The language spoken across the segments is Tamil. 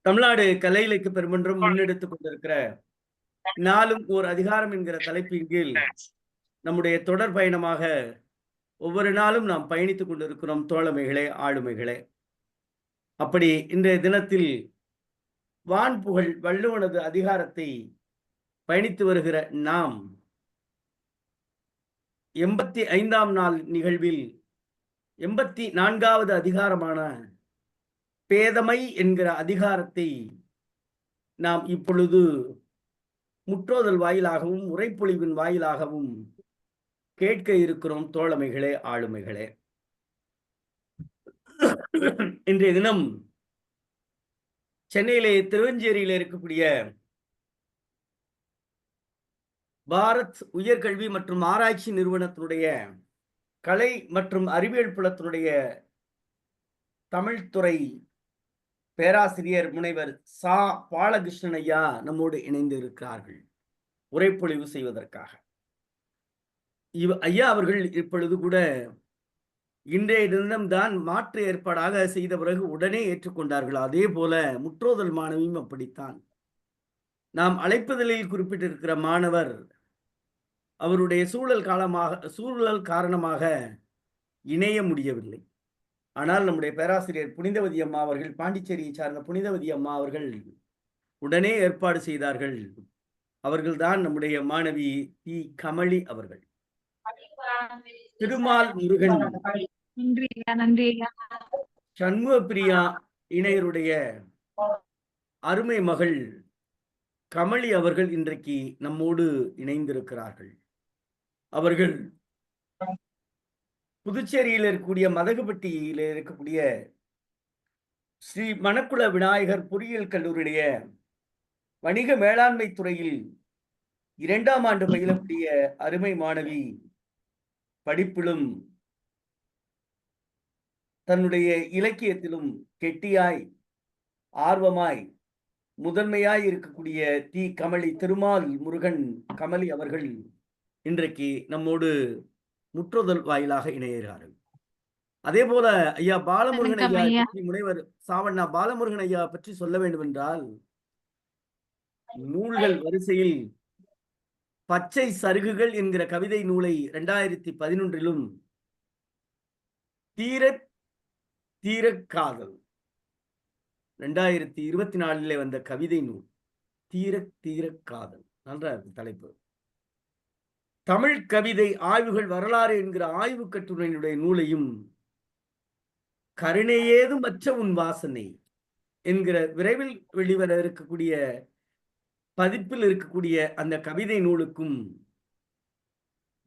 தமிழ்நாடு கலை இலக்கிய பெருமன்றம் முன்னெடுத்துக் கொண்டிருக்கிற நாளும் ஓர் அதிகாரம் என்கிற தலைப்பின் கீழ் நம்முடைய தொடர் பயணமாக ஒவ்வொரு நாளும் நாம் பயணித்துக் கொண்டிருக்கிறோம். தோழமைகளே, ஆளுமைகளே, அப்படி இன்றைய தினத்தில் வான் புகழ் வள்ளுவனது அதிகாரத்தை பயணித்து வருகிற நாம் 85ஆம் நாள் நிகழ்வில் 84வது அதிகாரமான பேதமை என்கிற அதிகாரத்தை நாம் இப்பொழுது முற்றோதல் வாயிலாகவும் உரைப்பொழிவின் வாயிலாகவும் கேட்க இருக்கிறோம். தோழமைகளே, ஆளுமைகளே, இன்றைய தினம் சென்னையிலே திருவஞ்சேரியில் இருக்கக்கூடிய பாரத் உயர்கல்வி மற்றும் ஆராய்ச்சி நிறுவனத்தினுடைய கலை மற்றும் அறிவியல் புலத்தினுடைய தமிழ்துறை பேராசிரியர் முனைவர் சா பாலகிருஷ்ணன் ஐயா நம்மோடு இணைந்து இருக்கிறார்கள் உரைப்பொழிவு செய்வதற்காக. ஐயா அவர்கள் இப்பொழுது கூட இன்றைய தினம்தான் மாற்று ஏற்பாடாக செய்த பிறகு உடனே ஏற்றுக்கொண்டார்கள். அதே போல முற்றோதல் மாணவியும் அப்படித்தான். நாம் அழைப்பதில் குறிப்பிட்டிருக்கிற மாணவர் அவருடைய சூழல் காரணமாக இணைய முடியவில்லை. ஆனால் நம்முடைய பேராசிரியர் புனிதவதி அம்மா அவர்கள், பாண்டிச்சேரியை சார்ந்த புனிதவதி அம்மா அவர்கள் உடனே ஏற்பாடு செய்தார்கள். அவர்கள்தான் நம்முடைய மாணவி தி கமலி அவர்கள். திருமால் முருகன், சண்முக பிரியா இணையருடைய அருமை மகள் கமலி அவர்கள் இன்றைக்கு நம்மோடு இணைந்திருக்கிறார்கள். அவர்கள் புதுச்சேரியில் இருக்கக்கூடிய மதகுபட்டியில் இருக்கக்கூடிய ஸ்ரீ மணக்குள விநாயகர் பொறியியல் கல்லூரியுடைய வணிக மேலாண்மை துறையில் 2ஆம் ஆண்டு பயிலக்கூடிய அருமை மாணவி. படிப்பிலும் தன்னுடைய இலக்கியத்திலும் கெட்டியாய் ஆர்வமாய் முதன்மையாய் இருக்கக்கூடிய தி கமலி, திருமால் முருகன் கமலி அவர்கள் இன்றைக்கு நம்மோடு முற்றோதல் வாயிலாக இணைகிறார்கள். அதே போல ஐயா பாலமுருகன் ஐயா பற்றி, முனைவர் சாவண்ணா பாலமுருகன் ஐயா பற்றி சொல்ல வேண்டும் என்றால், நூல்கள் வரிசையில் பச்சை சருகுகள் என்கிற கவிதை நூலை 2011 தீர தீர காதல் 2024 வந்த கவிதை நூல் தீர தீர காதல். நன்றாக இருக்கு தலைப்பு. தமிழ் கவிதை ஆய்வுகள் வரலாறு என்கிற ஆய்வு கட்டுரையினுடைய நூலையும், கருணையேதும் மற்ற உன் வாசனை என்கிற விரைவில் வெளிவர இருக்கக்கூடிய பதிப்பில் இருக்கக்கூடிய அந்த கவிதை நூலுக்கும்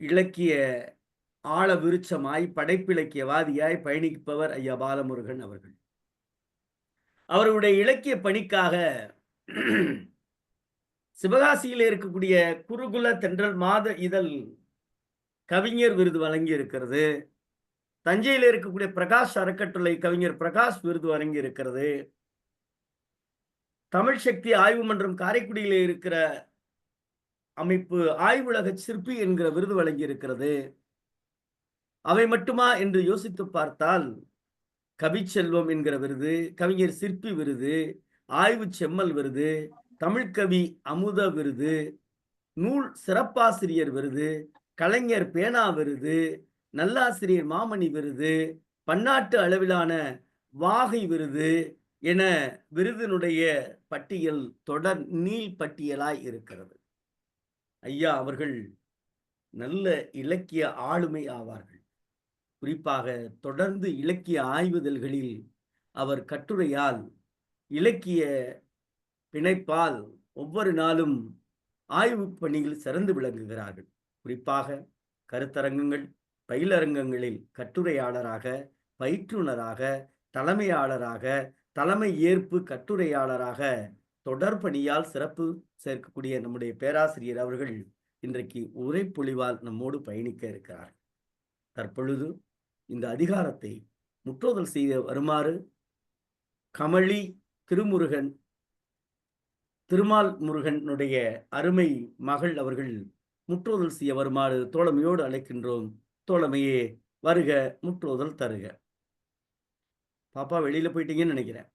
இலக்கிய ஆழ விருட்சமாய் படைப்பிலக்கியவாதியாய் பயணிப்பவர் ஐயா பாலமுருகன் அவர்கள். அவருடைய இலக்கிய பணிக்காக சிவகாசியில் இருக்கக்கூடிய குருகுல தென்றல் மாத இதழ் கவிஞர் விருது வழங்கி இருக்கிறது. தஞ்சையில் இருக்கக்கூடிய பிரகாஷ் அறக்கட்டளை கவிஞர் பிரகாஷ் விருது வழங்கி இருக்கிறது. தமிழ் சக்தி ஆய்வு மன்றம் காரைக்குடியில் இருக்கிற அமைப்பு ஆய்வுலக சிற்பி என்கிற விருது வழங்கி இருக்கிறது. அவை மட்டுமா என்று யோசித்து பார்த்தால், கவிச்செல்வம் என்கிற விருது, கவிஞர் சிற்பி விருது, ஆய்வு செம்மல் விருது, தமிழ்கவி அமுத விருது, நூல் சிறப்பாசிரியர் விருது, கலைஞர் பேனா விருது, நல்லாசிரியர் மாமணி விருது, பன்னாட்டு அளவிலான வாகை விருது என விருதினுடைய பட்டியல் தொடர் நீள் பட்டியலாய் இருக்கிறது. ஐயா அவர்கள் நல்ல இலக்கிய ஆளுமை ஆவார்கள். குறிப்பாக தொடர்ந்து இலக்கிய ஆய்வுதல்களில் அவர் கட்டுரையால், இலக்கிய பிணைப்பால் ஒவ்வொரு நாளும் ஆய்வு பணியில் சிறந்து விளங்குகிறார்கள். குறிப்பாக கருத்தரங்கங்கள், பயிலரங்கங்களில் கட்டுரையாளராக, பயிற்றுனராக, தலைமையாளராக, தலைமை ஏற்பு கட்டுரையாளராக தொடர் பணியால் சிறப்பு சேர்க்கக்கூடிய நம்முடைய பேராசிரியர் அவர்கள் இன்றைக்கு உரைப்பொழிவால் நம்மோடு பயணிக்க இருக்கிறார். தற்பொழுது இந்த அதிகாரத்தை முற்றோதல் செய்ய வருமாறு கமலி திருமால் முருகனுடைய அருமை மகள் அவர்கள் முற்றோதல் செய்ய வருமாறு தோழமையோடு அழைக்கின்றோம். தோழமையே வருக, முற்றோதல் தருக. பாப்பா வெளியில போயிட்டீங்கன்னு நினைக்கிறேன்.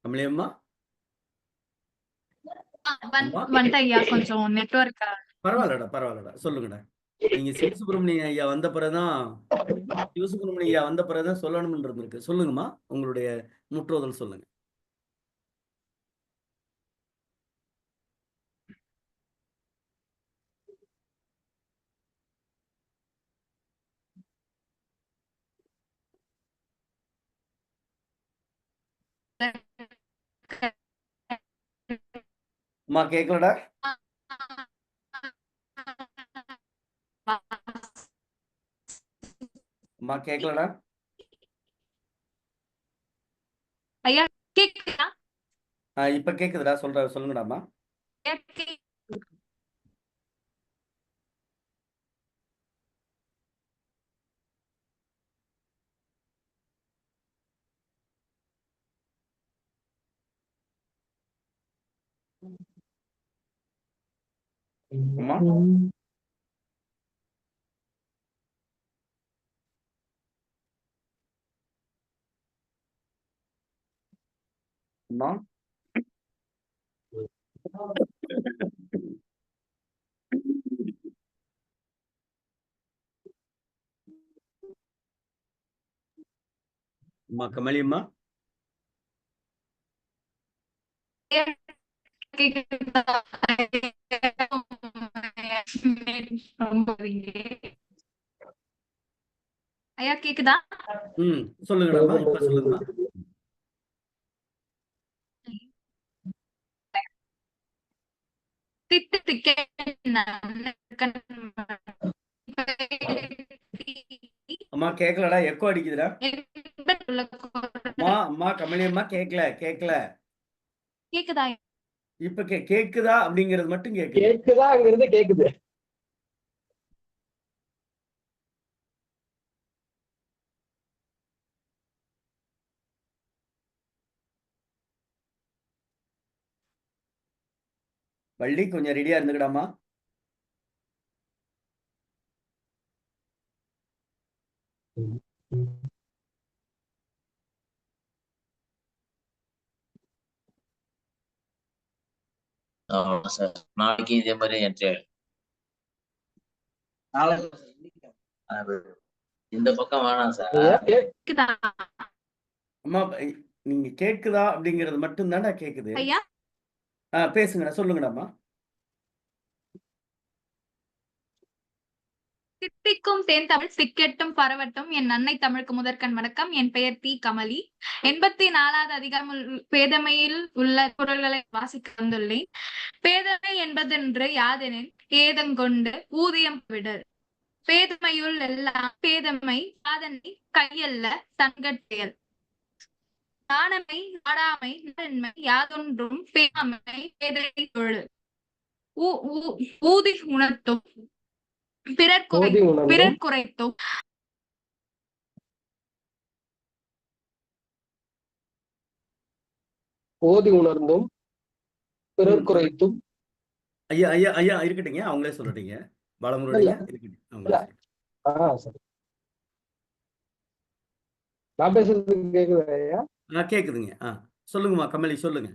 கமலியம்மா அம்மா வந்துட்டேன் ஐயா, கொஞ்சம் நெட்வொர்க். பரவாயில்லடா சொல்லுங்கடா. நீங்க சிவசுப்பிரமணிய ஐயா வந்த பிறகுதான் சொல்லணும்னு இருந்திருக்கு. சொல்லுங்கம்மா, உங்களுடைய முற்றோதல் சொல்லுங்க. அம்மா கேட்கலடா. அம்மா கேட்கலடா. ஐயா கேக்குதா? இப்ப கேக்குதுடா. சொல்லுங்கடாமா. அம்மா அம்மா அம்மா கமலியம்மா ஐயா கேக்குதா? சொல்லுங்கடாமா. இப்ப சொல்லுங்கம்மா. அம்மா கேட்கலடா. எக்கோ அடிக்குதுடா. அம்மா கமலியம்மா கேட்கல. கேக்குதா? இப்ப கேக்குதா அப்படிங்கிறது மட்டும் கேக்குது. கேக்குதாங்கிறது கேக்குது. வள்ளி கொஞ்சம் ரெடியா இருந்துக்கிடாமா. சார் நாளைக்கு இதே மாதிரி இந்த பக்கம் வேணாம் சார். அம்மா நீங்க கேக்குதா அப்படிங்கிறது மட்டும் தானே கேக்குது. ஐயா பேசுங்கடா. சொல்லுங்கடாமா. தித்திக்கும் தேன் தமிழ் சிக்கெட்டும் பரவட்டும். என் அன்னை தமிழுக்கு முதற்கண் வணக்கம். என் பெயர் தி கமலி. 84வது அதிகாரம் பேதமையில் உள்ள குரல்களை வாசிக்க வந்துள்ளேன். பேதமை என்பதென்று யாதெனின் ஏதங்கொண்டு ஊதியம் விடல். பேதமையுள் எல்லாம் பேதமை யாதனை கையல்ல தன்கட்செயல். நாணமை நாடாமை நன்மை யாதொன்றும் பேதாமை பேதை தொழு. ஊதி உணர்த்தும் பிறர் குறைத்தும் ஓதி உணர்ந்தும் பிறர் குறைத்தும். ஐயா ஐயா ஐயா இருக்கட்டுங்க. அவங்களே சொல்லிட்டீங்க. பாலமுருகன் சரி. நான் பேசுறது கேக்குதா ஐயா? கேக்குதுங்க. சொல்லுங்கம்மா கமலி சொல்லுங்க.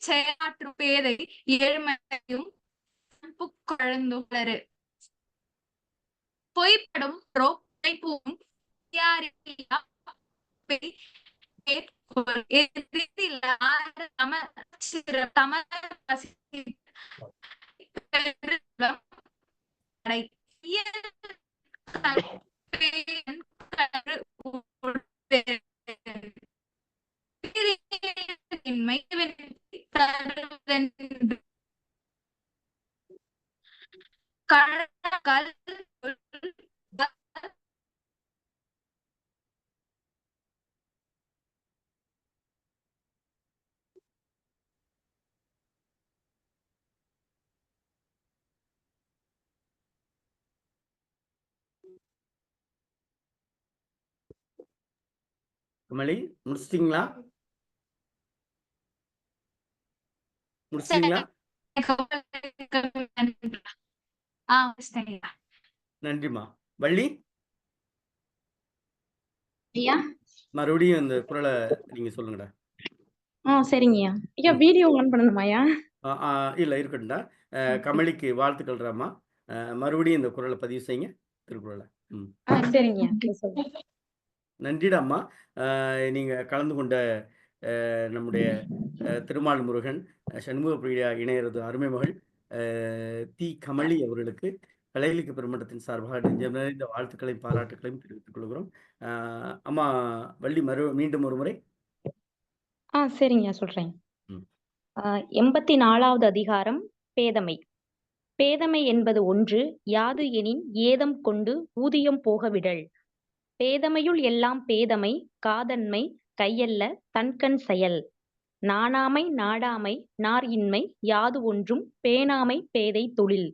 செயலாற்றும் பேதை ஏழ்மையும் குழந்துள்ளரு. பொய்ப்படும் கமலி முடிச்சிட்டீங்களா? நன்றிம்மா. வள்ளி, ஐயா மறுபடியும் அந்த குரலை நீங்க சொல்லுங்கடா. சரிங்கய்யா. ஐயா ம். வீடியோ ஆன் பண்ணணுமாய்யா? இல்ல இருக்கட்டும்டா. கமலிக்கு வாழ்த்துக்கள்றாம்மா. மறுபடியும் இந்த குரலை பதிவு செய்யுங்க, திருக்குறளை. ம். சரிங்கய்யா. சொல்லுங்க. நன்றிடாம்மா. நீங்க கலந்து கொண்ட நம்முடைய திருமால் முருகன், சண்முக பிரியா இணையரது அருமை மகள் தி. கமலி அவர்களுக்கு கலையிலக்கிய பெருமன்றத்தின் சார்பாக நெஞ்சம் நிறைந்த வாழ்த்துக்களையும் பாராட்டுகளையும் தெரிவித்துக் கொள்கிறோம். அம்மா வள்ளி, மீண்டும் ஒரு முறை. சரிங்கய்யா சொல்றேன். ம். 84வது அதிகாரம் பேதமை. பேதமை என்பது ஒன்று, யாது எனின் ஏதம் கொண்டு ஊதியம் போக விடல். பேதமையுள் எல்லாம் பேதமை, காதன்மை, கையல்ல தன்கண் செயல். நாணாமை நாடாமை நார் இன்மை யாது ஒன்றும் பேணாமை பேதை தொழில்.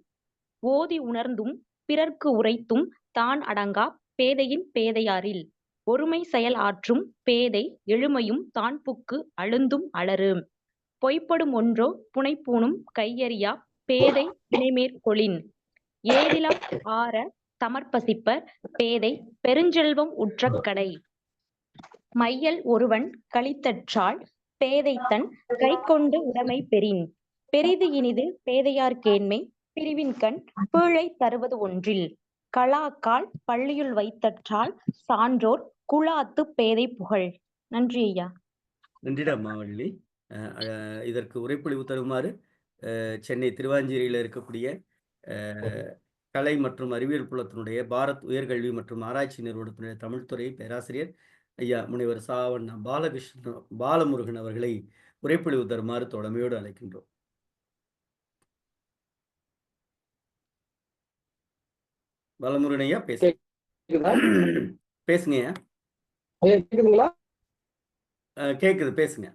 ஓதி உணர்ந்தும் பிறர்க்கு உரைத்தும் தான் அடங்கா பேதையின் பேதையாரில். ஒருமை செயல் ஆற்றும் பேதை எழுமையும் தான் புக்கு அழுந்தும் அலறு. பொய்ப்படும் ஒன்றோ புனைப்பூணும் கையறியா பேதை வினைமேற்கொளின். ஏதிலா ஆர தமர்பசிப்பர் பேதை பெருஞ்செல்வம் உற்ற கடை. மையல் ஒருவன் கழித்தற்றால் பேதைத்தன் கைக்கொண்டு உடைமை பெறின். பெரிது இனிது பேதையார் கேண்மை பிரிவின்கண் பீழை தருவது ஒன்றில். கலாக்கால் பள்ளியுள் வைத்தற்றால் சான்றோர் குழாத்து பேதை புகழ். நன்றி ஐயா. நன்றிடாம்மா வள்ளி. இதற்கு உரைப்பொழிவு தருமாறு சென்னை திருவாஞ்சேரியில் இருக்கக்கூடிய கலை மற்றும் அறிவியல் புலத்தினுடைய பாரத் உயர்கல்வி மற்றும் ஆராய்ச்சி நிறுவனத்தினுடைய தமிழ்துறை பேராசிரியர் ஐயா முனைவர் சாவண்ணா பாலமுருகன் அவர்களை உரைப்பொழிவு தருமாறு தொடமையோடு அழைக்கின்றோம். பாலமுருகன் ஐயா பேசுங்க. கேக்குதுங்களா? கேக்குது, பேசுங்க.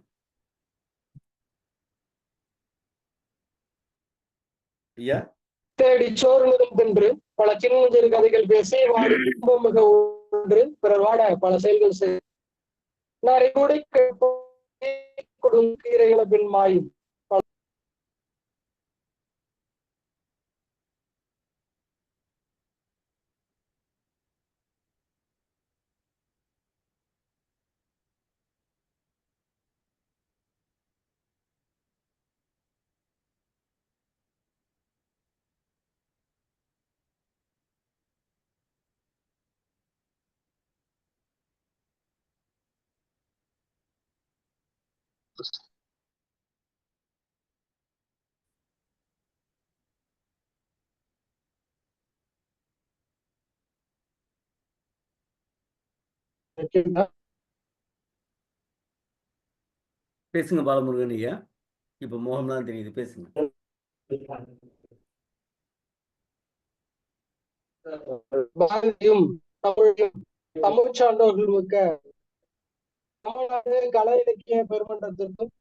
ஐயா, தேடி சோறு தின்று பல சின்ன சிறு கதைகள் பேசி வாடி மிக ஒன்று பிறர் வாட பல செயல்கள் செய்ய நரைகுடை கீரைகளை பின் மாயும். பேசுங்க பாலமுருகன் ஐயா. இப்ப மோகம்லாம் தெரியுது, பேசுங்க. பாரதியும் தமிழையும் தமிழ் சான்றோர்கள் மிக்க தமிழ்நாடு கலை இலக்கிய பெருமன்றத்திற்கும்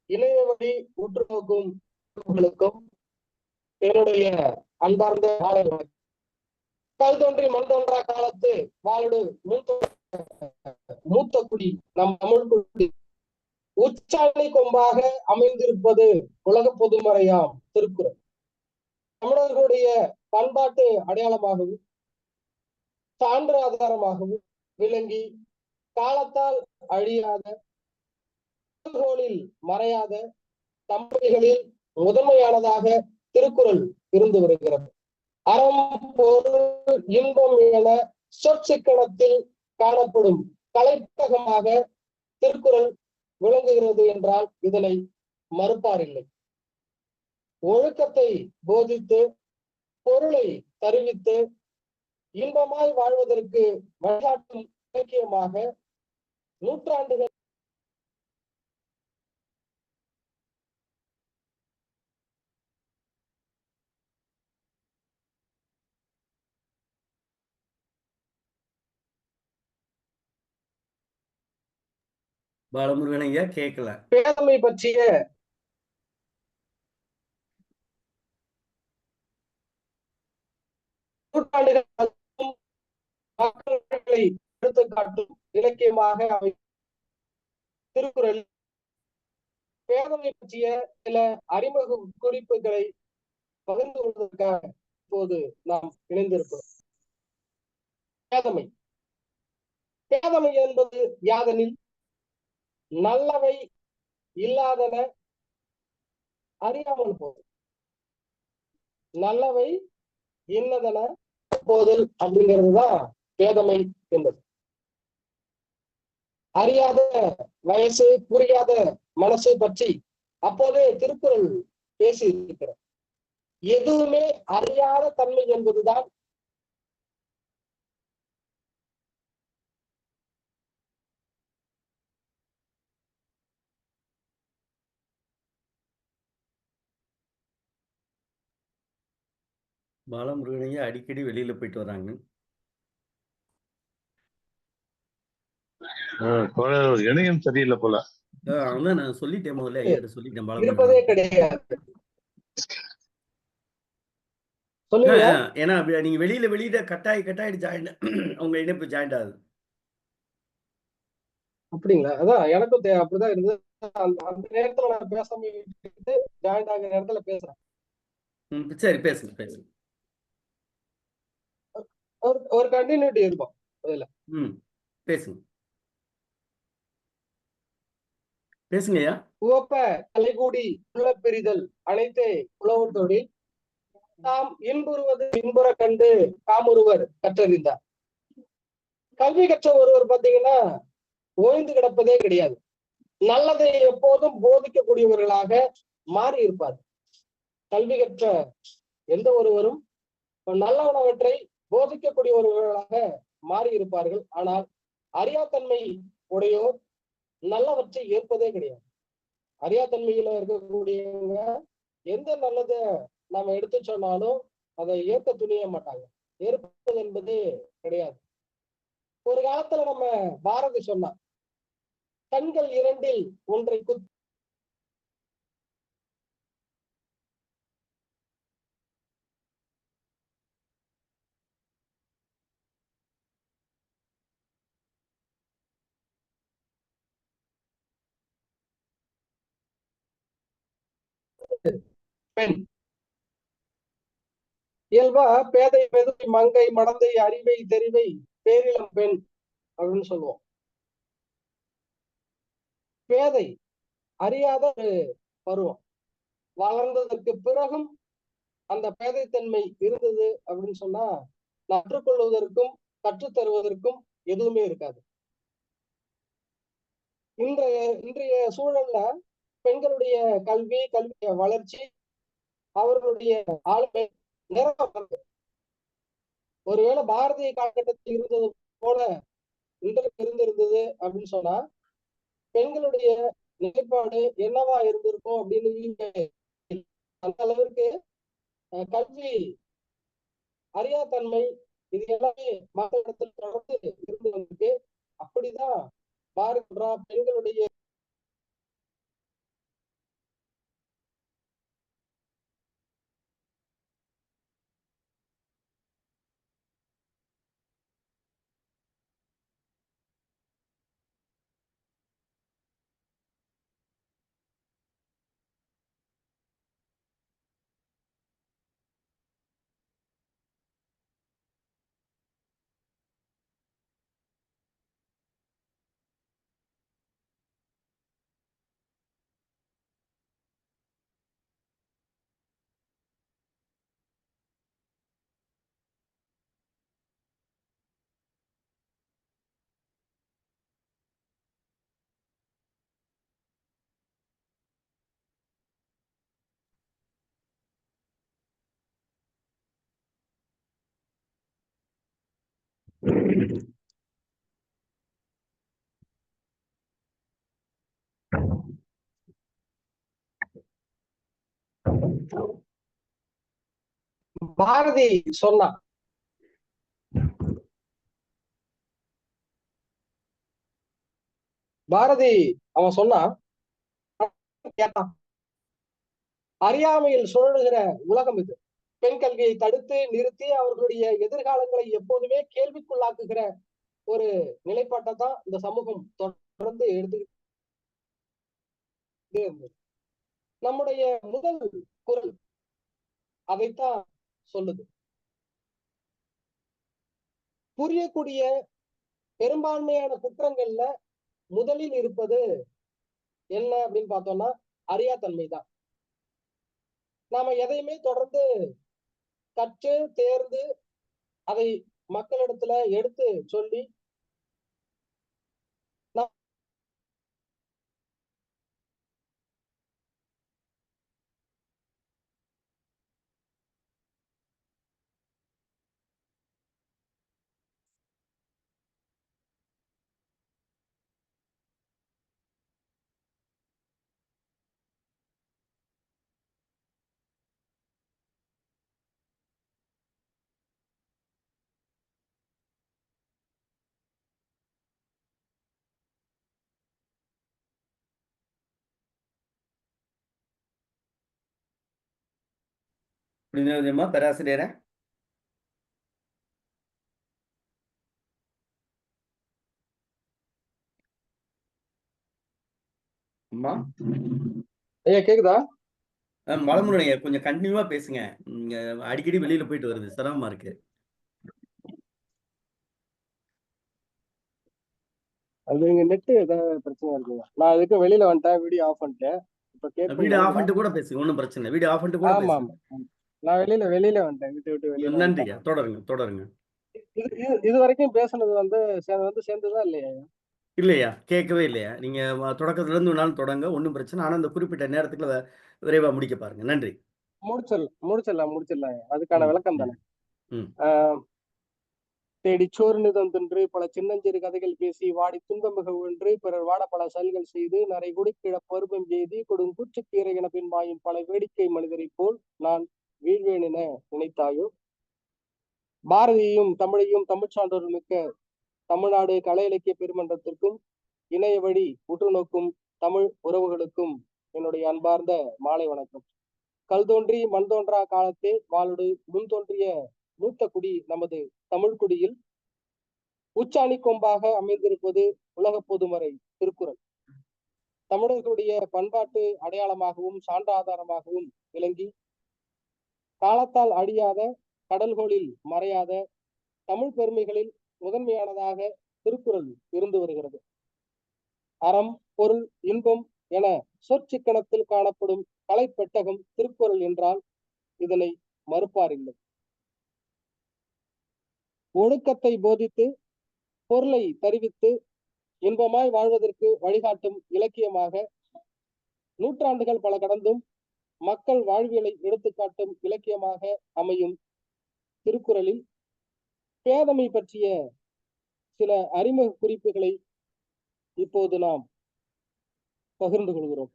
இணைய வழி உற்று நோக்கும் என்னுடைய அன்பார்ந்த கல் தோன்றி மண் தோன்றா காலத்து வாழடு மூத்த குடி நம் தமிழ் குடி உச்சாணி கொம்பாக அமைந்திருப்பது உலக பொதுமறையாம் திருக்குறள். தமிழர்களுடைய பண்பாட்டு அடையாளமாகவும் சான்று ஆதாரமாகவும் விளங்கி காலத்தால் அழியாத மறையாத தமிழ்களில் முதன்மையானதாக திருக்குறள் இருந்து வருகிறது. அறம் பொருள் இன்பம் என சொற்சிக்கனத்தில் காணப்படும் கலைப்பகமாக திருக்குறள் விளங்குகிறது என்றால் இதனை மறுப்பாரில்லை. ஒழுக்கத்தை போதித்து பொருளை தருவித்து இன்பமாய் வாழ்வதற்கு வழிகாட்டும் இலக்கியமாக நூற்றாண்டுகள் பாலமுருகன் ஐயா கேட்கல. பேதமை பற்றிய நூற்றாண்டுகள் எடுத்துக்காட்டும் இலக்கியமாக திருக்குறள் பேதமை பற்றிய சில அறிமுக குறிப்புகளை பகிர்ந்து கொள்வதற்காக இப்போது நாம் இணைந்திருக்கிறோம். பேதமை. பேதமை என்பது யாதெனில் நல்லவை இல்லாதன அறியாமல் போதல். நல்லவை இன்னதென போதல் அப்படிங்கிறதுதான் பேதமை என்பது. அறியாத வயசு, புரியாத மனசு பற்றி அப்போதே திருக்குறள் பேசி இருக்கிறார். எதுவுமே அறியாத தன்மை என்பதுதான் பாலமுருகனையே அடிக்கடி வெளியில போயிட்டு வராங்க. இணையம் சரியில்லை போல. அதான் நான் சொல்லிட்டேன், முதல்ல ஐயாட்ட சொல்லிட்டேன் இருப்பதே பாலமுருகன். கிடையாது. சொல்லுங்க. ஏன்னா நீங்க வெளியில கட்டாயிட்டு ஜாயின் உங்க இணைப்பு ஜாயின் ஆகுது. அப்படிங்களா? அதான் எனக்கும் அப்படிதான் இருந்தது. அந்த நேரத்துல நான் பேசாம ஜாயின் ஆகிற நேரத்துல பேசுறேன். சரி, பேசுங்க. ஒரு கண்டினியூட்டி இருக்கும் அதுல. பேசுங்கய்யா. உவப்ப கலைகூடி உள்ள பெரிதல் அனைத்தே உழவர் தொழில் தாம் இன்புறுவது இன்புற கண்டு காமொருவர் கற்றறிந்தார். கல்வி கற்ற ஒருவர் பாத்தீங்கன்னா ஓய்ந்து கிடப்பதே கிடையாது. நல்லதை எப்போதும் போதிக்கக்கூடியவர்களாக மாறி இருப்பார். கல்வி கற்ற எந்த ஒருவரும் நல்லவனவற்றை போதிக்கக்கூடியவர்களாக மாறி இருப்பார்கள். ஆனால் அறியாத்தன்மை உடையோர் நல்லவற்றை ஏற்பதே கிடையாது. அறியாத்தன்மையில இருக்கக்கூடியவங்க எந்த நல்லதை நாம எடுத்து சொன்னாலும் அதை ஏற்க துணிய மாட்டாங்க. ஏற்பது என்பது கிடையாது. ஒரு காலத்துல நம்ம பாரதி சொன்னா, கண்கள் இரண்டில் ஒன்றை பெண் இயல்பா பேதை மெதுவை மங்கை மடந்தை அறிவை தெரிவை பேரிளம் பெண் அப்படின்னு சொல்லுவோம். பேதை அறியாத ஒரு பருவம். வளர்ந்ததற்கு பிறகும் அந்த பேதைத்தன்மை இருந்தது அப்படின்னு சொன்னா கற்றுக்கொள்வதற்கும் கற்றுத்தருவதற்கும் எதுவுமே இருக்காது. இன்றைய சூழல்ல பெண்களுடைய கல்விய வளர்ச்சி, அவர்களுடைய ஆளுமை நிறைய ஒருவேளை பாரதிய காலகட்டத்தில் இருந்தது போல இன்றைக்கு இருந்திருந்தது அப்படின்னு சொன்னா பெண்களுடைய நிலைப்பாடு என்னவா இருந்திருக்கும் அப்படின்னு அந்த அளவிற்கு கல்வி அறியாத்தன்மை இது எல்லாமே மக்களிடத்தில் தொடர்ந்து இருந்து வந்திருக்கு. அப்படிதான் பாரதியா பெண்களுடைய பாரதி சொன்னான், அவன் சொன்னான், கேட்டான், அறியாமையில் சுழலுகிற உலகம் இது. பெண் கல்வியை தடுத்து நிறுத்தி அவர்களுடைய எதிர்காலங்களை எப்போதுமே கேள்விக்குள்ளாக்குகிற ஒரு நிலைப்பாட்டை தான் இந்த சமூகம் தொடர்ந்து எடுத்துக்கிட்டே இருந்தது. நம்முடைய முதல் குரல் அதைத்தான் சொல்லுது. புரியக்கூடிய பெரும்பான்மையான குற்றங்கள்ல முதலில் இருப்பது என்ன அப்படின்னு பார்த்தோம்னா அறியாத்தன்மை தான். நாம எதையுமே தொடர்ந்து கற்று தேர்ந்து அதை மக்களிடத்துல எடுத்து சொல்லி புரியுதுமா பேராசிரியரே? அம்மா ஐயா கேக்குதா? வளமுறைங்க, கொஞ்சம் கண்டினியூவா பேசுங்க. அடிக்கடி வெளியில போயிட்டு வருது, சிரமமா இருக்கு. அது இங்க நெட் ஏதாவது பிரச்சனை இருக்குங்க. நான் இதுக்கு வெளியில வந்துட்டேன், வீடியோ ஆஃப் பண்ணிட்டேன். இப்ப கேட்கும் வீடியோ ஆஃப் நினைக்கிறேன். பண்ணிட்டு கூட பேசுங்க, ஒன்றும் பிரச்சனை இல்லை. வீடியோ ஆஃப் பண்ணிட்டு கூட ஆமா பேசுங்க. ஆமா நான் வெளியில வந்துட்டேன், விட்டு வெளியில நன்றிங்க, வந்துட்டேன். தொடருங்க தொடருங்க. இது வரைக்கும் பேசுனது சேர்ந்ததா இல்லையா? இல்லையா, கேட்கவே இல்லையா? நீங்க தொடக்கத்துல இருந்து வேணாலும் தொடங்க, ஒன்றும் பிரச்சனை. ஆனா அந்த குறிப்பிட்ட நேரத்துக்குள்ள விரைவா முடிக்க பாருங்க. நன்றி. முடிச்சிடலாம். அதுக்கான விளக்கம் தானே. ம். தேடி சோறுநிதம் தின்று பல சின்னஞ்சிறு கதைகள் பேசி வாடி துன்பமிக ஒன்று பிறர் வாட பல செயல்கள் செய்து நரை குடிக்கிழ பருவம் செய்தி கொடும் கூச்சுக்கீரை என பின் மாயும் பல வேடிக்கை மனிதரை போல் நான் வீழ்வேன் என நினைத்தாயோ. பாரதியையும் தமிழையும் தமிழ் சான்றோர் மிக்க தமிழ்நாடு கலை இலக்கிய பெருமன்றத்திற்கும் இணைய வழி உற்று நோக்கும் தமிழ் உறவுகளுக்கும் என்னுடைய அன்பார்ந்த மாலை வணக்கம். கல் தோன்றி மண் தோன்றா காலத்தே வாளோடு முன் தோன்றிய மூத்த குடி நமது தமிழ் குடியில் உச்சாணி கொம்பாக அமைந்திருப்பது உலக பொதுமறை திருக்குறள். தமிழர்களுடைய பண்பாட்டு அடையாளமாகவும் சான்றாதாரமாகவும் விளங்கி காலத்தால் அழியாத கடல்களில் மறையாத தமிழ் பெருமைகளில் முதன்மையானதாக திருக்குறள் இருந்து வருகிறது. அறம், பொருள், இன்பம் என சொற்சிக்கனத்தில் காணப்படும் கலைப்பெட்டகம் திருக்குறள் என்றால் இதனை மறுப்பாரில்லை. ஒழுக்கத்தை போதித்து பொருளை தருவித்து இன்பமாய் வாழ்வதற்கு வழிகாட்டும் இலக்கியமாக நூற்றாண்டுகள் பல கடந்தும் மக்கள் வாழ்வியலை எடுத்துக்காட்டும் இலக்கியமாக அமையும் திருக்குறளில் பேதமை பற்றிய சில அறிமுக குறிப்புகளை இப்போது நாம் பகிர்ந்து கொள்கிறோம்.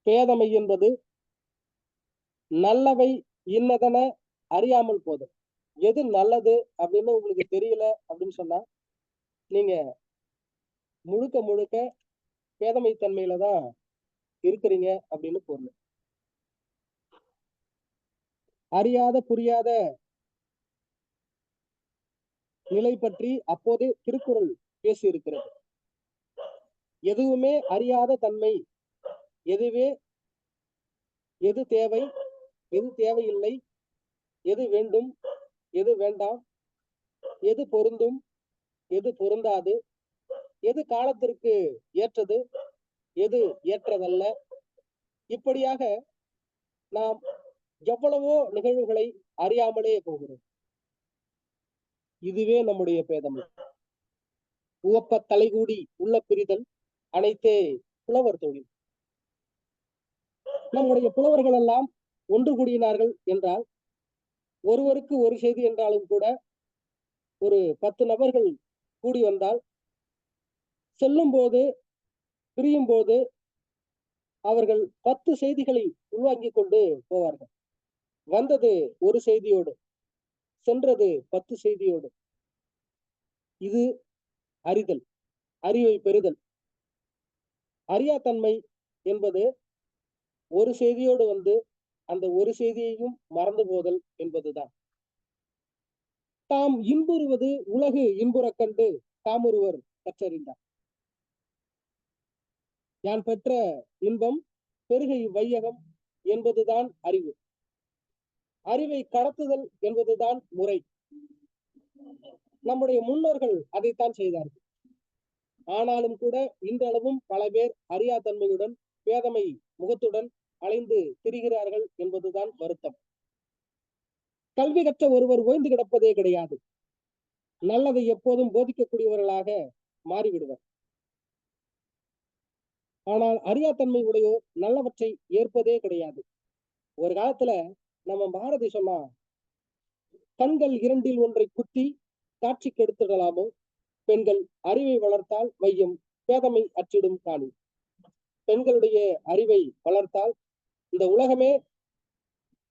பேதமை என்பது நல்லவை இன்னதென அறியாமல் போதும். எது நல்லது அப்படின்னு உங்களுக்கு தெரியல அப்படின்னு சொன்னா நீங்க முழுக்க முழுக்க பேதமை தன்மையில தான் இருக்கிறீங்க அப்படின்னு பொருள். அறியாத புரியாத நிலை பற்றி அப்போதே திருக்குறள் பேசி இருக்கிறது. எதுவுமே அறியாத தன்மை, எது தேவை, எது தேவையில்லை, எது வேண்டும், எது வேண்டாம், எது பொருந்தும், எது பொருந்தாது, எது காலத்திற்கு ஏற்றது, எது ஏற்றதல்ல, இப்படியாக நாம் எவ்வளவோ நிகழ்வுகளை அறியாமலே போகிறோம். இதுவே நம்முடைய பேதமை. உவப்ப தலைகூடி உள்ள பிரிதல் அனைத்தே புலவர் தொழில். நம்முடைய புலவர்கள் எல்லாம் ஒன்று கூடினார்கள் என்றால் ஒருவருக்கு ஒரு செய்தி என்றாலும் கூட ஒரு 10 நபர்கள் கூடி வந்தால் செல்லும் போது பிரியும் போது அவர்கள் 10 செய்திகளை உள்வாங்கிக் கொண்டு போவார்கள். வந்தது ஒரு செய்தியோடு, சென்றது 10 செய்தியோடு. இது அறிதல், அறிவை பெறுதல். அறியாத்தன்மை என்பது ஒரு செய்தியோடு வந்து அந்த ஒரு செய்தியையும் மறந்து போதல் என்பதுதான். தாம் இன்புறுவது உலகு இன்புறக் கண்டு தாமொருவர் கற்றறிந்தார். யான் பெற்ற இன்பம் பெருகை வையகம் என்பதுதான் அறிவு. அறிவை கடத்துதல் என்பதுதான் முறை. நம்முடைய முன்னோர்கள் அதைத்தான் செய்தார்கள். ஆனாலும் கூட இன்றளவும் பல பேர் அறியாத்தன்மையுடன் பேதமை முகத்துடன் அலைந்து திரிகிறார்கள் என்பதுதான் வருத்தம். கல்வி கற்ற ஒருவர் ஓய்ந்து கிடப்பதே கிடையாது. நல்லதை எப்போதும் போதிக்கக்கூடியவர்களாக மாறிவிடுவர். ஆனால் அறியாத்தன்மை உடையோர் நல்லவற்றை ஏற்பதே கிடையாது. ஒரு காலத்துல நம்ம பாரதி சொன்னா, கண்கள் இரண்டில் ஒன்றை குத்தி காட்சி கெடுத்திடலாமோ, பெண்கள் அறிவை வளர்த்தால் வையம் பேதமை அச்சிடும் காணி. பெண்களுடைய அறிவை வளர்த்தால் இந்த உலகமே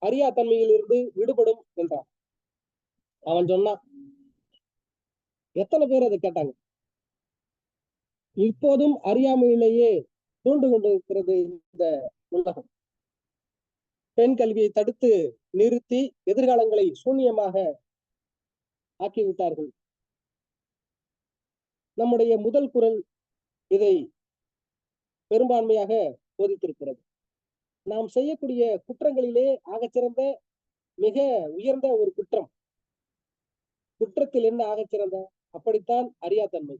அறியாத்தன்மையில் இருந்து விடுபடும் என்றான். அவன் சொன்னான். எத்தனை பேர் அதை கேட்டாங்க? இப்போதும் அறியாமையிலேயே தூண்டு கொண்டிருக்கிறது இந்த உலகம். பெண் கல்வியை தடுத்து நிறுத்தி எதிர்காலங்களை சூன்யமாக ஆக்கிவிட்டார்கள். நம்முடைய முதல் குரல் இதை பெரும்பான்மையாக போதித்திருக்கிறது. நாம் செய்யக்கூடிய குற்றங்களிலே ஆகச்சிறந்த மிக உயர்ந்த ஒரு குற்றம். குற்றத்தில் என்ன ஆகச்சிறந்த? அப்படித்தான் அறியாத்தன்மை.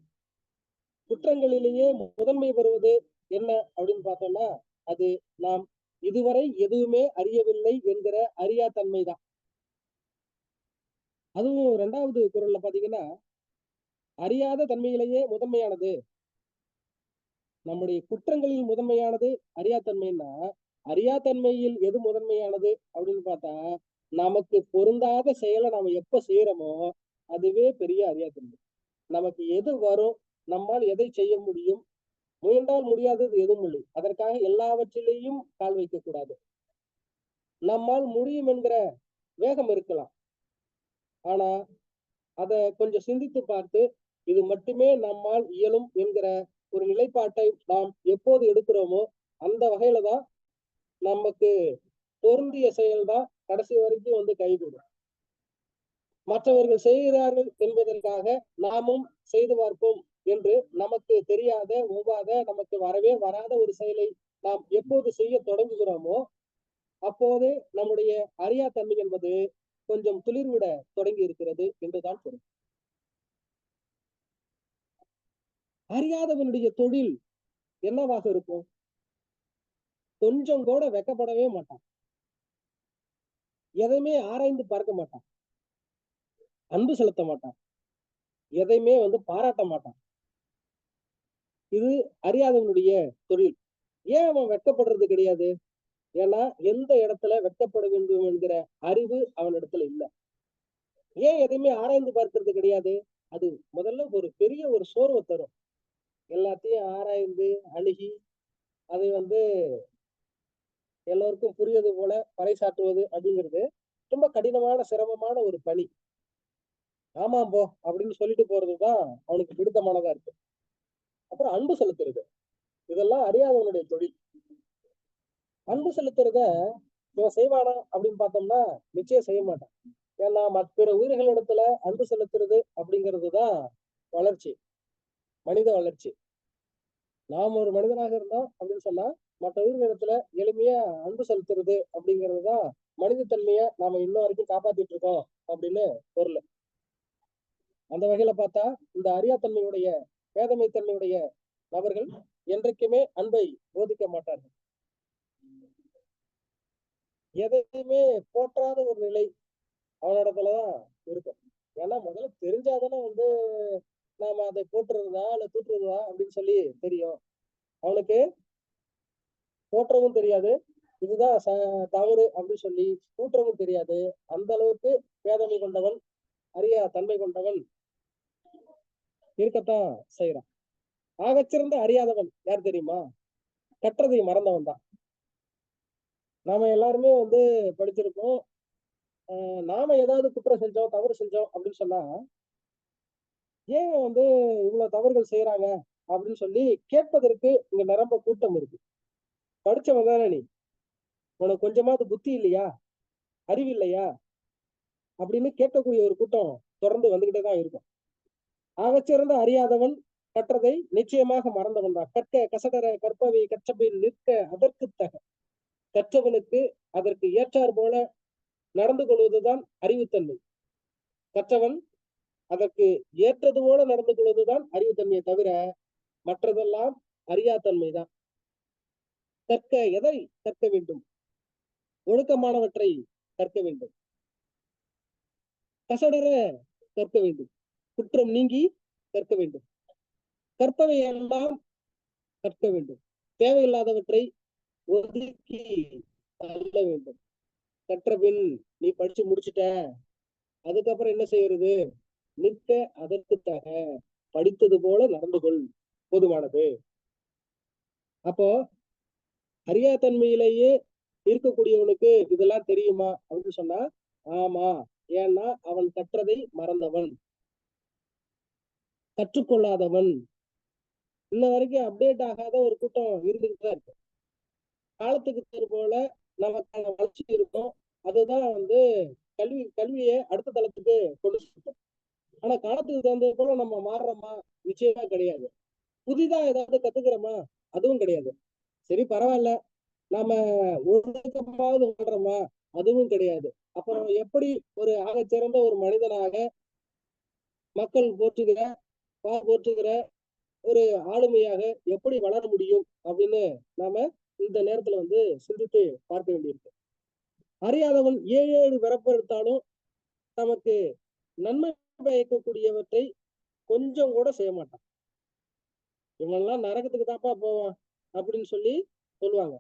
குற்றங்களிலேயே முதன்மை வருவது என்ன அப்படின்னு பார்த்தோம்னா, அது நாம் இதுவரை எதுவுமே அறியவில்லை என்கிற அறியாத்தன்மை தான். அதுவும் 2வது குறள்ல பாத்தீங்கன்னா, அறியாத தன்மையிலேயே முதன்மையானது. நம்முடைய குற்றங்களில் முதன்மையானது அறியாத்தன்மைன்னா, அறியாத்தன்மையில் எது முதன்மையானது அப்படின்னு பார்த்தா, நமக்கு பொருந்தாத செயலை நாம எப்ப செய்யறோமோ அதுவே பெரிய அறியாத்தன்மை. நமக்கு எது வரும், நம்மால் எதை செய்ய முடியும், முயன்றால் முடியாதது எதுவும் இல்லை. அதற்காக எல்லாவற்றிலேயும் கால் வைக்க கூடாது. நம்மால் முடியும் என்கிற வேகம் இருக்கலாம். ஆனா அதை கொஞ்சம் சிந்தித்து பார்த்து இது மட்டுமே நம்மால் இயலும் என்கிற ஒரு நிலைப்பாட்டை நாம் எப்போது எடுக்கிறோமோ அந்த வகையில தான் நமக்கு பொருந்திய செயல்தான் கடைசி வரைக்கும் வந்து கைகூடும். மற்றவர்கள் செய்கிறார்கள் என்பதற்காக நாமும் செய்து பார்ப்போம் என்று நமக்கு தெரியாத ஒவ்வாத நமக்கு வரவே வராத ஒரு செயலை நாம் எப்போது செய்ய தொடங்குகிறோமோ அப்போது நம்முடைய அறியாத்தன்மை என்பது கொஞ்சம் துளிர்விட தொடங்கி இருக்கிறது என்றுதான் பொருள். அறியாதவனுடைய தொழில் என்னவாக இருக்கும்? கொஞ்சம் கூட வெக்கப்படவே மாட்டான். எதையுமே ஆராய்ந்து பார்க்க மாட்டான். அன்பு செலுத்த மாட்டான். எதையுமே பாராட்ட மாட்டான். இது அறியாதவனுடைய தொழில். ஏன் அவன் வெட்கப்படுறது கிடையாது? ஏன்னா எந்த இடத்துல வெட்கப்பட வேண்டும் என்கிற அறிவு அவனிடத்துல இல்லை. ஏன் எதையுமே ஆராய்ந்து பார்க்கறது கிடையாது? அது முதல்ல ஒரு பெரிய ஒரு சோர்வை தரும். எல்லாத்தையும் ஆராய்ந்து அணுகி அதை எல்லோருக்கும் புரியுது போல பறைசாற்றுவது அப்படிங்கிறது ரொம்ப கடினமான சிரமமான ஒரு பணி. ஆமாம் போ அப்படின்னு சொல்லிட்டு போறதுதான் அவனுக்கு பிடித்தமானதா இருக்கு. அப்புறம் அன்பு செலுத்துறது, இதெல்லாம் அறியாதவனுடைய தொழில். அன்பு செலுத்துறத இவன் செய்வானா அப்படின்னு பார்த்தோம்னா நிச்சயம் செய்ய மாட்டான். ஏன்னா மற்ற உயிர்களிடத்துல அன்பு செலுத்துறது அப்படிங்கிறதுதான் வளர்ச்சி, மனித வளர்ச்சி. நாம் ஒரு மனிதனாக இருந்தோம் அப்படின்னு சொன்னா மற்ற உயிர்களிடத்துல எளிமையா அன்பு செலுத்துறது அப்படிங்கிறதுதான் மனிதத்தன்மைய நாம இன்ன வரைக்கும் காப்பாத்திட்டு இருக்கோம் அப்படின்னு பொருள். அந்த வகையில பார்த்தா இந்த அறியாத்தன்மையுடைய பேதமைத்தன்மையுடைய நபர்கள் என்றைக்குமே அன்பை போதிக்க மாட்டார்கள். எதையுமே போற்றாத ஒரு நிலை அவனிடத்துலதான் இருக்கும். ஏன்னா முதல்ல தெரிஞ்சாதானே நாம அதை போட்டுறதா இல்ல தூற்றுறதா அப்படின்னு சொல்லி தெரியும். அவனுக்கு போற்றவும் தெரியாது, இதுதான் தவறு அப்படின்னு சொல்லி தூற்றவும் தெரியாது. அந்த அளவுக்கு பேதமை கொண்டவன், அறியா தன்மை கொண்டவன் இருக்கத்தான் செய்யறான். ஆகச்சிறந்த அறியாதவன் யார் தெரியுமா? கற்றதை மறந்தவன் தான். நாம எல்லாருமே படிச்சிருக்கோம். நாம ஏதாவது குற்றம் செஞ்சோம், தவறு செஞ்சோம் அப்படின்னு சொன்னா ஏன் இவ்வளவு தவறுகள் செய்யறாங்க அப்படின்னு சொல்லி கேட்பதற்கு இங்க நிரம்ப கூட்டம் இருக்கு. படிச்சவன் தானே நீ, உனக்கு கொஞ்சமாவது புத்தி இல்லையா, அறிவு இல்லையா அப்படின்னு கேட்கக்கூடிய ஒரு கூட்டம் தொடர்ந்து வந்துகிட்டே தான் இருக்கும். ஆகச்சிறந்த அறியாதவன் கற்றதை நிச்சயமாக மறந்தவன் தான். கற்க கசடர கற்பவை கற்றபின் நிற்க அதற்கு தக. கற்றவனுக்கு அதற்கு ஏற்றார் போல நடந்து கொள்வதுதான் அறிவுத்தன்மை. கற்றவன் அதற்கு ஏற்றது போல நடந்து கொள்வதுதான் அறிவுத்தன்மையை தவிர மற்றதெல்லாம் அறியாத்தன்மைதான். கற்க எதை கற்க வேண்டும்? ஒழுக்கமானவற்றை கற்க வேண்டும், கசடர கற்க வேண்டும், குற்றம் நீங்கி கற்க வேண்டும், கற்பவை எல்லாம் கற்க வேண்டும், தேவையில்லாதவற்றை ஒதுக்கி தள்ள வேண்டும். கற்ற பின் நீ படிச்சு முடிச்சுட்ட, அதுக்கப்புறம் என்ன செய்யறது? நிற்க அதற்குத்தாக படித்தது போல நடந்து கொள், போதுமானது. அப்போ அறியாத்தன்மையிலேயே இருக்கக்கூடியவனுக்கு இதெல்லாம் தெரியுமா அப்படின்னு சொன்னா ஆமா. ஏன்னா அவன் கற்றதை மறந்தவன், கற்றுக்கொள்ளாதவன். இன்ன வரைக்கும் அப்டேட் ஆகாத ஒரு கூட்டம் இருந்துகிட்டு தான் இருக்கு. காலத்துக்கு தகுந்த போல நமக்கான வளர்ச்சி இருக்கும். அதுதான் கல்வியை அடுத்த தளத்துக்கு கொண்டு செல்லும். ஆனா காலத்துக்கு தகுந்த போல நம்ம மாறுறோமா? நிச்சயமா கிடையாது. புதிதா ஏதாவது கத்துக்கிறோமா? அதுவும் கிடையாது. சரி பரவாயில்ல, நாம ஒழுக்கமாவது வாழ்றோமா? அதுவும் கிடையாது. அப்புறம் எப்படி ஒரு ஆகச்சிறந்த ஒரு மனிதனாக மக்கள் போற்றுகிற ஒரு ஆளுமையாக எப்படி வளர முடியும் அப்படின்னு நாம இந்த நேரத்துல சிந்தித்து பார்க்க வேண்டியிருக்கு. அறியாதவன் 7 பிறப்பெடுத்தாலும் நமக்கு நன்மை பயக்கக்கூடியவற்றை கொஞ்சம் கூட செய்ய மாட்டான். இவனெல்லாம் நரகத்துக்கு தான்ப்பா போவான் அப்படின்னு சொல்லுவாங்க.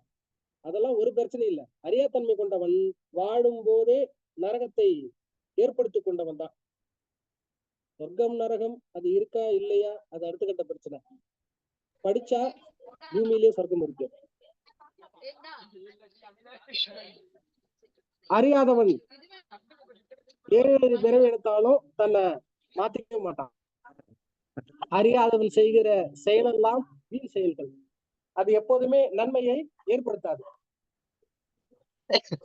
அதெல்லாம் ஒரு பிரச்சனை இல்லை. அறியாத்தன்மை கொண்டவன் வாழும் போதே நரகத்தை ஏற்படுத்தி கொண்டவன் தான். சொர்க்கம் நரகம் அது இருக்கா இல்லையா அது அடுத்த கட்ட பிரச்சனை. படிச்சா பூமியிலேயே சொர்க்கம் இருக்கு. அறியாதவன் 7 பிறவி எடுத்தாலும் தன்னை மாத்திக்கவே மாட்டான். அறியாதவன் செய்கிற செயலெல்லாம் வீண் செயல்கள். அது எப்போதுமே நன்மையை ஏற்படுத்தாது.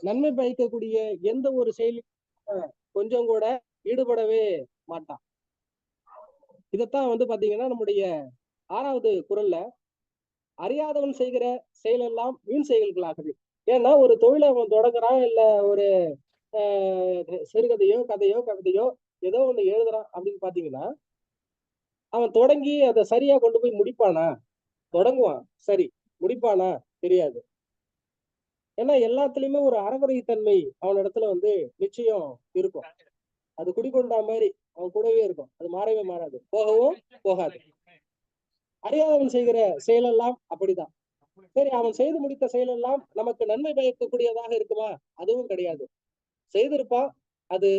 நன்மை பயக்கக்கூடிய எந்த ஒரு செயலும் கொஞ்சம் கூட ஈடுபடவே மாட்டான். இதத்தான் பாத்தீங்கன்னா நம்முடைய 6வது குறள்ல அறியாதவன் செய்கிற செயலெல்லாம் வீண் செயல்களாகுது. ஏன்னா ஒரு தொழிலை அவன் தொடங்குறான், இல்ல ஒரு சிறுகதையோ கவிதையோ ஏதோ ஒண்ணு எழுதுறான் அப்படின்னு பாத்தீங்கன்னா அவன் தொடங்கி அதை சரியா கொண்டு போய் முடிப்பானா? தொடங்குவான், சரி. முடிப்பானா? தெரியாது. ஏன்னா எல்லாத்துலயுமே ஒரு அறகுறைத்தன்மை அவன் இடத்துல நிச்சயம் இருக்கும். அது குடிக்கொண்டா மாதிரி அவன் கூடவே இருக்கும். அது மாறவே மாறாது, போகவும் போகாது. அறியாதவன் செய்கிற செயலெல்லாம் அப்படிதான். சரி, அவன் செய்து முடித்த செயலெல்லாம் நமக்கு நன்மை பயக்கக்கூடியதாக இருக்குமா? அதுவும் கிடையாது. செய்திருப்பான், அது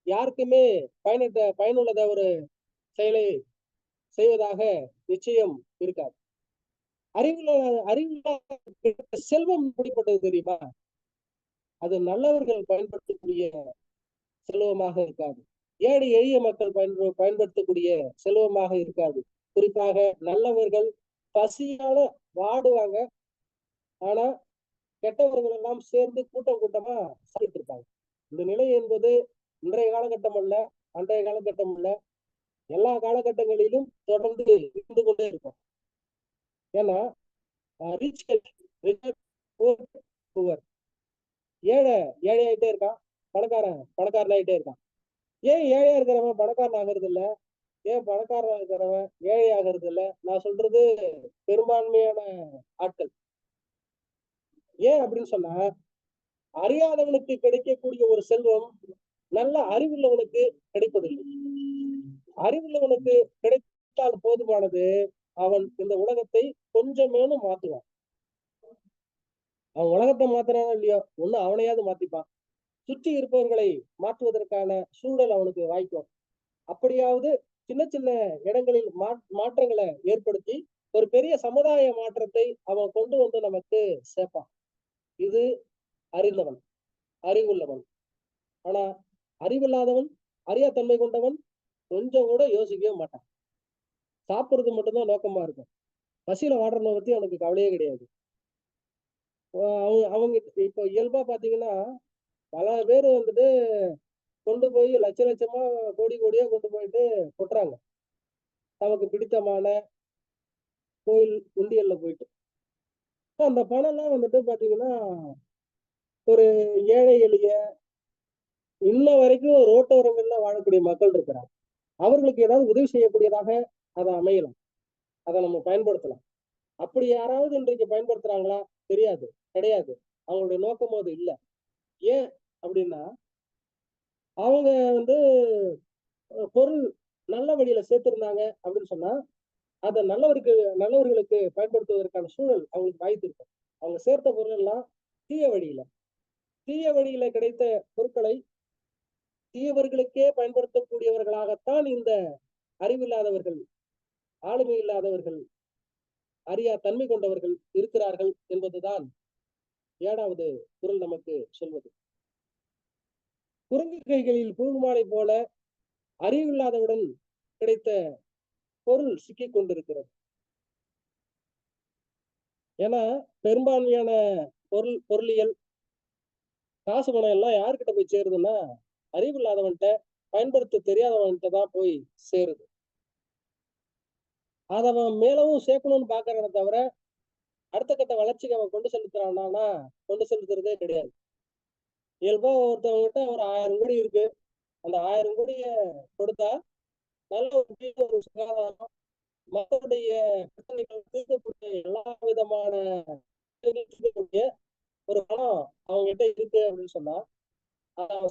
யாருக்குமே பயனுள்ளத ஒரு செயலை செய்வதாக நிச்சயம் இருக்காது. அறிவுள்ள செல்வம் எப்படிப்பட்டது தெரியுமா? அது நல்லவர்கள் பயன்படுத்தக்கூடிய செல்வமாக இருக்காது. ஏழை எளிய மக்கள் பயன்படுத்தக்கூடிய செல்வமாக இருக்காது. குறிப்பாக நல்லவர்கள் பசியால வாடுவாங்க, ஆனா கெட்டவர்கள் எல்லாம் சேர்ந்து கூட்டமா சாப்பிட்டு இருப்பாங்க. இந்த நிலை என்பது இன்றைய காலகட்டம் அல்ல, அன்றைய காலகட்டம் அல்ல, எல்லா காலகட்டங்களிலும் தொடர்ந்து இருந்து கொண்டே இருக்கும். ஏன்னா ஏழை ஆயிட்டே இருக்கான், பணக்காரன் ஆயிட்டே இருக்கான். ஏன் ஏழையா இருக்கிறவன் பணக்காரன் ஆகிறது இல்ல? ஏன் பணக்காரன் இருக்கிறவன் ஏழை ஆகிறது இல்ல? நான் சொல்றது பெரும்பான்மையான ஆட்கள். ஏன் அப்படின்னு சொன்னா, அறியாதவனுக்கு கிடைக்கக்கூடிய ஒரு செல்வம் நல்ல அறிவுள்ளவனுக்கு கிடைப்பதில்லை. அறிவுள்ளவனுக்கு கிடைத்தால் போதுமானது. அவன் இந்த உலகத்தை கொஞ்சமேனும் மாத்துவான். அவன் உலகத்தை மாத்துறானோ இல்லையோ, ஒண்ணு அவனையாவது மாத்திப்பான். சுற்றி இருப்பவர்களை மாற்றுவதற்கான சூழல் அவனுக்கு வாய்க்கும். அப்படியாவது சின்ன சின்ன இடங்களில் மாற்றங்களை ஏற்படுத்தி ஒரு பெரிய சமுதாய மாற்றத்தை அவன் கொண்டு நமக்கு சேர்ப்பான். இது அறிந்தவன், அறிவுள்ளவன். ஆனா அறிவில்லாதவன், அறியாத்தன்மை கொண்டவன் கொஞ்சம் கூட யோசிக்கவே மாட்டான். சாப்பிடுறது மட்டும்தான் நோக்கமா இருக்கும். பசியில வாடுறத பத்தி அவனுக்கு கவலையே கிடையாது. அவங்க இப்போ இயல்பா பாத்தீங்கன்னா பல பேர் கொண்டு போய் லட்சமா கோடியா கொண்டு போயிட்டு கொட்டுறாங்க நமக்கு பிடித்தமான கோயில் உண்டியல்ல போயிட்டு. அந்த பணம் எல்லாம் பாத்தீங்கன்னா ஒரு ஏழை எளிய இன்ன வரைக்கும் ரோட்டோரங்கள்ல வாழக்கூடிய மக்கள் இருக்கிறாங்க. அவர்களுக்கு ஏதாவது உதவி செய்யக்கூடியதாக அதை அமையலாம், அதை நம்ம பயன்படுத்தலாம். அப்படி யாராவது இன்றைக்கு பயன்படுத்துறாங்களா? தெரியாது, கிடையாது. அவங்களுடைய நோக்கம் அது இல்லை. ஏன் அப்படின்னா அவங்க வந்து பொருள் நல்ல வழியில சேர்த்திருந்தாங்க அப்படின்னு சொன்னா அதை நல்லவர்களுக்கு பயன்படுத்துவதற்கான சூழல் அவங்களுக்கு வாய்ப்பு இருக்கும். அவங்க சேர்த்த பொருள் எல்லாம் தீய வழியில கிடைத்த பொருட்களை தீயவர்களுக்கே பயன்படுத்தக்கூடியவர்களாகத்தான் இந்த அறிவில்லாதவர்கள், ஆளுமை இல்லாதவர்கள், அறியா தன்மை கொண்டவர்கள் இருக்கிறார்கள் என்பதுதான் 7வது குறள் நமக்கு சொல்வது. குரங்கு கைகளில் புழுமாலை போல அறிவில்லாதவுடன் கிடைத்த பொருள் சிக்கிக் கொண்டிருக்கிறது. ஏன்னா பெரும்பான்மையான பொருளியல், காசு பணம் எல்லாம் யாருக்கிட்ட போய் சேருதுன்னா அறிவில்லாதவன்கிட்ட, பயன்படுத்த தெரியாதவன்கிட்ட தான் போய் சேருது. அதை அவன் மேலவும் சேர்க்கணும்னு பாக்குறத தவிர அடுத்த கட்ட வளர்ச்சிக்கு அவன் கொண்டு செலுத்துறான்னா கொண்டு செலுத்துறதே கிடையாது. இயல்பா ஒருத்தவங்கிட்ட ஒரு 1000 கோடி இருக்கு, அந்த 1000 கோடிய கொடுத்தா நல்ல ஒரு சுகாதாரம், மக்களுடைய பிரச்சனைகள் தீர்க்கக்கூடிய எல்லா விதமான ஒரு பணம் அவங்க கிட்ட இருக்கு அப்படின்னு சொன்னா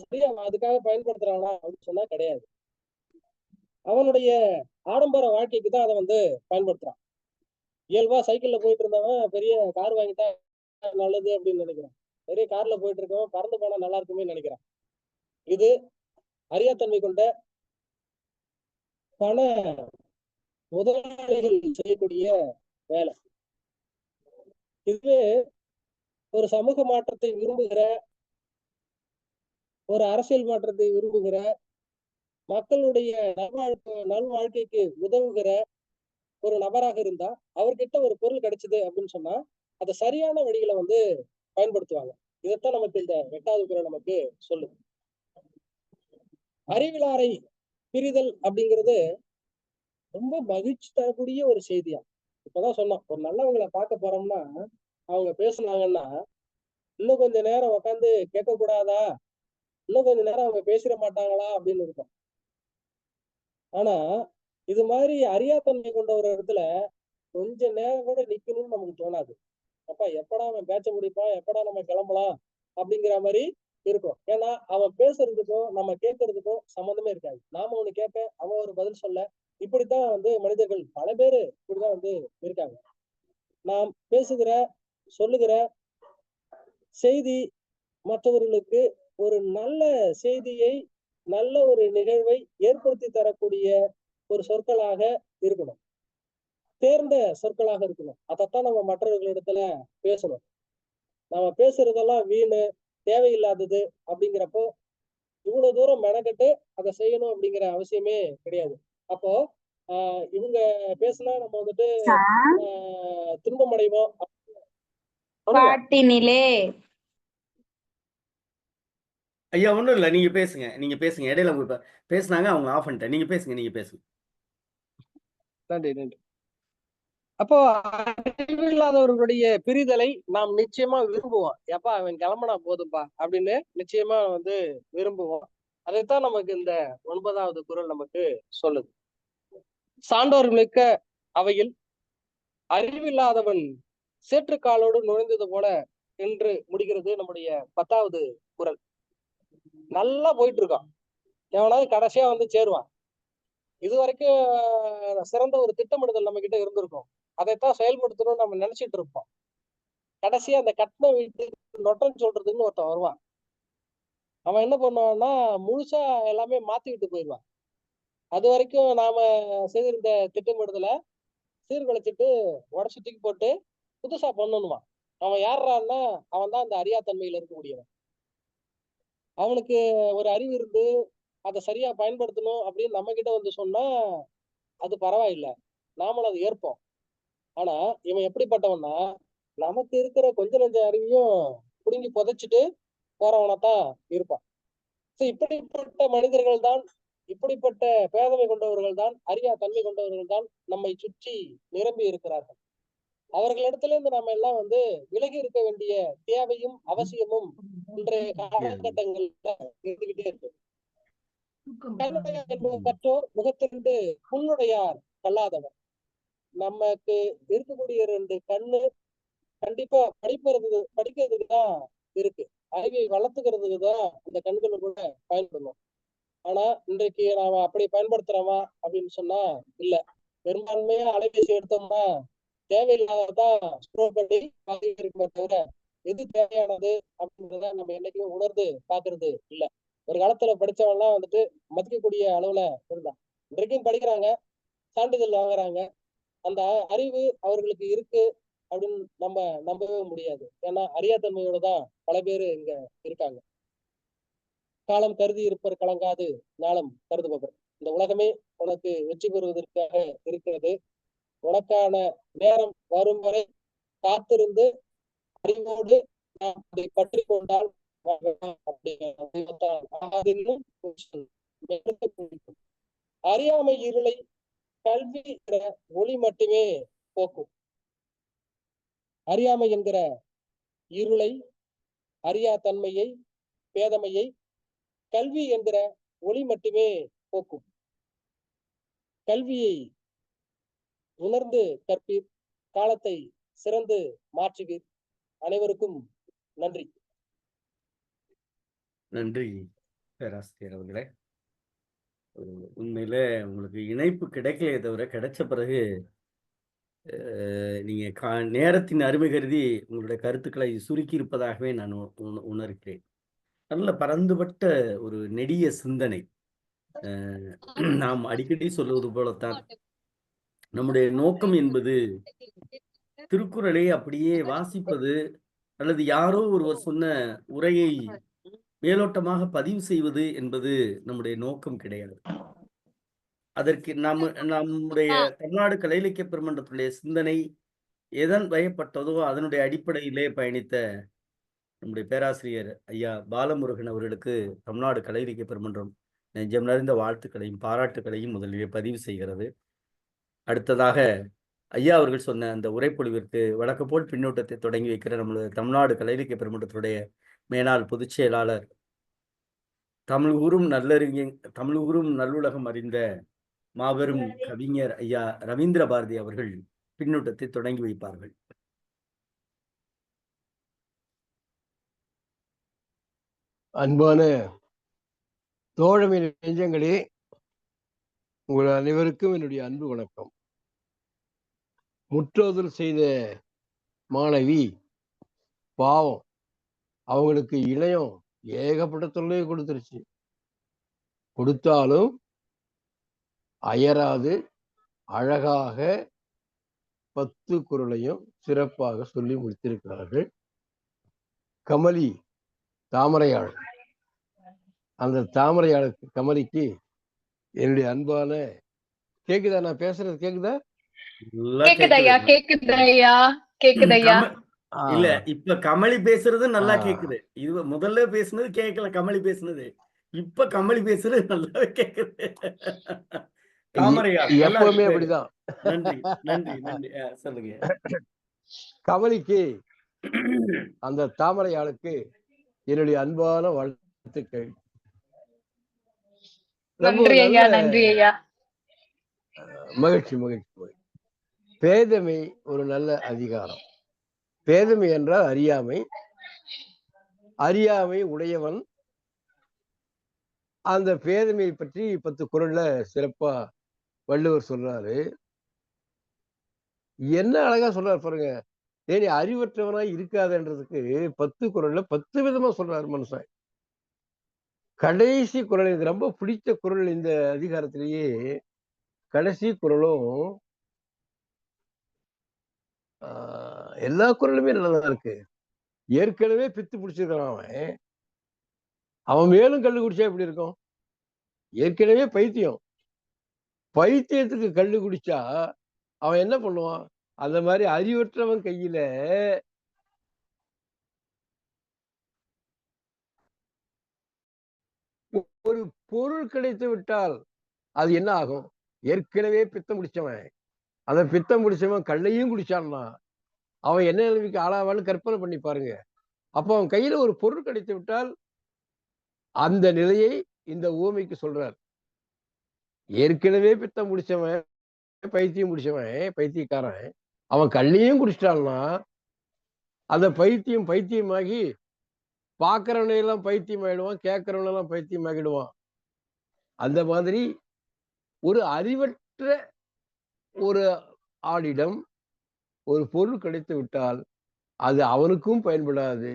சரியா அதுக்காக பயன்படுத்துறானா அப்படின்னு சொன்னா கிடையாது. அவனுடைய ஆடம்பர வாழ்க்கைக்கு தான் அதை வந்து பயன்படுத்துறான். இயல்பா சைக்கிள்ல போயிட்டு இருந்தவன் பெரிய கார் வாங்கிட்டா நல்லது அப்படின்னு நினைக்கிறான். பெரிய கார்ல போயிட்டு இருக்கவன் பறந்து போனா நல்லா இருக்குமே நினைக்கிறான். இது அறியாத்தன்மை கொண்ட பண முதலாளிகள் செய்யக்கூடிய வேலை. இது ஒரு சமூக மாற்றத்தை விரும்புகிற, ஒரு அரசியல் மாற்றத்தை விரும்புகிற, மக்களுடைய நல்வாழ்க்கைக்கு உதவுகிற ஒரு நபராக இருந்தா அவர்கிட்ட ஒரு பொருள் கிடைச்சது அப்படின்னு சொன்னா அதை சரியான வழியில வந்து பயன்படுத்துவாங்க. இதைத்தான் நமக்கு இந்த 8வது குறள் நமக்கு சொல்லுது. அறிவிலாரை பிரிதல் அப்படிங்கிறது ரொம்ப மகிழ்ச்சி தரக்கூடிய ஒரு செய்தியா. இப்பதான் சொன்னோம், ஒரு நல்லவங்களை பார்க்க போறோம்னா அவங்க பேசுனாங்கன்னா இன்னும் கொஞ்ச நேரம் உட்காந்து கேட்க கூடாதா, இன்னும் கொஞ்ச நேரம் அவங்க பேசிட மாட்டாங்களா அப்படின்னு இருக்கும். ஆனா இது மாதிரி அறியாத்தன்மை கொண்ட ஒரு இடத்துல கொஞ்ச நேரம் கூட நிக்கணும்னு நமக்கு தோணாது. அப்பா எப்படா அவன் பேச்ச முடிப்பான், எப்படா நம்ம கிளம்பலாம் அப்படிங்கிற மாதிரி இருக்கும். ஏன்னா அவன் பேசுறதுக்கும் நம்ம கேட்கறதுக்கும் சம்மந்தமே இருக்காது. நாம ஒண்ணு கேட்க, அவன் ஒரு பதில் சொல்ல, இப்படித்தான் வந்து மனிதர்கள் பல பேரு இப்படிதான் வந்து இருக்காங்க. நாம் பேசுகிற, சொல்லுகிற செய்தி மற்றவர்களுக்கு ஒரு நல்ல செய்தியை, நல்ல ஒரு நிகழ்வை ஏற்படுத்தி தரக்கூடிய ஒரு சொற்களாக இருக்கணும், தேர்ந்த சொற்களாக இருக்கணும். அதைத்தான் நம்ம மற்றவர்களிடத்துல பேசணும். நம்ம பேசுறதெல்லாம் வீணு, தேவையில்லாதது அப்படிங்கிறப்போ இவ்வளவு தூரம் மெனக்கட்டு அதை செய்யணும் அப்படிங்கிற அவசியமே கிடையாது. அப்போ இவங்க பேசினா நம்ம வந்துட்டு துன்பம் அடைவோம். பாட்டினிலே ஐயா ஒண்ணும் இல்ல, நீங்க பேசுங்க. இடையில அவங்க பேசுனாங்க, அவங்க ஆஃப் பண்ணிட்டேன். நீங்க பேசுங்க. நன்றி. அப்போ அறிவில்லாதவர்களுடைய பிரிதலை நாம் நிச்சயமா விரும்புவோம். எப்பா அவன் கிளம்புனா போதும்பா அப்படின்னு நிச்சயமா வந்து விரும்புவோம். அதைத்தான் நமக்கு இந்த 9வது குறள் நமக்கு சொல்லுது. சான்றோர் மிக்க அவையில் அறிவில்லாதவன் சேற்றுக்காலோடு நுழைந்தது போல என்று முடிகிறது நம்முடைய 10வது குறள். நல்லா போயிட்டு இருக்கான், எவனாவது கடைசியா வந்து சேருவான். இது வரைக்கும் சிறந்த ஒரு திட்டமிடுதல் நம்ம கிட்ட இருந்திருக்கும், அதைத்தான் செயல்படுத்தணும்னு நம்ம நினைச்சிட்டு இருப்போம். கடைசியா அந்த கட்டின வீட்டுக்கு நொட்டம் சொல்றதுன்னு ஒருத்தன் வருவான். அவன் என்ன பண்ணுவான்னா முழுசா எல்லாமே மாத்திக்கிட்டு போயிடுவான். அது வரைக்கும் நாம செய்திருந்த திட்டமிடுதலை சீர்குலைச்சிட்டு உடச்சு தூக்கி போட்டு புதுசா பண்ணணுவான். அவன் யாருறான்னா அவன் தான் அந்த அறியாத்தன்மையில இருக்கக்கூடியவன். அவனுக்கு ஒரு அறிவு இருந்து அதை சரியா பயன்படுத்தணும் அப்படின்னு நம்ம கிட்ட வந்து சொன்னா அது பரவாயில்லை, நாமளும் அதை ஏற்போம். ஆனா இவன் எப்படிப்பட்டவன்னா நமக்கு இருக்கிற கொஞ்ச நஞ்ச அறிவையும் புடுங்கி புதைச்சிட்டு போறவனத்தான் இருப்பான். இப்படிப்பட்ட மனிதர்கள் தான், இப்படிப்பட்ட பேதமை கொண்டவர்கள் தான், அறியா தன்மை கொண்டவர்கள் தான் நம்மை சுற்றி நிரம்பி இருக்கிறார்கள். அவர்களிடத்துல இருந்து நம்ம எல்லாம் வந்து விலகி இருக்க வேண்டிய தேவையும் அவசியமும் இன்றைய காலகட்டங்கள்ல இருந்துகிட்டே இருக்கு. கல்லுடையார் என்பது கற்றோர் முகத்திலிருந்து புண்ணுடையார் கல்லாதவர். நமக்கு இருக்கக்கூடிய 2 கண்ணு கண்டிப்பா படிக்கிறதுக்கு தான் இருக்கு. அறிவை வளர்த்துக்கிறதுக்கு தான் இந்த கண்களை கூட பயன்படணும். ஆனா இன்றைக்கு நாம அப்படி பயன்படுத்துறோமா அப்படின்னு சொன்னா இல்ல. பெரும்பான்மையா அலைபேசி எடுத்தோம்னா தேவையில்லாததான் ஸ்க்ரோல் பண்ணி இருக்குமே தவிர எது தேவையானது அப்படின்றத நம்ம என்னைக்குமே உணர்ந்து பாக்குறது இல்ல. ஒரு காலத்துல படிச்சவன்லாம் வந்துட்டு மதிக்கக்கூடிய அளவுல இருந்தான். இன்றைக்கும் படிக்கிறாங்க, சான்றிதழ் வாங்குறாங்க. அந்த அறிவு அவர்களுக்கு இருக்கு அப்படின்னு நம்ம நம்பவே முடியாது. ஏன்னா அறியாத்தன்மையோட தான் பல பேர் இங்க இருக்காங்க. காலம் கருதி இருப்பர் கலங்காது ஞானம் கருதுபவர். இந்த உலகமே உனக்கு வெற்றி பெறுவதற்காக இருக்கிறது. உனக்கான நேரம் வரும் வரை காத்திருந்து அறிவோடு நாம் அதை பற்றி கொண்டால் அறியாமை இருளை கல்வி என்ற ஒளி மட்டுமே போக்கும். அறியாமை என்கிற இருளை, அறியாத்தன்மையை, பேதமையை கல்வி என்கிற ஒளி மட்டுமே போக்கும். கல்வியை உணர்ந்து கற்பீர், காலத்தை சிறந்து மாற்றுவீர். அனைவருக்கும் நன்றி. நன்றி பேராசிரியர் அவர்களே. உண்மையில உங்களுக்கு இணைப்பு கிடைக்கலையே தவிர கிடைச்ச பிறகு நீங்க நேரத்தின் அருமை கருதி உங்களுடைய கருத்துக்களை சுருக்கி இருப்பதாகவே நான் உணர்கிறேன். நல்ல பரந்துபட்ட ஒரு நெடிய சிந்தனை. நாம் அடிக்கடி சொல்லுவது போலத்தான் நம்முடைய நோக்கம் என்பது திருக்குறளை அப்படியே வாசிப்பது அல்லது யாரோ ஒருவர் சொன்ன உரையை மேலோட்டமாக பதிவு செய்வது என்பது நம்முடைய நோக்கம் கிடையாது. அதற்கு நம்முடைய தமிழ்நாடு கலை இலக்கிய பெருமன்றத்துடைய சிந்தனை எதன் வயப்பட்டதோ அதனுடைய அடிப்படையிலே பயணித்த நம்முடைய பேராசிரியர் ஐயா பாலமுருகன் அவர்களுக்கு தமிழ்நாடு கலை இலக்கிய பெருமன்றம் நெஞ்சம் நிறைந்த வாழ்த்துக்களையும் பாராட்டுக்களையும் முதலிலே பதிவு செய்கிறது. அடுத்ததாக ஐயா அவர்கள் சொன்ன அந்த உரைப்பொழிவிற்கு வழக்கு போல் பின்னூட்டத்தை தொடங்கி வைக்கிற நம்மளுடைய தமிழ்நாடு கலை இலக்கிய பெருமன்றத்துடைய மேலாள் பொதுச் செயலாளர், தமிழ் ஊரும் நல்லுலகம் அறிந்த மாபெரும் கவிஞர் ஐயா ரவீந்திர பாரதி அவர்கள் பின்னூட்டத்தை தொடங்கி வைப்பார்கள். அன்பான தோழமை நெஞ்சங்களே, உங்கள் அனைவருக்கும் என்னுடைய அன்பு வணக்கம். முற்றோதல் செய்த மாணவி பாவம், அவங்களுக்கு இணையம் ஏகப்பட்ட தொல்லையை கொடுத்துருச்சு. கொடுத்தாலும் அயராது அழகாக 10 குறளையும் சிறப்பாக சொல்லி முடித்திருக்கிறார்கள். கமலி தாமரையாள், அந்த தாமரையாளுக்கு கமலிக்கு என்னுடைய அன்பான, கேக்குதா? நான் பேசுறது கேக்குதா? இல்ல, இப்ப கமலி பேசுறது நல்லா கேக்குது. இது முதல்ல பேசுனது கேட்கல, கமலி பேசுனது. இப்ப கமலி பேசுறது நல்லாவே கேக்குது. தாமரையாள் எப்பவுமே அப்படிதான். நன்றி நன்றி நன்றி. சொல்லுங்க. கமலிக்கு, அந்த தாமரையாளுக்கு என்னுடைய அன்பான வாழ்த்துக்கள். மகிழ்ச்சி மகிழ்ச்சி. பேதமை ஒரு நல்ல அதிகாரம். பேதமை என்றால் அறியாமை. அறியாமை உடையவன் அந்த பேதமையை பற்றி 10 குறள்ல சிறப்பா வள்ளுவர் சொல்றாரு. என்ன அழகா சொல்றாரு பாருங்க. ஏனி அறிவற்றவனாய் இருக்காதுன்றதுக்கு 10 குறள்ல 10 விதமா சொல்றாரு மனுஷன். கடைசி குறள் எனக்கு ரொம்ப பிடித்த குறள் இந்த அதிகாரத்திலேயே. கடைசி குறளும் எல்லா குறளுமே நல்லதா இருக்கு. ஏற்கனவே பித்து பிடிச்சிருக்கான் அவன் மேலும் கல்லு குடிச்சா எப்படி இருக்கும்? ஏற்கனவே பைத்தியம், பைத்தியத்துக்கு கல்லு குடிச்சா அவன் என்ன பண்ணுவான்? அந்த மாதிரி அறிவற்றவன் கையில ஒரு பொருள் கிடைத்து விட்டால் அது என்ன ஆகும்? ஏற்கனவே பித்தம் முடிச்சவன், அந்த பித்தம் முடிச்சவன் கல்லையும் குடிச்சான்னா அவன் என்ன நிலைமைக்கு ஆளாவான்னு கற்பனை பண்ணி பாருங்க. அப்போ அவன் கையில ஒரு பொருள் கிடைத்து விட்டால் அந்த நிலையை இந்த ஊமைக்கு சொல்றார். ஏற்கனவே பித்தம் முடிச்சவன், பைத்தியம் முடிச்சவன், பைத்தியக்காரன், அவன் கள்ளையும் குடிச்சிட்டான்னா அந்த பைத்தியம் பைத்தியமாகி பார்க்கிறவனை எல்லாம் பைத்தியம் ஆயிடுவான், கேட்கிறவனை எல்லாம் பைத்தியம் ஆகிடுவான். அந்த மாதிரி ஒரு அறிவற்ற ஒரு ஆளிடம் ஒரு பொருள் கிடைத்து விட்டால் அது அவனுக்கும் பயன்படாது,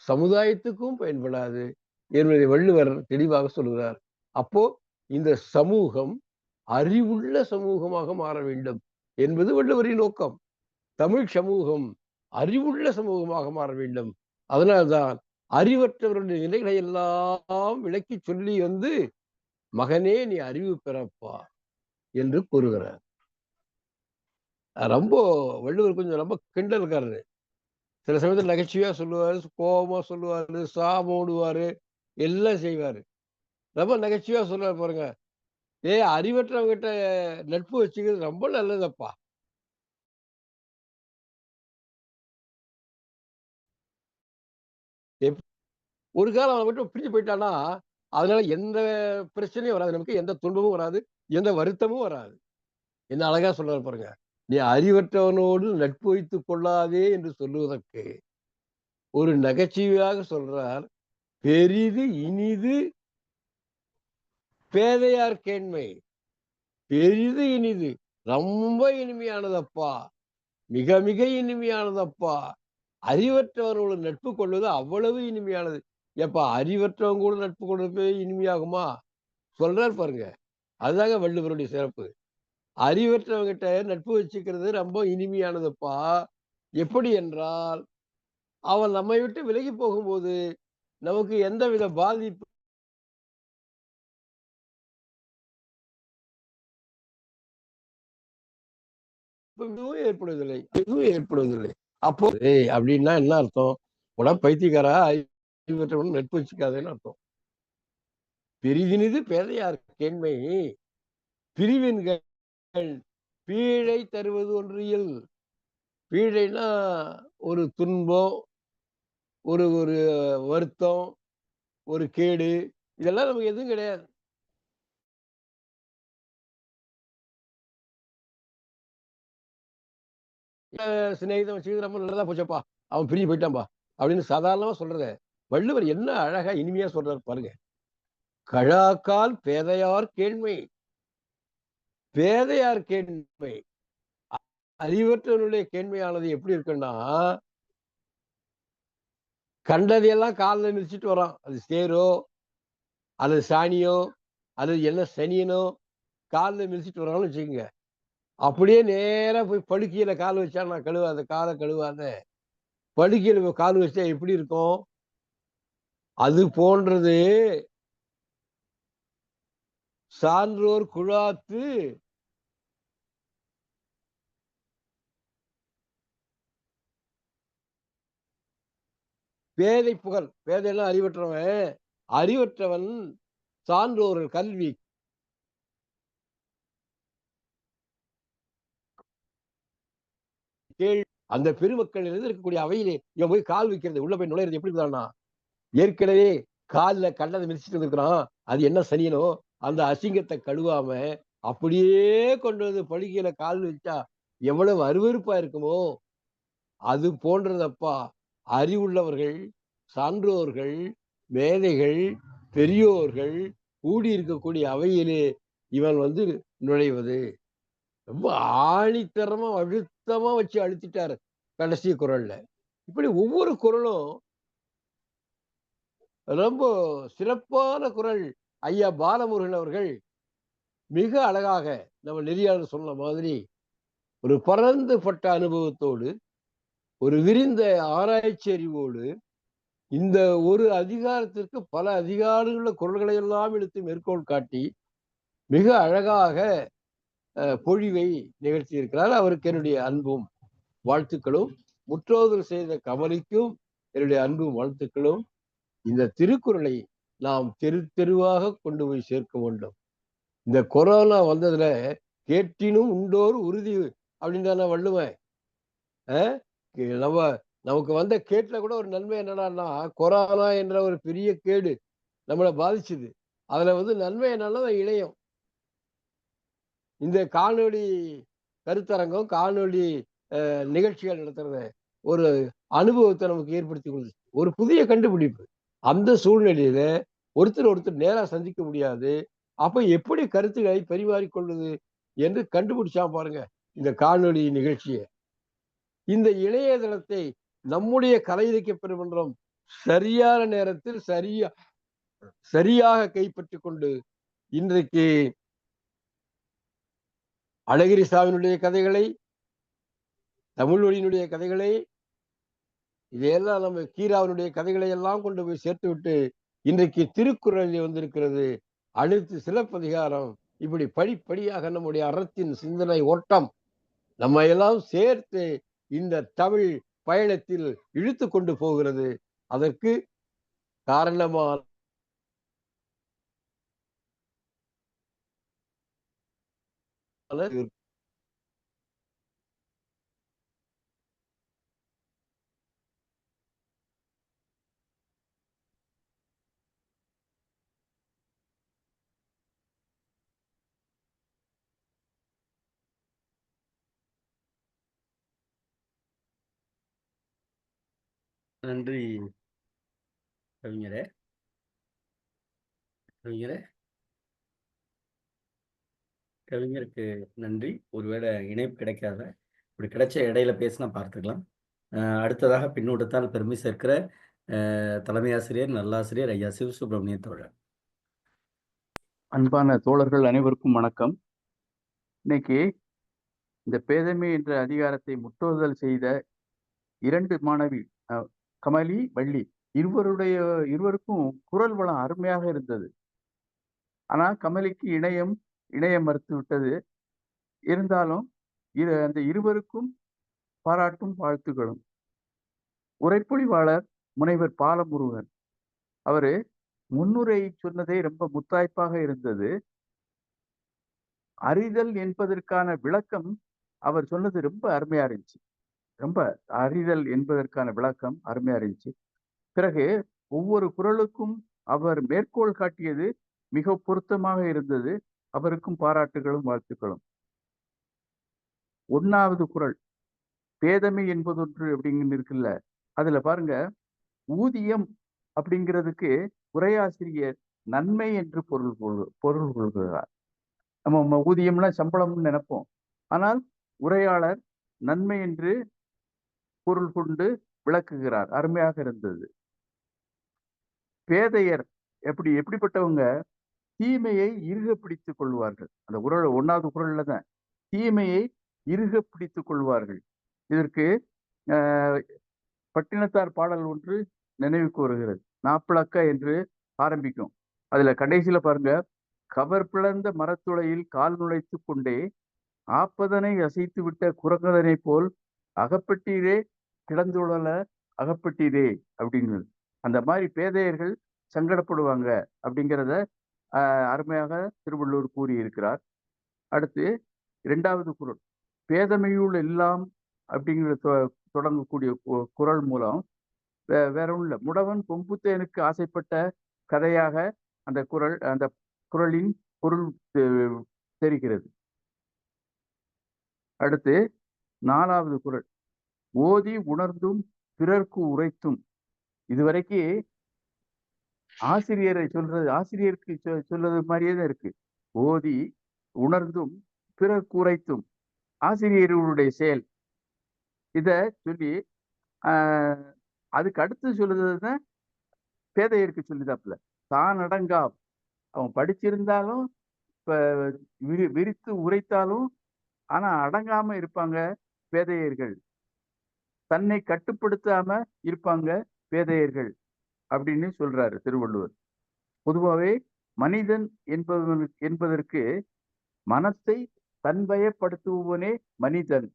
சமுதாயத்துக்கும் பயன்படாது என்பதை வள்ளுவர் தெளிவாக சொல்கிறார். அப்போ இந்த சமூகம் அறிவுள்ள சமூகமாக மாற வேண்டும் என்பது வள்ளுவரின் நோக்கம். தமிழ் சமூகம் அறிவுள்ள சமூகமாக மாற வேண்டும். அதனால்தான் அறிவற்றவருடைய நிலைகளை எல்லாம் விளக்கி சொல்லி வந்து, மகனே நீ அறிவு பெறப்பா என்று கூறுகிறார். ரொம்ப வள்ளுவர் கொஞ்சம் ரொம்ப கிண்டல்காரரு. சில சமயத்தில் நகைச்சுவையா சொல்லுவாரு, கோபமா சொல்லுவாரு, சாமோடுவாரு, எல்லாம் செய்வாரு. ரொம்ப நகைச்சுவையா சொல்றாரு பாருங்க. அறிவற்றவங்க கிட்ட நட்பு வச்சுக்கிறது ரொம்ப நல்லதப்பா. ஒரு காலம் அவனை மட்டும் பிரிஞ்சு போயிட்டானா அதனால எந்த பிரச்சனையும் வராது, நமக்கு எந்த துன்பமும் வராது, எந்த வருத்தமும் வராது. என்ன அழகா சொல்றாரு பாருங்க. நீ அறிவற்றவனோடு நட்பு வைத்துக் கொள்ளாதே என்று சொல்லுவதற்கு ஒரு நகைச்சுவையாக சொல்றார். பெரிது இனிது பேதையார் கேண்மை. பெரிது இனிது, ரொம்ப இனிமையானதப்பா, மிக மிக இனிமையானதப்பா. அறிவற்றவர்களோடு நட்பு கொள்வது அவ்வளவு இனிமையானது. எப்ப அறிவற்றவங்க கூட நட்பு கொள்வது இனிமையாகுமா? சொல்றார் பாருங்க. அதுதாங்க வள்ளுவருடைய சிறப்பு. அறிவற்றவங்கிட்ட நட்பு வச்சுக்கிறது ரொம்ப இனிமையானதுப்பா. எப்படி என்றால், அவன் நம்மை விட்டு விலகி போகும்போது நமக்கு எந்தவித பாதிப்பு ஏற்படுவதில்லை, எதுவும் ஏற்படுவதில்லை. அப்போ அப்படின்னா என்ன அர்த்தம்? உடா பைத்தியக்காரா, அறிவற்றவன் நட்பு வச்சுக்காதேன்னு அர்த்தம். பெரிதினிது பேதையார் கேண்மை, பிரிவின்கள் பீழை தருவது ஒன்றியல். பீழைனா ஒரு துன்பம், ஒரு ஒரு வருத்தம், ஒரு கேடு, இதெல்லாம் நமக்கு எதுவும் கிடையாது. சிநேகிதம் வச்சுக்கிறது ரொம்ப நல்லதா போச்சப்பா, அவன் பிரிஞ்சு போயிட்டான்பா அப்படின்னு சாதாரணமா சொல்றத வள்ளுவர் என்ன அழகா இனிமையா சொல்றாரு பாருங்க. கழாக்கால் பேதையார் கேண்மை. பேதையார் கேண்மை, அறிவற்றவனுடைய கேண்மையானது எப்படி இருக்குன்னா, கண்டதையெல்லாம் காலில் மிதிச்சுட்டு வரான். அது சேரோ அல்லது சாணியோ அல்லது என்ன சனியனோ காலில் மிதிச்சுட்டு வரான்னு வச்சுக்கோங்க. அப்படியே நேரா போய் படுக்கையில கால் வச்சா, நான் கழுவாத, காலை கழுவாத, படுக்கையில கால் வச்சா எப்படி இருக்கும்? அது போன்றது சான்றோர் குழாத்து பேதை புகழ். பேதையெல்லாம் அறிவற்றவன், அறிவற்றவன் சான்றோர்கள் கல்வி கேள். அந்த பெருமக்கள் இருக்கக்கூடிய அவையிலே இவன் போய் கால் வைக்கிறது, உள்ள போய் நுழையிறது எப்படி இருந்தான்னா, ஏற்கனவே காலில் கண்டதை மிதிச்சுட்டு இருக்கிறான், அது என்ன சனியனோ அந்த அசிங்கத்தை கழுவாம அப்படியே கொண்டு வந்து படுக்கையில கால் வச்சா எவ்வளவு அருவருப்பா இருக்குமோ, அது போன்றதப்பா அறிவுள்ளவர்கள், சான்றோர்கள், மேதைகள், பெரியோர்கள் கூடி இருக்கக்கூடிய அவையிலே இவன் வந்து நுழைவது. ரொம்ப ஆணித்தரமா அழுத்தமா வச்சு அழுத்திட்டாரு கடைசி குரல்ல. இப்படி ஒவ்வொரு குரலும் ரொம்ப சிறப்பான குரல். ஐயா பாலமுருகன் அவர்கள் மிக அழகாக நம்ம நெறியாளர் சொன்ன மாதிரி ஒரு பரந்துபட்ட அனுபவத்தோடு, ஒரு விரிந்த ஆராய்ச்சி அறிவோடு, இந்த ஒரு அதிகாரத்திற்கு பல அதிகாரங்களுள்ள குரல்களை எல்லாம் எடுத்து மேற்கோள் காட்டி மிக அழகாக பொழிவை நிகழ்த்தி இருக்கிறார். அவருக்கு என்னுடைய அன்பும் வாழ்த்துக்களும், முற்றோதல் செய்த கமலிக்கும் என்னுடைய அன்பும் வாழ்த்துக்களும். இந்த திருக்குறளை நாம் தெரு தெருவாக கொண்டு போய் சேர்க்க வேண்டும். இந்த கொரோனா வந்ததுல கேட்டினும் உண்டோர் உறுதி அப்படின்னு தானே வள்ளுவன். நம்ம நமக்கு வந்த கேட்டுல கூட ஒரு நன்மை என்னடான்னா, கொரோனா என்ற ஒரு பெரிய கேடு நம்மளை பாதிச்சுது. அதுல நன்மை என்னன்னா இணையம். இந்த காணொளி கருத்தரங்கம், காணொளி நிகழ்ச்சிகள் நடத்துறத ஒரு அனுபவத்தை நமக்கு ஏற்படுத்தி கொடுத்துச்சு. ஒரு புதிய கண்டுபிடிப்பு. அந்த சூழ்நிலையில ஒருத்தர் நேரா சந்திக்க முடியாது. அப்ப எப்படி கருத்துக்களை பரிமாறிக்கொள்வது என்று கண்டுபிடிச்சா பாருங்க இந்த காணொளி நிகழ்ச்சியை. இந்த இணையதளத்தை நம்முடைய கலை இலக்கிய பெருமன்றம் சரியான நேரத்தில் சரியாக கைப்பற்றி கொண்டு இன்றைக்கு அழகிரி சாமியினுடைய கதைகளை, தமிழ்மொழியினுடைய கதைகளை, இதையெல்லாம் நம்ம கீராவனுடைய கதைகளை எல்லாம் கொண்டு போய் சேர்த்து விட்டு இன்றைக்கு திருக்குறளில் வந்திருக்கிறது அனைத்து சிலப்பதிகாரம். இப்படி படிப்படியாக நம்முடைய அறத்தின் சிந்தனை ஓட்டம் நம்ம எல்லாம் சேர்த்து இந்த தமிழ் பயணத்தில் இழுத்து கொண்டு போகிறது. அதற்கு காரணமான நன்றி கவிஞரே. கவிஞருக்கு நன்றி. ஒருவேளை இணைப்பு கிடைக்காத, இப்படி கிடைச்ச இடையில பேசினா பார்த்துக்கலாம். அடுத்ததாக பின்னூட்டத்தால் பெருமை சேர்க்கிற தலைமை ஆசிரியர், நல்லாசிரியர் ஐயா சிவசுப்பிரமணிய தோழர். அன்பான தோழர்கள் அனைவருக்கும் வணக்கம். இன்னைக்கு இந்த பேதமை என்ற அதிகாரத்தை முற்றுதல் செய்த 2 மாணவி கமலி, வள்ளி இருவருக்கும் குரல் வளம் அருமையாக இருந்தது. ஆனா கமலிக்கு இணையம் மறுத்து விட்டது. இருந்தாலும் அந்த இருவருக்கும் பாராட்டும் வாழ்த்துக்களும். உரைப்பொழிவாளர் முனைவர் பாலமுருகன் அவரு முன்னுரை சொன்னதே ரொம்ப முத்தாய்ப்பாக இருந்தது. அறிதல் என்பதற்கான விளக்கம் அவர் சொன்னது ரொம்ப அருமையா இருந்துச்சு. ரொம்ப அறிதல் என்பதற்கான விளக்கம் அருமையா இருந்துச்சு. பிறகு ஒவ்வொரு குறளுக்கும் அவர் மேற்கோள் காட்டியது மிக பொருத்தமாக இருந்தது. அவருக்கும் பாராட்டுகளும் வாழ்த்துக்களும். 1வது குறள் பேதமை என்பதொன்று அப்படிங்கிறது இருக்குல்ல, அதுல பாருங்க, ஊதியம் அப்படிங்கிறதுக்கு உரையாசிரியர் நன்மை என்று பொருள் கொள்கிறார். நம்ம ஊதியம்னா சம்பளம்னு நினைப்போம். ஆனால் உரையாளர் நன்மை என்று பொருள் கொண்டு விளக்குகிறார். அருமையாக இருந்தது. பேதையர் எப்படிப்பட்டவங்க தீமையை இறுக பிடித்துக் கொள்வார்கள். அந்த 1வது குறள்ல தான் தீமையை இறுக பிடித்துக் கொள்வார்கள். இதற்கு பட்டினத்தார் பாடல் ஒன்று நினைவுக்கு வருகிறது. நாப்பிளக்க என்று ஆரம்பிக்கும். அதுல கடைசியில பாருங்க, கவர் பிளந்த மரத்துளையில் கால் நுழைத்து கொண்டே ஆப்பதனை அசைத்து விட்ட குரங்கதனை போல் அகப்பட்டீரே கிடந்துழல அகப்பட்டீரே அப்படின்னு. அந்த மாதிரி பேதையர்கள் சங்கடப்படுவாங்க அப்படிங்கிறத அருமையாக திருவள்ளுவர் கூறியிருக்கிறார். அடுத்து 2வது குறள் பேதமையுள் எல்லாம் அப்படிங்கிற தொடங்கக்கூடிய குறள் மூலம் வேற உள்ள முடவன் கொம்புத்தேனுக்கு ஆசைப்பட்ட கதையாக அந்த குறளின் பொருள் தெரிகிறது. அடுத்து 4வது குறள் ஓதி உணர்ந்தும் பிறர்க்கு உரைத்தும். இதுவரைக்கு ஆசிரியருக்கு சொல்றது மாதிரியே தான் இருக்கு. ஓதி உணர்ந்தும் பிறர்க்கு உரைத்தும் ஆசிரியர்களுடைய செயல். இத சொல்லி அதுக்கு அடுத்து சொல்லுதான் பேதையருக்கு சொல்லிதாப்புல. தான் அடங்கா, அவன் படிச்சிருந்தாலும் விரித்து உரைத்தாலும் ஆனா அடங்காம இருப்பாங்க பேதையர்கள். தன்னை கட்டுப்படுத்தாம இருப்பாங்க பேதையர்கள் அப்படின்னு சொல்றாரு திருவள்ளுவர். பொதுவாகவே மனிதன் என்பதற்கு மனத்தை தன்வயப்படுத்துபவனே மனிதன்,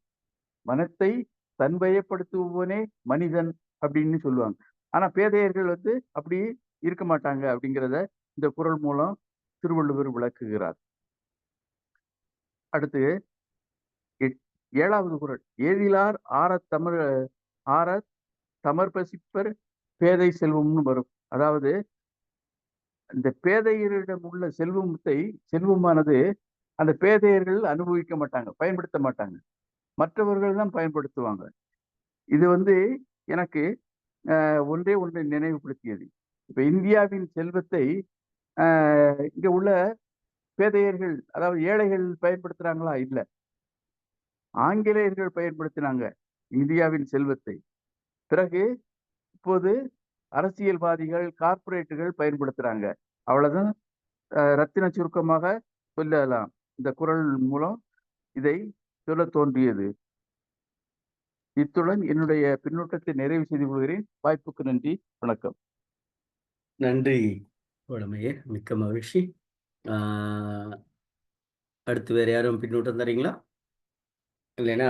மனத்தை தன்வயப்படுத்துபவனே மனிதன் அப்படின்னு சொல்லுவாங்க. ஆனா பேதையர்கள் அப்படி இருக்க மாட்டாங்க அப்படிங்கிறத இந்த குறள் மூலம் திருவள்ளுவர் விளக்குகிறார். அடுத்து 7வது குறள் ஏதிலார் ஆரத் தமர் பசிப்பர் பேதை செல்வம்னு வரும். அதாவது இந்த பேதையரிடம் உள்ள செல்வமானது அந்த பேதையர்கள் அனுபவிக்க மாட்டாங்க, பயன்படுத்த மாட்டாங்க, மற்றவர்கள் தான் பயன்படுத்துவாங்க. இது எனக்கு ஒன்றே ஒன்றை நினைவுபடுத்தியது. இப்ப இந்தியாவின் செல்வத்தை இங்க உள்ள பேதையர்கள், அதாவது ஏழைகள் பயன்படுத்துறாங்களா? இல்ல, ஆங்கிலேயர்கள் பயன்படுத்தினாங்க இந்தியாவின் செல்வத்தை. பிறகு இப்போது அரசியல்வாதிகள், கார்ப்பரேட்டுகள் பயன்படுத்துறாங்க. அவ்வளவுதான். ரத்தின சுருக்கமாக சொல்லலாம். இந்த குறள் மூலம் இதை சொல்ல தோன்றியது. இத்துடன் என்னுடைய பின்னூட்டத்தை நிறைவு செய்து கொள்கிறேன். வாய்ப்புக்கு நன்றி, வணக்கம். நன்றி உடமையே, மிக்க மகிழ்ச்சி. அடுத்து வேற யாரும் பின்னூட்டம் தரீங்களா? இல்லைன்னா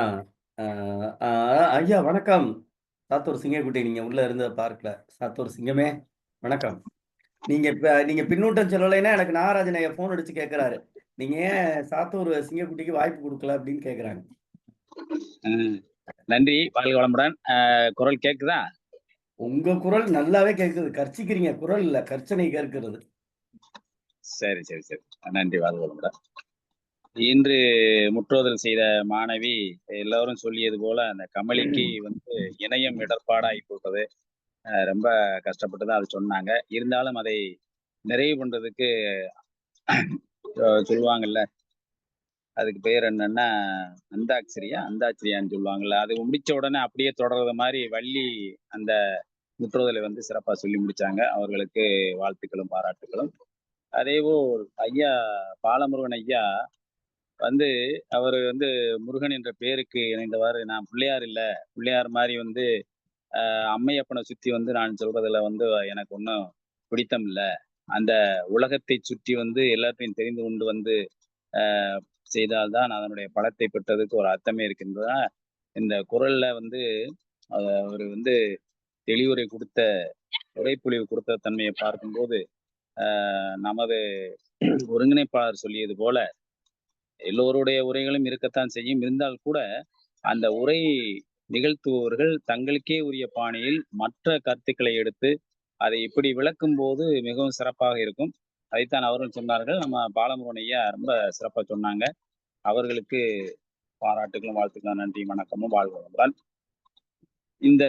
ஐயா வணக்கம். சாத்தூர் சிங்கக்குட்டி, நீங்க உள்ள இருந்த பார்க்கல. சாத்தூர் சிங்கமே வணக்கம். நீங்க பின்னூட்டம் சொல்லலைன்னா எனக்கு நாகராஜன் ஐயா போன் அடிச்சு கேட்கிறாரு, நீங்க ஏன் சாத்தூர் சிங்கக்குட்டிக்கு வாய்ப்பு கொடுக்கல அப்படின்னு கேட்கிறாங்க. நன்றி, வாழ்க வளமுடன். குரல் கேக்குதா? உங்க குரல் நல்லாவே கேட்குது. கர்ச்சிக்கிறீங்க, குரல் இல்ல, கர்ச்சனை கேட்கிறது. சரி சரி சரி, நன்றி, வாழ்க வளமுடன். இன்று முற்றோதல் செய்த மாணவி எல்லாரும் சொல்லியது போல அந்த கமலிக்கு இணையம் இடர்பாடாகி போட்டது. ரொம்ப கஷ்டப்பட்டு தான் அது சொன்னாங்க. இருந்தாலும் அதை நிறைவு பண்றதுக்கு சொல்லுவாங்கல்ல, அதுக்கு பேர் என்னன்னா அந்தாட்சிரியான்னு சொல்லுவாங்கல்ல, அது முடிச்ச உடனே அப்படியே தொடர்றது மாதிரி வள்ளி அந்த முற்றோதலை சிறப்பா சொல்லி முடிச்சாங்க. அவர்களுக்கு வாழ்த்துக்களும் பாராட்டுகளும். அதேபோல் ஐயா பாலமுருகன் ஐயா அவர் முருகன் என்ற பெயருக்கு இணைந்தவாறு, நான் பிள்ளையார் இல்ல, பிள்ளையார் மாதிரி அம்மையப்பனை சுத்தி நான் சொல்றதுல எனக்கு ஒன்றும் பிடித்தம் இல்லை. அந்த உலகத்தை சுற்றி எல்லாத்தையும் தெரிந்து கொண்டு செய்தால்தான் அதனுடைய பலத்தை பெற்றதுக்கு ஒரு அர்த்தமே இருக்கின்றதா. இந்த குறள்ல அவர் தெளிவுரை கொடுத்த, உரைப்பொழிவு கொடுத்த தன்மையை பார்க்கும்போது நமது ஒருங்கிணைப்பாளர் சொல்லியது போல எல்லோருடைய உரைகளும் இருக்கத்தான் செய்யும். இருந்தால் கூட அந்த உரை நிகழ்த்துபவர்கள் தங்களுக்கே உரிய பாணியில் மற்ற கருத்துக்களை எடுத்து அதை இப்படி விளக்கும் போது மிகவும் சிறப்பாக இருக்கும். அதைத்தான் அவர்கள் சொன்னார்கள். நம்ம பாலமுருகன் ஐயா ரொம்ப சிறப்பா சொன்னாங்க. அவர்களுக்கு பாராட்டுகளும் வாழ்த்துக்களும், நன்றி, வணக்கமும், வாழ்க வளமுடன். இந்த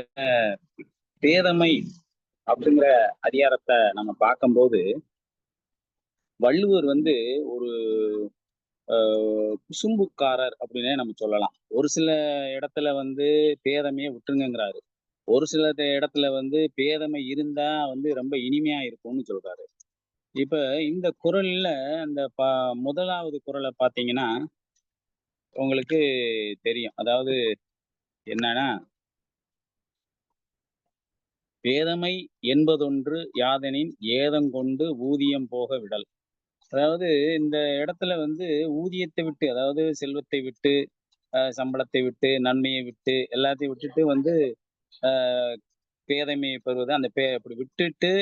பேதமை அப்படிங்கிற அதிகாரத்தை நம்ம பார்க்கும்போது வள்ளுவர் ஒரு குசும்புக்காரர் அப்படின்னே நம்ம சொல்லலாம். ஒரு சில இடத்துல பேதமையை விட்டுருங்கிறாரு, ஒரு சில இடத்துல பேதமை இருந்தா ரொம்ப இனிமையா இருக்கும்னு சொல்றாரு. இப்ப இந்த குறள்ல அந்த முதலாவது குறளை பாத்தீங்கன்னா உங்களுக்கு தெரியும். அதாவது என்னன்னா, பேதமை என்பதொன்று யாதெனின் ஏதங்கொண்டு ஊதியம் போக விடல். அதாவது இந்த இடத்துல ஊதியத்தை விட்டு, அதாவது செல்வத்தை விட்டு, சம்பளத்தை விட்டு, நன்மையை விட்டு, எல்லாத்தையும் விட்டுட்டு பேதைமையை பெறுவது, அந்த இப்படி விட்டுட்டு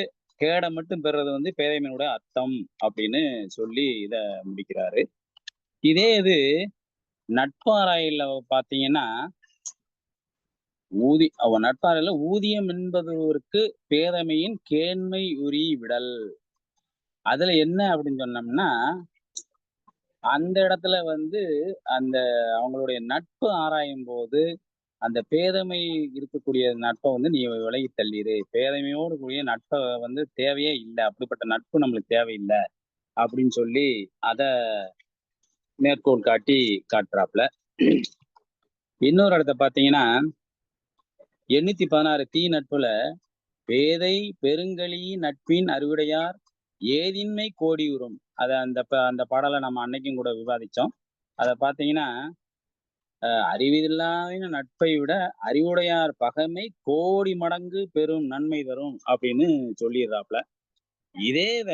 கேடை மட்டும் பெறுறது பேதைமையினுடைய அர்த்தம் அப்படின்னு சொல்லி இத முடிக்கிறாரு. இதே இது நட்பாராயில பாத்தீங்கன்னா, நட்பாராயில ஊதியம் என்பதற்கு பேதமையின் கேண்மை உரி விடல். அதுல என்ன அப்படின்னு சொன்னோம்னா, அந்த இடத்துல அந்த அவங்களுடைய நட்பு ஆராயும் போது அந்த பேதமை இருக்கக்கூடிய நட்பை நீ விலகி தள்ளிடு, பேதமையோடு கூடிய நட்பை தேவையே இல்லை, அப்படிப்பட்ட நட்பு நம்மளுக்கு தேவையில்லை அப்படின்னு சொல்லி அத மேற்கோள் காட்டி காட்டுறாப்புல. இன்னொரு இடத்த பாத்தீங்கன்னா 816 தீ நட்புல பேதை பெருங்கலி நட்பின் அறிவுடையார் ஏதின்மை கோடி உறும். அந்த பாடலை நம்ம அன்னைக்கும் கூட விவாதிச்சோம். அதை பாத்தீங்கன்னா, அறிவில்லாத நட்பை விட அறிவுடையார் பகைமை கோடி மடங்கு பெரும் நன்மை தரும் அப்படின்னு சொல்லிடுறாப்புல. இதேவ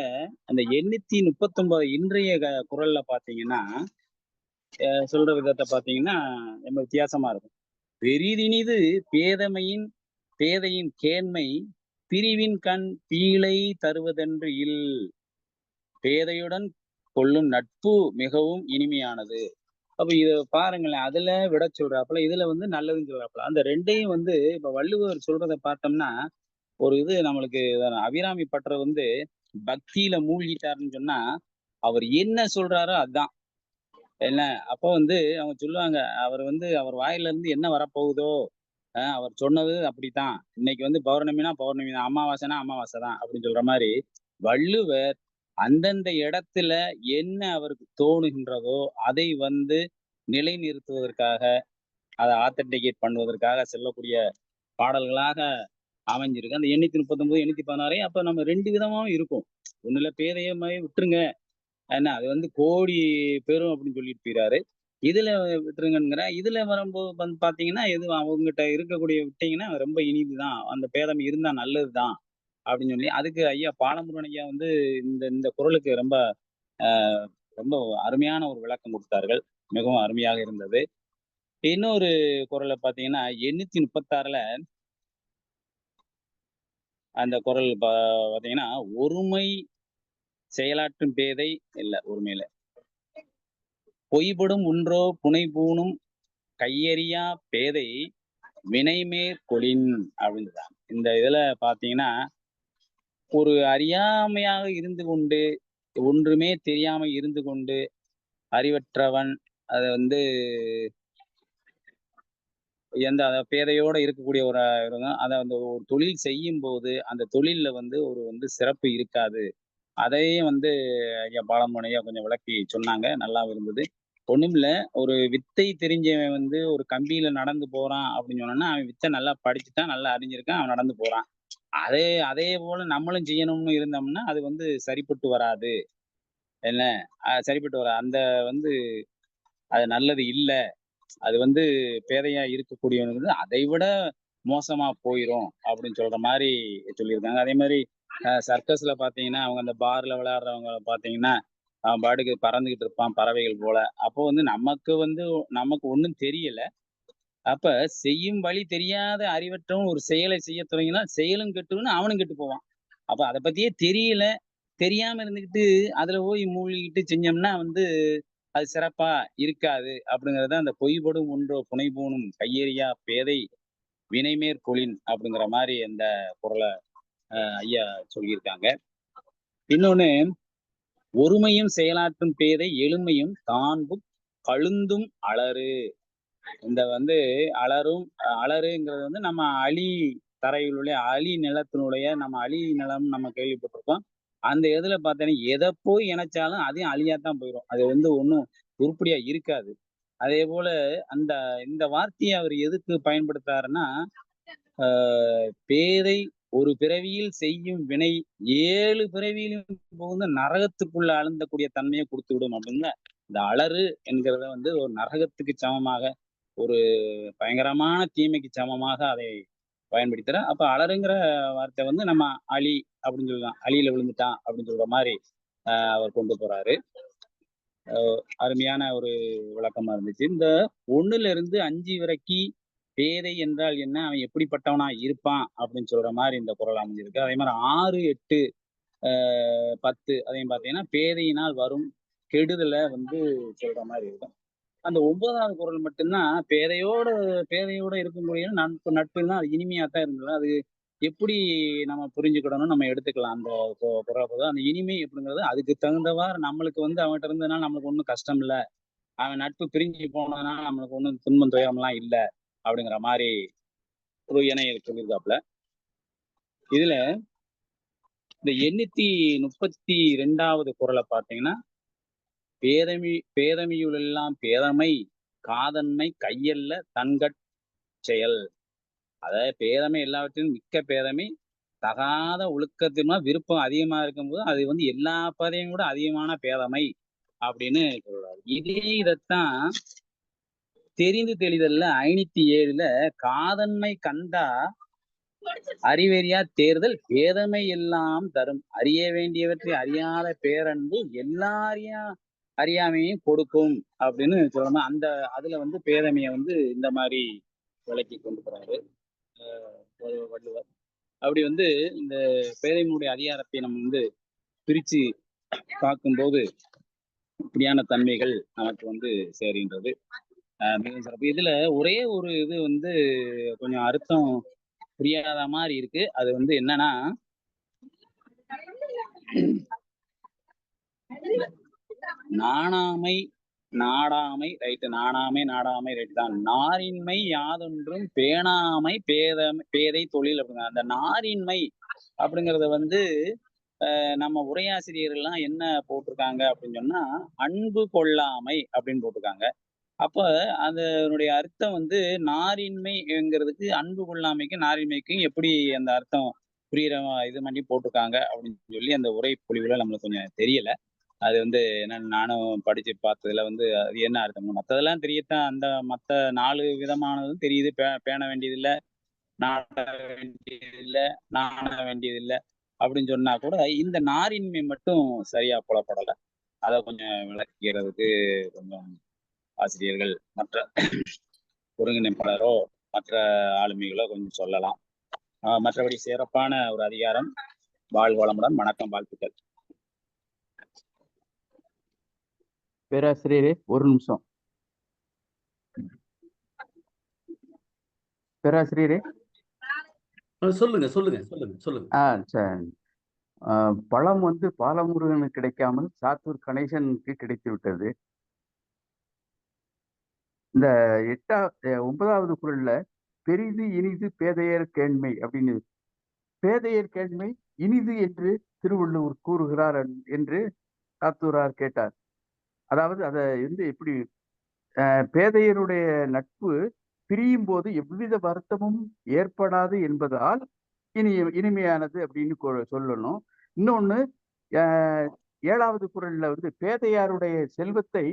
அந்த 839 இன்றைய குறள்ல பாத்தீங்கன்னா சொல்ற விதத்தை பாத்தீங்கன்னா ரொம்ப வித்தியாசமா இருக்கும். பெரிதினிது பேதையின் கேண்மை பிரிவின் கண் பீழை தருவதென்று இல். பேதையுடன் கொள்ளும் நட்பு மிகவும் இனிமையானது. அப்ப இத பாருங்களேன், அதுல விட சொல்றாப்புல, இதுல நல்லதுன்னு சொல்றாப்புல. அந்த ரெண்டையும் இப்ப வள்ளுவர் சொல்றதை பார்த்தோம்னா ஒரு இது நம்மளுக்கு அபிராமி பற்ற பக்தியில மூழ்கிட்டாருன்னு சொன்னா அவர் என்ன சொல்றாரோ அதுதான். என்ன அப்போ வந்து அவங்க சொல்லுவாங்க, அவர் வாயில இருந்து என்ன வரப்போகுதோ அவர் சொன்னது அப்படித்தான். இன்னைக்கு வந்து பௌர்ணமினா பௌர்ணமி தான், அமாவாசைனா அமாவாசை தான் அப்படின்னு சொல்ற மாதிரி வள்ளுவர் அந்தந்த இடத்துல என்ன அவருக்கு தோணுகின்றதோ அதை வந்து நிலைநிறுத்துவதற்காக, அதை ஆத்தன்டிகேட் பண்ணுவதற்காக சொல்லக்கூடிய பாடல்களாக அமைஞ்சிருக்கு. அந்த 839, 816 அப்ப நம்ம 2 விதமாவும் இருக்கும். ஒண்ணுல பேதையமாய் விட்டுருங்க. என்ன அது வந்து கோடி பெறும் அப்படின்னு சொல்லிட்டு போயிறாரு. இதுல விட்டுருங்கங்கிறேன். இதுல வரும்போது வந்து பாத்தீங்கன்னா, எது அவங்ககிட்ட இருக்கக்கூடிய விட்டீங்கன்னா ரொம்ப இனிதுதான். அந்த பேதமை இருந்தா நல்லதுதான் அப்படின்னு சொல்லி, அதுக்கு ஐயா பாலமுருகன் ஐயா வந்து இந்த இந்த குறளுக்கு ரொம்ப ரொம்ப அருமையான ஒரு விளக்கம் கொடுத்தார்கள். மிகவும் அருமையாக இருந்தது. இன்னொரு குறள பாத்தீங்கன்னா 836ல அந்த குறள் பாத்தீங்கன்னா, ஒருமை செயலாற்றும் பேதை இல்ல ஒருமையில பொய்படும் ஒன்றோ புனைபூணும் கையறியா பேதை வினைமேற் கொளின் அப்படின்றாங்க. இந்த இதுல பாத்தீங்கன்னா, ஒரு அறியாமையாக இருந்து கொண்டு, ஒன்றுமே தெரியாம இருந்து கொண்டு, அறிவற்றவன் அத வந்து பேதையோட இருக்கக்கூடிய ஒரு அத வந்து ஒரு தொழில் செய்யும்போது, அந்த தொழில்ல வந்து ஒரு சிறப்பு இருக்காது. அதையும் வந்து ஐயா பாலமுருகன் ஐயா கொஞ்சம் விளக்கி சொன்னாங்க. நல்லாவும் இருந்தது. ஒண்ணுமில்ல, ஒரு வித்தை தெரிஞ்சவன் வந்து ஒரு கம்பியில நடந்து போறான் அப்படின்னு சொன்னோம்னா, அவன் வித்தை நல்லா படிச்சுட்டான், நல்லா அறிஞ்சிருக்கான், அவன் நடந்து போறான். அதே அதே போல நம்மளும் செய்யணும்னு இருந்தோம்னா, அது வந்து சரிப்பட்டு வராது. என்ன? சரிப்பட்டு வராது. வந்து அது நல்லது இல்ல. அது வந்து பேதையா இருக்கக்கூடியவனுக்கு வந்து அதை விட மோசமா போயிரும் அப்படின்னு சொல்ற மாரி சொல்லியிருக்காங்க. அதே மாரி சர்க்கஸ்ல பாத்தீங்கன்னா, அவங்க அந்த பார்ல விளையாடுறவங்கள பாத்தீங்கன்னா, அவன் பாட்டுக்கு பறந்துகிட்டு இருப்பான் பறவைகள் போல. அப்போ வந்து நமக்கு ஒண்ணும் தெரியல. அப்ப செய்யும் வழி தெரியாத அறிவற்றவன் ஒரு செயலை செய்ய தொடங்கினா, செயலும் கெட்டுன்னு அவனும் கெட்டு போவான். அப்ப அத பத்தியே தெரியல. தெரியாம இருந்துகிட்டு அதுல போய் மூழ்கிட்டு செஞ்சோம்னா வந்து அது சிறப்பா இருக்காது. அப்படிங்கிறது அந்த பொய்படும் ஒன்றோ புனைபூணும் கையெறியா பேதை வினைமேற் கொளின் அப்படிங்கிற மாரி அந்த குறள ஐயா சொல்லியிருக்காங்க. இன்னொன்னு, ஒருமையும் செயலாற்றும் பேதை எளிமையும் காண்பும் கழுந்தும் அலறு. இந்த வந்து அலறுங்கிறது வந்து நம்ம தரையிலுடைய நிலத்தினுடைய நம்ம நிலம் நம்ம கேள்விப்பட்டிருக்கோம். அந்த இதுல பார்த்தீங்கன்னா, எதை போய் இணைச்சாலும் அதையும் அழியாத்தான் போயிரும். அது வந்து ஒண்ணும் உருப்படியா இருக்காது. அதே போல அந்த இந்த வார்த்தையை அவர் எதுக்கு பயன்படுத்தாருன்னா, பேதை ஒரு பிறவியில் செய்யும் வினை 7 பிறவியிலும் புகுந்து நரகத்துக்குள்ள அழுந்தக்கூடிய தன்மையை கொடுத்து விடும் அப்படின்னு இந்த அலறு என்கிறத வந்து ஒரு நரகத்துக்கு சமமாக, ஒரு பயங்கரமான தீமைக்கு சமமாக அதை பயன்படுத்துறார். அப்ப அலறுங்கிற வார்த்தை வந்து நம்ம அழி அப்படின்னு சொல்லலாம். அழியில விழுந்துட்டான் அப்படின்னு சொல்ற மாதிரி அவர் கொண்டு போறாரு. அருமையான ஒரு விளக்கமா இருந்துச்சு. இந்த 1ல இருந்து 5 வரைக்கும் பேதை என்றால் என்ன, அவன் எப்படிப்பட்டவனா இருப்பான் அப்படின்னு சொல்ற மாதிரி இந்த குறள் அமைஞ்சிருக்கு. அதே மாதிரி 6, 8, 10 அதையும் பார்த்தீங்கன்னா, பேதையினால் வரும் கெடுதலை வந்து சொல்ற மாதிரி இருக்கும். அந்த 9வது குறள் மட்டும்தான் பேதையோட இருக்கக்கூடிய நட்புன்னா அது இனிமையா தான் இருந்தது. அது எப்படி நம்ம புரிஞ்சுக்கிடணும், நம்ம எடுத்துக்கலாம். அந்த குறள் அந்த இனிமை எப்படிங்கிறது அதுக்கு தகுந்தவாறு நம்மளுக்கு வந்து அவன்கிட்ட இருந்ததுனால நம்மளுக்கு ஒன்றும் கஷ்டம் இல்லை, அவன் நட்பு பிரிஞ்சு போனதுனால நம்மளுக்கு ஒன்றும் துன்பம் துயரம்லாம் இல்லை அப்படிங்கிற மாதிரி ஒரு இணைய சொல்லியிருக்காப்புல. இதுல இந்த 832வது குறளை பார்த்தீங்கன்னா, பேதமையுளெல்லாம் பேதமை காதன்மை கையல்ல தன்கட் செயல். அதாவது பேதமை எல்லாவற்றிலும் மிக்க பேதமை, தகாத ஒழுக்கத்தினா விருப்பம் அதிகமா இருக்கும்போது அது வந்து எல்லா பேதையும் கூட அதிகமான பேதமை அப்படின்னு சொல்றாரு. இதைத்தான் தெரிந்து தெளிதல்ல 507ல காதன்மை கண்டா அறிவறியா தேர்தல் பேதமை எல்லாம் தரும், அறிய வேண்டியவற்றை அறியாத பேரன்பு எல்லா அறியாமையும் கொடுக்கும் அப்படின்னு சொல்லணும். அதுல வந்து பேதமையை வந்து இந்த மாதிரி விளக்கி கொண்டு போறாரு வள்ளுவர். அப்படி வந்து இந்த பேதைமையுடைய அதிகாரத்தை நம்ம வந்து பிரிச்சு பார்க்கும்போது இப்படியான தன்மைகள் நமக்கு வந்து சேருகின்றது. மிகவும் சிறப்பு. இதுல ஒரே ஒரு இது வந்து கொஞ்சம் அர்த்தம் புரியாத மாதிரி இருக்கு. அது வந்து என்னன்னா, நாணாமை நாடாமை ரைட்டு, நாணாமை நாடாமை ரைட்டு தான். நாரின்மை யாதொன்றும் பேணாமை பேதை தொழில் அப்படிங்க. அந்த நாரின்மை அப்படிங்கறத வந்து நம்ம உரையாசிரியர்கள்லாம் என்ன போட்டிருக்காங்க அப்படின்னு சொன்னா, அன்பு கொள்ளாமை அப்படின்னு போட்டிருக்காங்க. அப்ப அதனுடைய அர்த்தம் வந்து நாரின்மைங்கிறதுக்கு அன்பு கொள்ளாமைக்கும் நாரின்மைக்கும் எப்படி அந்த அர்த்தம் புரியுற இது பண்ணி போட்டிருக்காங்க அப்படின்னு சொல்லி அந்த உரை பொழிவுல நம்மளுக்கு கொஞ்சம் தெரியல. அது வந்து என்னன்னு நானும் படிச்சு பார்த்ததுல வந்து அது என்ன அர்த்தம், மத்ததெல்லாம் தெரியத்தான், அந்த மத்த 4 விதமானதும் தெரியுது. பேண வேண்டியதில்லை, நாட வேண்டியதில்லை, நாண வேண்டியதில்லை அப்படின்னு சொன்னா கூட இந்த நாரின்மை மட்டும் சரியா புலப்படல. அதை கொஞ்சம் விளக்கிறதுக்கு கொஞ்சம் ஆசிரியர்கள், மற்ற ஒருங்கிணைப்பாளரோ மற்ற ஆளுமைகளோ கொஞ்சம் சொல்லலாம். மற்றபடி சிறப்பான ஒரு அதிகாரம். வாழ்க வளமுடன். வணக்கம், வாழ்த்துக்கள். பேராசிரியரே ஒரு நிமிஷம். பேராசிரியரே சொல்லுங்க சொல்லுங்க சொல்லுங்க சொல்லுங்க. சரி. பழம் வந்து பாலமுருகனுக்கு கிடைக்காமல் சாத்தூர் கணேசனுக்கு கிடைத்து விட்டது. இந்த 9வது குறள்ல பெரிது இனிது பேதையர் கேண்மை அப்படின்னு, பேதையர் கேண்மை இனிது என்று திருவள்ளுவர் கூறுகிறார் என்று சாத்தூரார் கேட்டார். அதாவது அதை வந்து எப்படி பேதையருடைய நட்பு பிரியும் போது எவ்வித வருத்தமும் ஏற்படாது என்பதால் இனிமையானது அப்படின்னு சொல்லணும். இன்னொன்னு 7வது குறள்ல வந்து பேதையாருடைய செல்வத்தை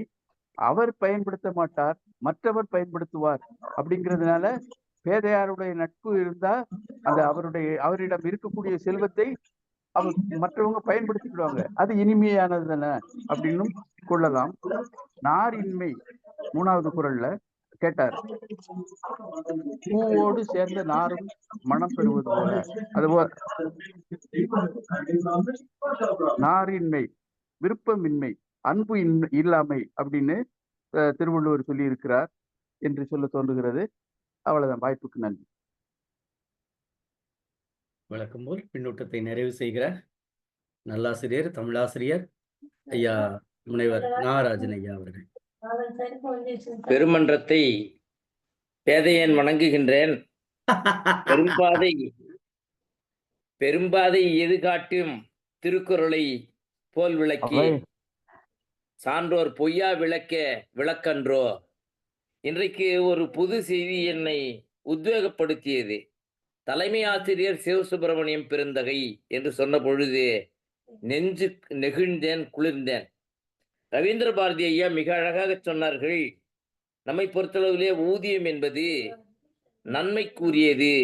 அவர் பயன்படுத்த மாட்டார், மற்றவர் பயன்படுத்துவார் அப்படிங்கிறதுனால பேதையாருடைய நட்பு இருந்தா அந்த அவரிடம் இருக்கக்கூடிய செல்வத்தை அவர் மற்றவங்க பயன்படுத்திக்கிடுவாங்க, அது இனிமையானது தானே அப்படின்னு கொள்ளலாம். நாரின்மை 3வது குறள்ல கேட்டார், பூவோடு சேர்ந்த நாரும் மனம் பெறுவது போல. அதுபோல நாரின்மை விருப்பமின்மை, அன்பு இல்லாமை அப்படின்னு திருவள்ளுவர் சொல்லி இருக்கிறார் என்று சொல்ல தோன்றுகிறது. அவ்வளவுதான். வாய்ப்புக்கு நன்றி. வழக்கம் போல் பின்னூட்டத்தை நிறைவு செய்கிறார் நல்லாசிரியர், தமிழாசிரியர் ஐயா முனைவர் நாகராஜன் ஐயா அவர்கள். பெருமன்றத்தை பேதையன் வணங்குகின்றேன். பெரும்பாதை எது காட்டும் திருக்குறளை போல் விளக்கி சான்றோர் பொய்யா விளக்கன்றோ. இன்றைக்கு ஒரு புது செய்தி என்னை உத்வேகப்படுத்தியது. தலைமை ஆசிரியர் சிவசுப்பிரமணியம் பெருந்தகை என்று சொன்ன பொழுது நெஞ்சு நெகிழ்ந்தேன், குளிர்ந்தேன். ரவீந்திர பாரதி ஐயா மிக அழகாக சொன்னார்கள், நம்மை பொறுத்தளவிலே ஊதியம் என்பது நன்மைக்குரியது,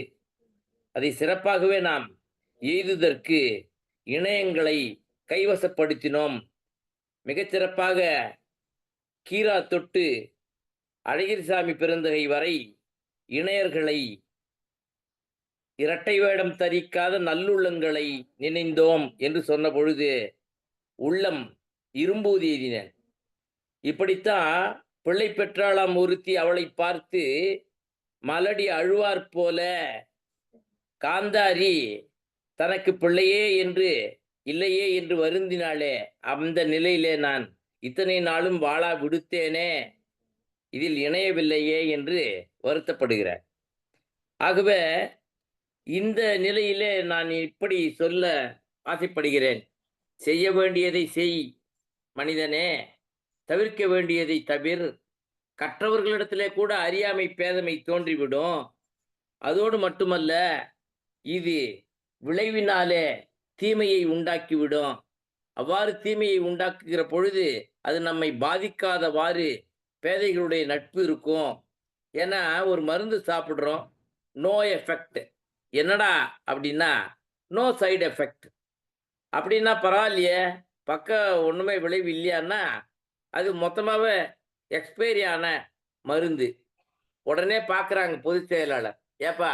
அதை சிறப்பாகவே நாம் எய்துவதற்கு இணையங்களை கைவசப்படுத்தினோம். மிகச்சிறப்பாக கீரா தொட்டு அழகிரிசாமி பெருந்தகை வரை இணையர்களை இரட்டை வேடம் தரிக்காத நல்லுள்ளங்களை நினைந்தோம் என்று சொன்ன பொழுது உள்ளம் இரும்பூதி எய்தினேன். இப்படித்தான் பிள்ளை பெற்றாளாம் ஒருத்தி அவளை பார்த்து மலடி அழுவார் போல காந்தாரி தனக்கு பிள்ளையே என்று இல்லையே என்று வருந்தினாளே, அந்த நிலையிலே நான் இத்தனை நாளும் வாழா விடுத்தேனே, இதில் இணையவில்லையே என்று வருத்தப்படுகிறேன். ஆகவே இந்த நிலையிலே நான் இப்படி சொல்ல ஆசைப்படுகிறேன். செய்ய வேண்டியதை செய் மனிதனே, தவிர்க்க வேண்டியதை தவிர். கற்றவர்களிடத்திலே கூட அறியாமை பேதமை தோன்றிவிடும். அதோடு மட்டுமல்ல, இது விளைவினாலே தீமையை உண்டாக்கிவிடும். அவ்வாறு தீமையை உண்டாக்குகிற பொழுது அது நம்மை பாதிக்காதவாறு பேதைகளுடைய நட்பு இருக்கும். ஏன்னா ஒரு மருந்து சாப்பிட்றோம், நோ எஃபெக்ட். என்னடா அப்படின்னா நோ சைடு எஃபெக்ட். அப்படின்னா பரவாயில்லையே, பக்கம் ஒன்றுமே விளைவு இல்லையான்னா அது மொத்தமாகவே எக்ஸ்பைரி ஆன மருந்து. உடனே பார்க்குறாங்க பொதுச் செயலாளர், ஏப்பா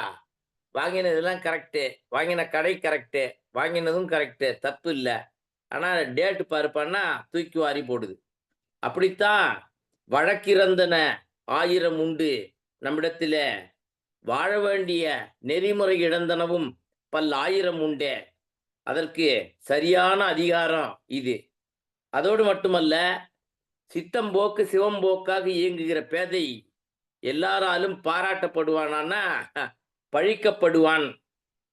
வாங்கினதெல்லாம் கரெக்டு, வாங்கின கடை கரெக்டு, வாங்கினதும் கரெக்டு, தப்பு இல்லை, ஆனால் டேட்டு பாருப்பான்னா தூக்கி வாரி போடுது. அப்படித்தான் வழக்கிறந்தன 1000 உண்டு நம்மிடத்தில், வாழ வேண்டிய நெறிமுறை இழந்தனவும் 1000 உண்டே. அதற்கு சரியான அதிகாரம் இது. அதோடு மட்டுமல்ல, சித்தம்போக்கு சிவம்போக்காக இயங்குகிற பேதை எல்லாராலும் பாராட்டப்படுவானா, பழிக்கப்படுவான்.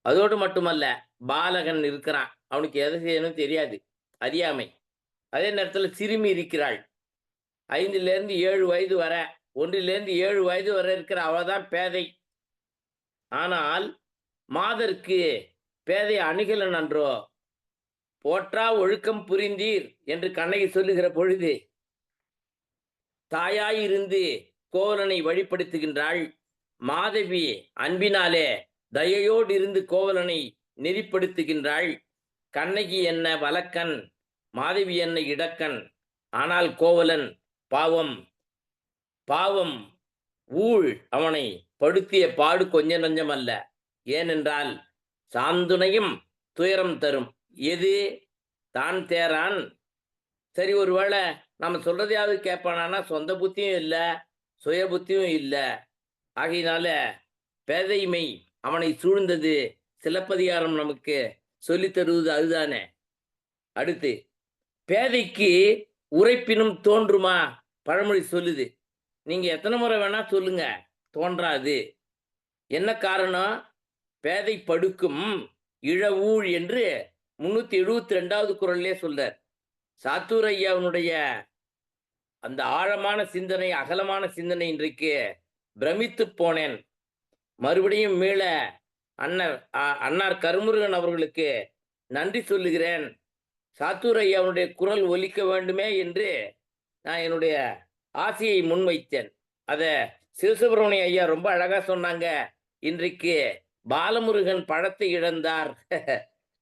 அதோடு மட்டுமல்ல, பாலகன் இருக்கிறான், அவனுக்கு எதை செய்யணும் தெரியாது, அறியாமை. அதே நேரத்துல சிறுமி இருக்கிறாள், 5லிருந்து 7 வயது வரை, 1லிருந்து 7 வயது வரை இருக்கிற அவதான் பேதை. ஆனால் மாதருக்கு பேதை அணுகலன் அன்றோ. போற்றா ஒழுக்கம் புரிந்தீர் என்று கண்ணகி சொல்லுகிற பொழுது தாயாயிருந்து கோவலனை வழிப்படுத்துகின்றாள். மாதவி அன்பினாலே தயையோடு இருந்து கோவலனை நெறிப்படுத்துகின்றாள். கண்ணகி என்ன வலக்கண், மாதவி என்ன இடக்கண். ஆனால் கோவலன் பாவம் பாவம் ஊழ் அவனை படுத்திய பாடு கொஞ்ச நஞ்சம் அல்ல. ஏனென்றால் சாந்துணையும் துயரம் தரும். எது தான் தேரான். சரி, ஒருவேளை நம்ம சொல்றதையாவது கேட்பானா, சொந்த புத்தியும் இல்லை, சுய புத்தியும் இல்லை. ஆகையினால பேதைமை அவனை சூழ்ந்தது. சிலப்பதிகாரம் நமக்கு சொல்லி தருவது அதுதானே. அடுத்து, பேதைக்கு உரைப்பினும் தோன்றுமா பழமொழி சொல்லுது. நீங்க எத்தனை முறை வேணா சொல்லுங்க, தோன்றாது. என்ன காரணம்? பேதை படுக்கும் இழவூழ் என்று 372வது குறள்லே சொல்றார். சாத்தூர் ஐயாவுடைய அந்த ஆழமான சிந்தனை, அகலமான சிந்தனை இன்றைக்கு பிரமித்து போனேன். மறுபடியும் மீள அன்னார் கருமுருகன் அவர்களுக்கு நன்றி சொல்லுகிறேன். சாத்தூர் ஐயாவுடைய குரல் ஒலிக்க வேண்டுமே என்று நான் என்னுடைய ஆசையை முன்வைத்தேன். அதை சிவசுப்பிரமணிய ஐயா ரொம்ப அழகா சொன்னாங்க. இன்றைக்கு பாலமுருகன் பழத்தை இழந்தார்,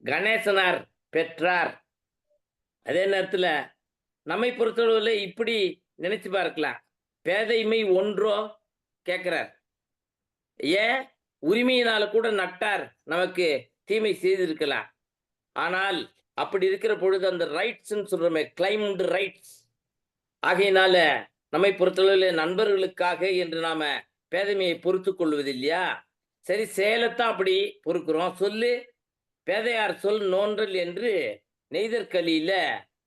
கணேசனார் பெற்றார். அதே நேரத்துல நம்மை பொறுத்தளவுல இப்படி நினைச்சு பார்க்கலாம், பேதைமை ஒன்றோ கேட்கிறார். ஏன் உரிமையினால கூட நட்டார் நமக்கு தீமை செய்திருக்கலாம். ஆனால் அப்படி இருக்கிற பொழுது அந்த ரைட்ஸ் சொல்றோமே, கிளைம்டு ரைட்ஸ். ஆகையினால நம்மை பொறுத்தளவில் நண்பர்களுக்காக என்று நாம பேதைமையை பொறுத்து கொள்வது இல்லையா? சரி, சேலத்தான் அப்படி பொறுக்கிறோம். சொல்லு பேதையார் சொல் நோன்றல் என்று நெய்தற்கலியில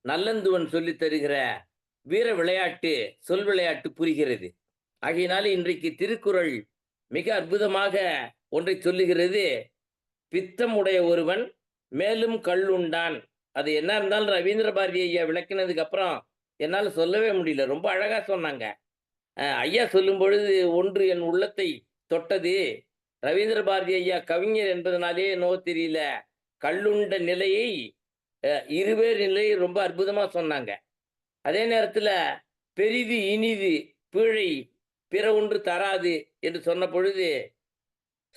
நல்லந்துவன் சொல்லி தருகிற வீர விளையாட்டு, சொல் விளையாட்டு புரிகிறது. ஆகையினால இன்றைக்கு திருக்குறள் மிக அற்புதமாக ஒன்றை சொல்லுகிறது. பித்தம் உடைய ஒருவன் மேலும் கள்ளுண்டான். அது என்ன இருந்தாலும் ரவீந்திர பாரதி ஐயா விளக்கினதுக்கு அப்புறம் என்னால் சொல்லவே முடியல. ரொம்ப அழகா சொன்னாங்க. ஐயா சொல்லும் பொழுது ஒன்று என் உள்ளத்தை தொட்டது. ரவீந்திர பாரதி ஐயா கவிஞர் என்பதனாலே நோ தெரியல, கள்ளுண்ட நிலையை இருவேறு நிலையை ரொம்ப அற்புதமா சொன்னாங்க. அதே நேரத்துல பெரிது இனிது பீழை பிற ஒன்று தராது என்று சொன்ன பொழுது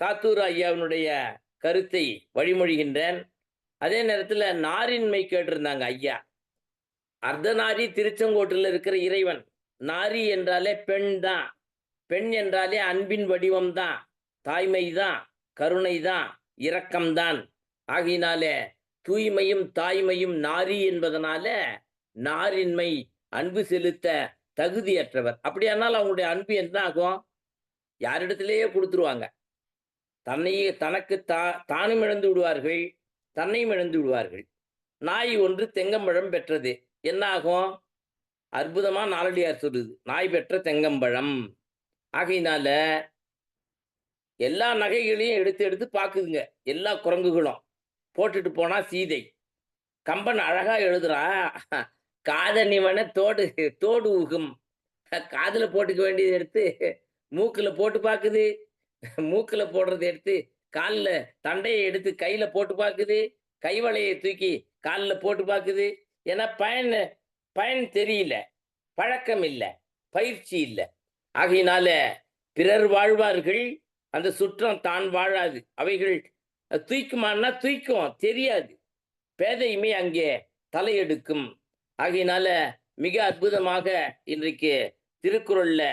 சாத்தூர் ஐயாவினுடைய கருத்தை வழிமொழிகின்றேன். அதே நேரத்துல நாரின்மை கேட்டிருந்தாங்க ஐயா. அர்த்தநாரி திருச்செங்கோட்டில் இருக்கிற இறைவன். நாரி என்றாலே பெண் தான். பெண் என்றாலே அன்பின் வடிவம் தான், தாய்மை தான், கருணை தான், இரக்கம்தான். ஆகையினாலே தூய்மையும் தாய்மையும் நாரி என்பதனால நாரின்மை, அன்பு செலுத்த தகுதியற்றவர். அப்படியானால் அவங்களுடைய அன்பு என்ன ஆகும்? யாரிடத்திலேயே கொடுத்துருவாங்க. தனக்கு தானும் இழந்து விடுவார்கள், தன்னையும் இழந்து விடுவார்கள். நாய் ஒன்று தெங்கம்பழம் பெற்றது, என்ன ஆகும்? அற்புதமா நாலடியார் சொல்லுது, நாய் பெற்ற தெங்கம்பழம். ஆகையினால எல்லா நகைகளையும் எடுத்து எடுத்து பார்க்குதுங்க எல்லா குரங்குகளும். போட்டுட்டு போனா சீதை. கம்பன் அழகா எழுதுறான், காதணிவன தோடு ஊகும். காதுல போட்டுக்க வேண்டியது எடுத்து மூக்குல போட்டு பார்க்குது, மூக்குல போடுறது எடுத்து காலில் தண்டையை எடுத்து கையில போட்டு பார்க்குது, கைவளையை தூக்கி காலில் போட்டு பார்க்குது. ஏன்னா பயன் தெரியல, பழக்கம் இல்லை, பயிற்சி இல்லை. ஆகையினால பிறர் வாழ்வார்கள், அந்த சுற்றம் தான் வாழாது. அவைகள் தூய்க்குமானா தூய்க்கும், தெரியாது. பேதையுமே அங்கே தலையெடுக்கும். ஆகையினால மிக அற்புதமாக இன்றைக்கு திருக்குறள்ல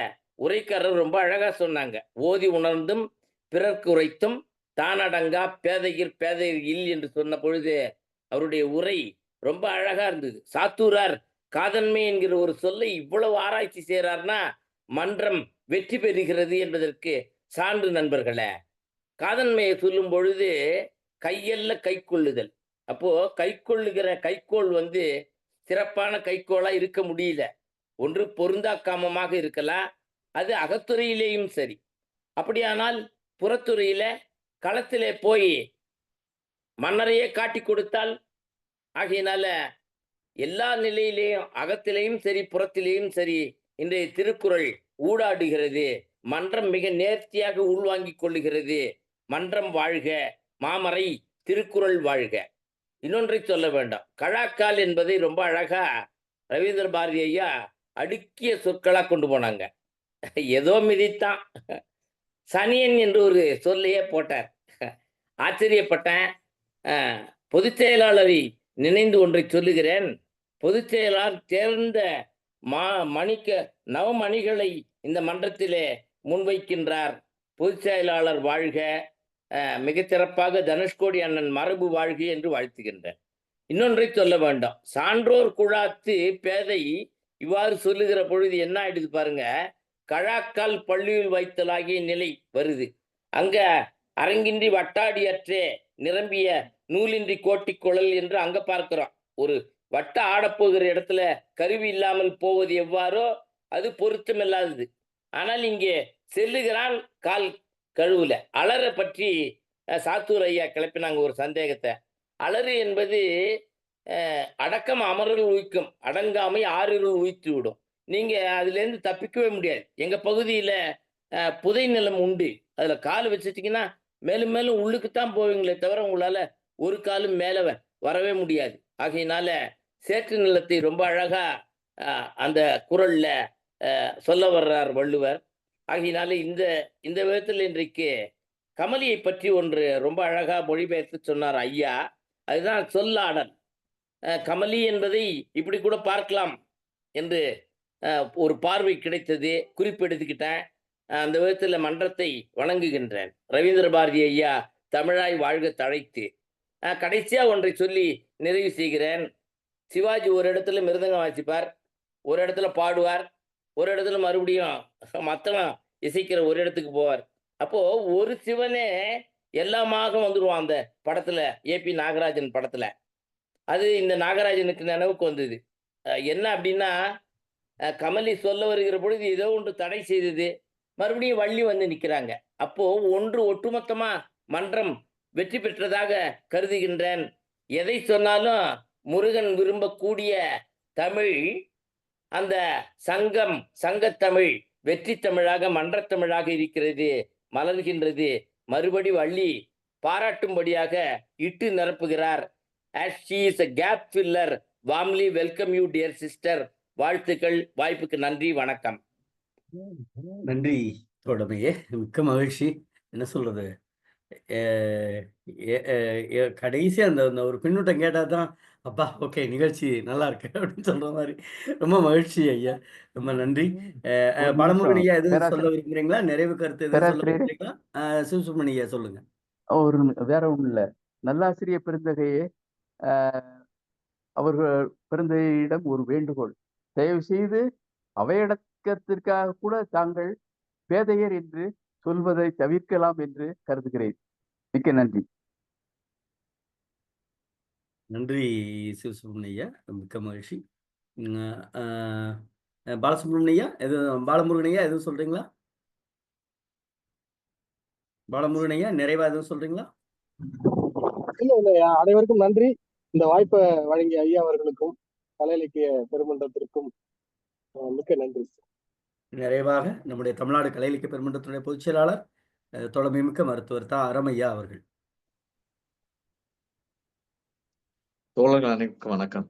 உரைக்காரர் ரொம்ப அழகா சொன்னாங்க. ஓதி உணர்ந்தும் பிறர்க்கு உரைத்தும் தானடங்கா பேதையர் பேதையில் என்று சொன்ன பொழுது அவருடைய உரை ரொம்ப அழகா இருந்தது. சாத்தூரார் காதன்மை என்கிற ஒரு சொல்லை இவ்வளவு ஆராய்ச்சி செய்கிறார்னா மன்றம் வெற்றி பெறுகிறது என்பதற்கு சான்று நண்பர்களே. காதன்மையை சொல்லும் பொழுது கையல்ல கை கொள்ளுதல், அப்போ கைக்கொள்ளுகிற கைக்கோள் வந்து சிறப்பான கைக்கோளா இருக்க முடியல. ஒன்று பொருந்தாக்காமமாக இருக்கலாம், அது அகத்துறையிலேயும் சரி. அப்படியானால் புறத்துறையில களத்திலே போய் மன்னரையே காட்டி கொடுத்தால், ஆகையினால எல்லா நிலையிலேயும் அகத்திலேயும் சரி புறத்திலேயும் சரி இன்றைய திருக்குறள் ஊடாடுகிறது. மன்றம் மிக நேர்த்தியாக உள்வாங்கிக் கொள்ளுகிறது. மன்றம் வாழ்க, மாமறை திருக்குறள் வாழ்க. இன்னொன்றை சொல்ல வேண்டாம், கழாக்கால் என்பதை ரொம்ப அழகா ரவீந்திர பாரதி ஐயா அடுக்கிய சொற்களா கொண்டு போனாங்க. ஏதோ மிதித்தான், சனியன் என்று ஒரு சொல்லையே போட்டார். ஆச்சரியப்பட்டேன். பொதுச் செயலாளரை நினைந்து ஒன்றை சொல்லுகிறேன். பொதுச் செயலாளர் தேர்ந்த நவமணிகளை இந்த மன்றத்திலே முன்வைக்கின்றார். பொதுச் செயலாளர் வாழ்க, மிகச்சிறப்பாக தனுஷ்கோடி அண்ணன் மரபு வாழ்க என்று வாழ்த்துகின்றேன். இன்னொன்றை சொல்ல வேண்டாம், சான்றோர் குழாத்து பேதை இவ்வாறு சொல்லுகிற பொழுது என்ன ஆயிடுது பாருங்க, கழாக்கால் பள்ளியில் வைத்தலாகிய நிலை வருது. அங்க அரங்கின்றி வட்டாடியற்றே நிரம்பிய நூலின்றி கோட்டிக்குழல் என்று அங்க பார்க்கிறோம். ஒரு வட்ட ஆடப்போகிற இடத்துல கருவி இல்லாமல் போவது எவ்வாறோ அது பொருத்தமில்லாதது. ஆனால் இங்கே செல்லுகிறான் கால் கழுவுல. அலற பற்றி சாத்தூர் ஐயா கிளப்பினாங்க ஒரு சந்தேகத்தை. அலறு என்பது அடக்கம் அமரல் உயிக்கும், அடங்காமை ஆறிருள் உயித்து விடும். நீங்க அதுல இருந்து தப்பிக்கவே முடியாது. எங்க பகுதியில புதை நிலம் உண்டு, அதுல கால் வச்சுட்டீங்கன்னா மேலும் மேலும் உள்ளுக்குத்தான் போவீங்களே தவிர உங்களால ஒரு காலும் மேல வரவே முடியாது. ஆகையினால சேற்று நிலத்தை ரொம்ப அழகா அந்த குறள்ல சொல்ல வர்றார் வள்ளுவர். ஆகையினால இந்த விதத்தில் இன்றைக்கு கமலியை பற்றி ஒன்று ரொம்ப அழகா மொழிபெயர்த்து சொன்னார் ஐயா. அதுதான் சொல்லாடல். கமலி என்பதை இப்படி கூட பார்க்கலாம் என்று ஒரு பார்வை கிடைத்தது, குறிப்பெடுத்துக்கிட்டேன். அந்த விதத்தில் மன்றத்தை வணங்குகின்றேன். ரவீந்திர பாரதி ஐயா தமிழாய் வாழ்க தழைத்து. கடைசியா ஒன்றை சொல்லி நிறைவு செய்கிறேன். சிவாஜி ஒரு இடத்துல மிருதங்கம் வாசிப்பார், ஒரு இடத்துல பாடுவார், ஒரு இடத்துல மறுபடியும் மத்தளம் இசைக்கிற ஒரு இடத்துக்கு போவார். அப்போ ஒரு சிவனே எல்லாமாக வந்துடுவான் அந்த படத்துல, ஏபி நாகராஜன் படத்துல. அது இந்த நாகராஜனுக்கு நினைவுக்கு வந்தது. என்ன அப்படின்னா, கமலி சொல்ல வருகிற பொழுது ஏதோ ஒன்று தடை செய்தது, மறுபடியும் வள்ளி வந்து நிற்கிறாங்க. அப்போ ஒன்று ஒட்டுமொத்தமா மன்றம் வெற்றி பெற்றதாக கருதுகின்றேன். எதை சொன்னாலும் முருகன் விரும்பக்கூடிய தமிழ், அந்த சங்கத்தமிழ் வெற்றி தமிழாக மன்றத்தமிழாக இருக்கிறது, மலர்கின்றது. மறுபடி வள்ளி பாராட்டும்படியாக இட்டு நிரப்புகிறார். As she is a gap filler, warmly welcome you dear sister. வாழ்த்துக்கள். வாய்ப்புக்கு நன்றி, வணக்கம். நன்றி தோழமையே, மிக்க மகிழ்ச்சி. என்ன சொல்றது, கடைசி அந்த ஒரு பின்னூட்டம் கேட்டால் தான் அப்பா ஓகே நிகழ்ச்சி நல்லா இருக்கு அப்படின்னு சொல்ற மாதிரி. ரொம்ப மகிழ்ச்சி ஐயா, ரொம்ப நன்றி. பாலமுருகன் ஐயா எதுவும் சொல்ல விரும்புறீங்களா? நிறைவு கருத்து எதுவும் சொல்ல விரும்புறீங்களா? சிவசுப்ரமணிய ஐயா சொல்லுங்க. ஒரு வேற ஒன்றும் இல்லை, நல்லாசிரியர் பெருந்தகையே, அவர்கள் பெருந்தகையிடம் ஒரு வேண்டுகோள், தயவு செய்து அவையடக்கத்திற்காக கூட தாங்கள் பேதையர் என்று சொல்வதை தவிர்க்கலாம் என்று கருதுகிறேன். மிக்க நன்றி. நன்றி சிவசுப்ரமணியா, மிக்க மகிழ்ச்சி. பாலசுப்ரமணியா எதுவும், பாலமுருகனையா எதுவும் சொல்றீங்களா? பாலமுருகனையா நிறைவா எதுவும் சொல்றீங்களா? இல்ல, அனைவருக்கும் நன்றி. இந்த வாய்ப்பை வழங்கிய ஐயா அவர்களுக்கும் கலை இலக்கிய பெருமன்றத்திற்கும் மிக்க நன்றி. நிறைவாக நம்முடைய தமிழ்நாடு கலை இலக்கிய பெருமன்றத்தினுடைய பொதுச் செயலாளர் தொலைமிக்க மருத்துவர் தா அரமையா அவர்கள். தோழர்கள் அனைவருக்கும் வணக்கம்.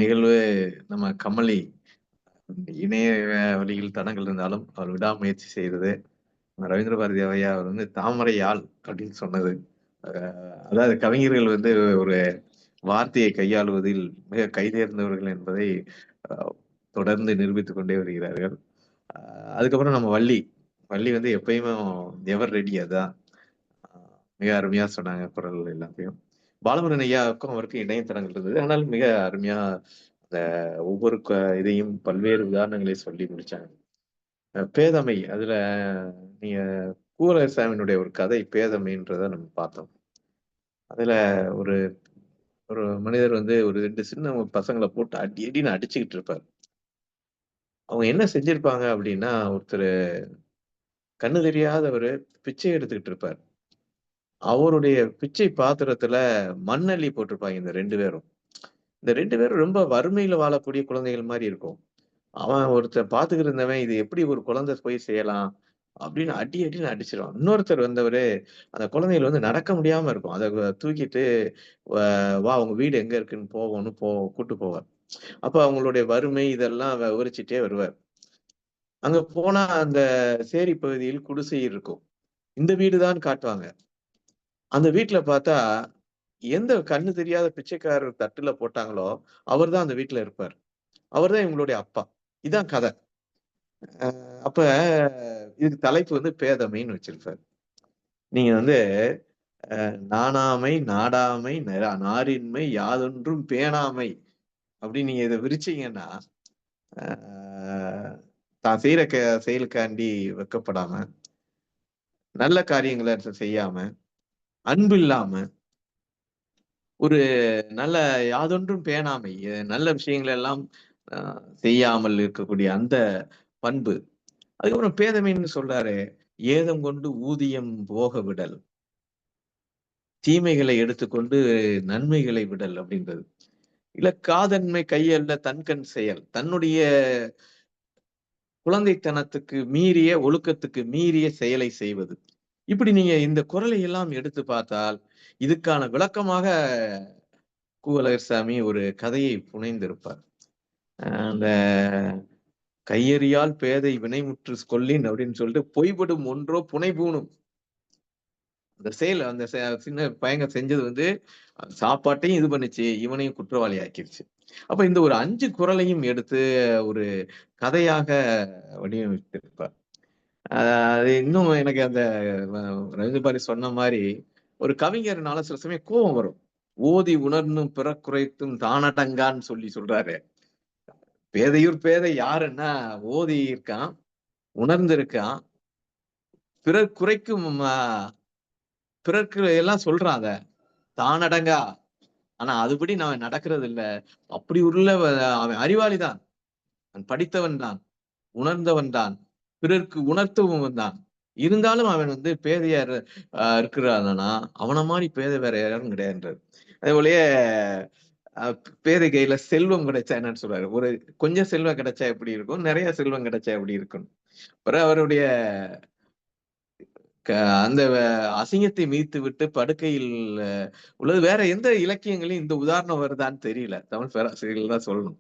நிகழ்வு நம்ம கமலி இணைய வழியில் தடங்கள் இருந்தாலும் அவர் விடாமுயற்சி செய்தது. ரவீந்திர பாரதி ஐயா அவர் தாமரையாள் அப்படின்னு சொன்னது, அதாவது கவிஞர்கள் ஒரு வார்த்தையை கையாளுவதில் மிக கைதேர்ந்தவர்கள் என்பதை தொடர்ந்து நிரூபித்துக் கொண்டே வருகிறார்கள். அதுக்கப்புறம் நம்ம வள்ளி எப்பயுமே எவர் ரெடி, அதான் மிக அருமையா சொன்னாங்க குரல் எல்லாத்தையும். பாலமுருகன் ஐயாவுக்கும் அவருக்கு இணையதளங்கள் இருந்தது, ஆனால் மிக அருமையா அந்த ஒவ்வொரு இதையும் பல்வேறு உதாரணங்களை சொல்லி முடிச்சாங்க. பேதமை, அதுல நீங்க கூரசாமியினுடைய ஒரு கதை பேதமைன்றத நம்ம பார்த்தோம். அதுல ஒரு ஒரு மனிதர் வந்து ஒரு 2 சின்ன பசங்கள போட்டு அடி அடின்னு அடிச்சுக்கிட்டு இருப்பாரு. அவங்க என்ன செஞ்சிருப்பாங்க அப்படின்னா, ஒருத்தரு கண்ணு தெரியாதவரு பிச்சை எடுத்துக்கிட்டு இருப்பாரு. அவருடைய பிச்சை பாத்திரத்துல மண்ணள்ளி போட்டிருப்பாங்க இந்த 2 பேரும். இந்த 2 பேரும் ரொம்ப வறுமையில வாழக்கூடிய குழந்தைகள் மாரி இருக்கும். அவன் ஒருத்தன் பார்த்துக்கிட்டு இருந்தவன், இது எப்படி ஒரு குழந்தை போய் செய்யலாம்? அப்படின்னு அடி அடின்னு அடிச்சிருவான். இன்னொருத்தர் வந்தவரு, அந்த குழந்தைகள் வந்து நடக்க முடியாம இருக்கும். அத தூக்கிட்டு, வ வா உங்க வீடு எங்க இருக்குன்னு போவோம்ன்னு கூட்டு போவார். அப்ப அவங்களுடைய வறுமை இதெல்லாம் விவரிச்சுட்டே வருவார். அங்க போனா அந்த சேரி பகுதியில் குடிசை இருக்கும். இந்த வீடு தான் காட்டுவாங்க. அந்த வீட்ல பார்த்தா, எந்த கண்ணு தெரியாத பிச்சைக்காரர் தட்டுல போட்டாங்களோ, அவர் தான் அந்த வீட்ல இருப்பார். அவர் தான் இவங்களுடைய அப்பா. இதான் கத. அ அப்ப இதுக்கு தலைப்பு வந்து பேதமைன்னு வச்சிருப்பாரு. நீங்க வந்து நாணாமை, நாடாமை, நாரின்மை யாதொன்றும் பேணாமை அப்படின்னு நீங்க இத விரிச்சீங்கன்னா, அ தான் செய்யற செயலுக்காண்டி வெட்கப்படாம, நல்ல காரியங்கள செய்யாம, அன்பு இல்லாம, ஒரு நல்ல யாதொன்றும் பேணாமை, நல்ல விஷயங்கள் எல்லாம் அ செய்யாமல் இருக்கக்கூடிய அந்த பண்பு. அதுக்கப்புறம் பேதமைன்னு சொல்றாரு. ஏதம் கொண்டு ஊதியம் போக விடல். தீமைகளை எடுத்துக்கொண்டு நன்மைகளை விடல் அப்படின்றது. இல்ல காதன்மை கையல்ல தன்கண் செயல். தன்னுடைய குழந்தைத்தனத்துக்கு மீறிய, ஒழுக்கத்துக்கு மீறிய செயலை செய்வது. இப்படி நீங்க இந்த குறளை எல்லாம் எடுத்து பார்த்தால், இதுக்கான விளக்கமாக கூவலகர்சாமி ஒரு கதையை புனைந்திருப்பார். அந்த கையறியால் பேதை வினைமுற்று கொள்ளின் அப்படின்னு சொல்லிட்டு பொய்படும் ஒன்றோ புனைபூணும். அந்த செயல் அந்த சின்ன பையங்க செஞ்சது வந்து சாப்பாட்டையும் இது பண்ணுச்சு, இவனையும் குற்றவாளி ஆக்கிருச்சு. அப்ப இந்த ஒரு 5 குறளையும் எடுத்து ஒரு கதையாக வடிவமைத்திருப்பார். அ அது இன்னும் எனக்கு அந்த வ ரவீந்திர சொன்ன மாரி, ஒரு கவிஞர்னால சில சமயம் கோவம் வரும். "ஓதி உணர்ந்தும் பிறக்குரைத்தும் தானடங்கான்னு" சொல்றாரு. பேதையுர் பேதை யாருன்னா, ஓதி இருக்கான், உணர்ந்திருக்கான், பிறர் குறைக்கும் பிறர்க்கு எல்லாம் சொல்றான் அத. தானடங்கா. ஆனா அதுபடி நான் நடக்கிறது இல்ல. அப்படி உள்ள அவன் அறிவாளி தான். அவன் படித்தவன் தான். உணர்ந்தவன் தான். பிறருக்கு உணர்த்துபவன் தான். இருந்தாலும் அவன் வந்து பேதையா இருக்கிறானா, அவன மாரி பேதை வேற யாரும் கிடையாதுன்றாரு. அதேபோலயே அ பேதை கையில செல்வம் கிடைச்சா என்னன்னு சொல்றாரு. கொஞ்சம் செல்வம் கிடைச்சா எப்படி இருக்கும்? நெறைய செல்வம் கிடைச்சா எப்படி இருக்கும்? பிறகு அவருடைய க அந்த அசிங்கத்தை மீத்துவிட்டு படுக்கையில் உள்ளது வேற எந்த இலக்கியங்களையும் இந்த உதாரணம் வருதான்னு தெரியல. தமிழ் பேராசிரியர்கள் தான் சொல்லணும்.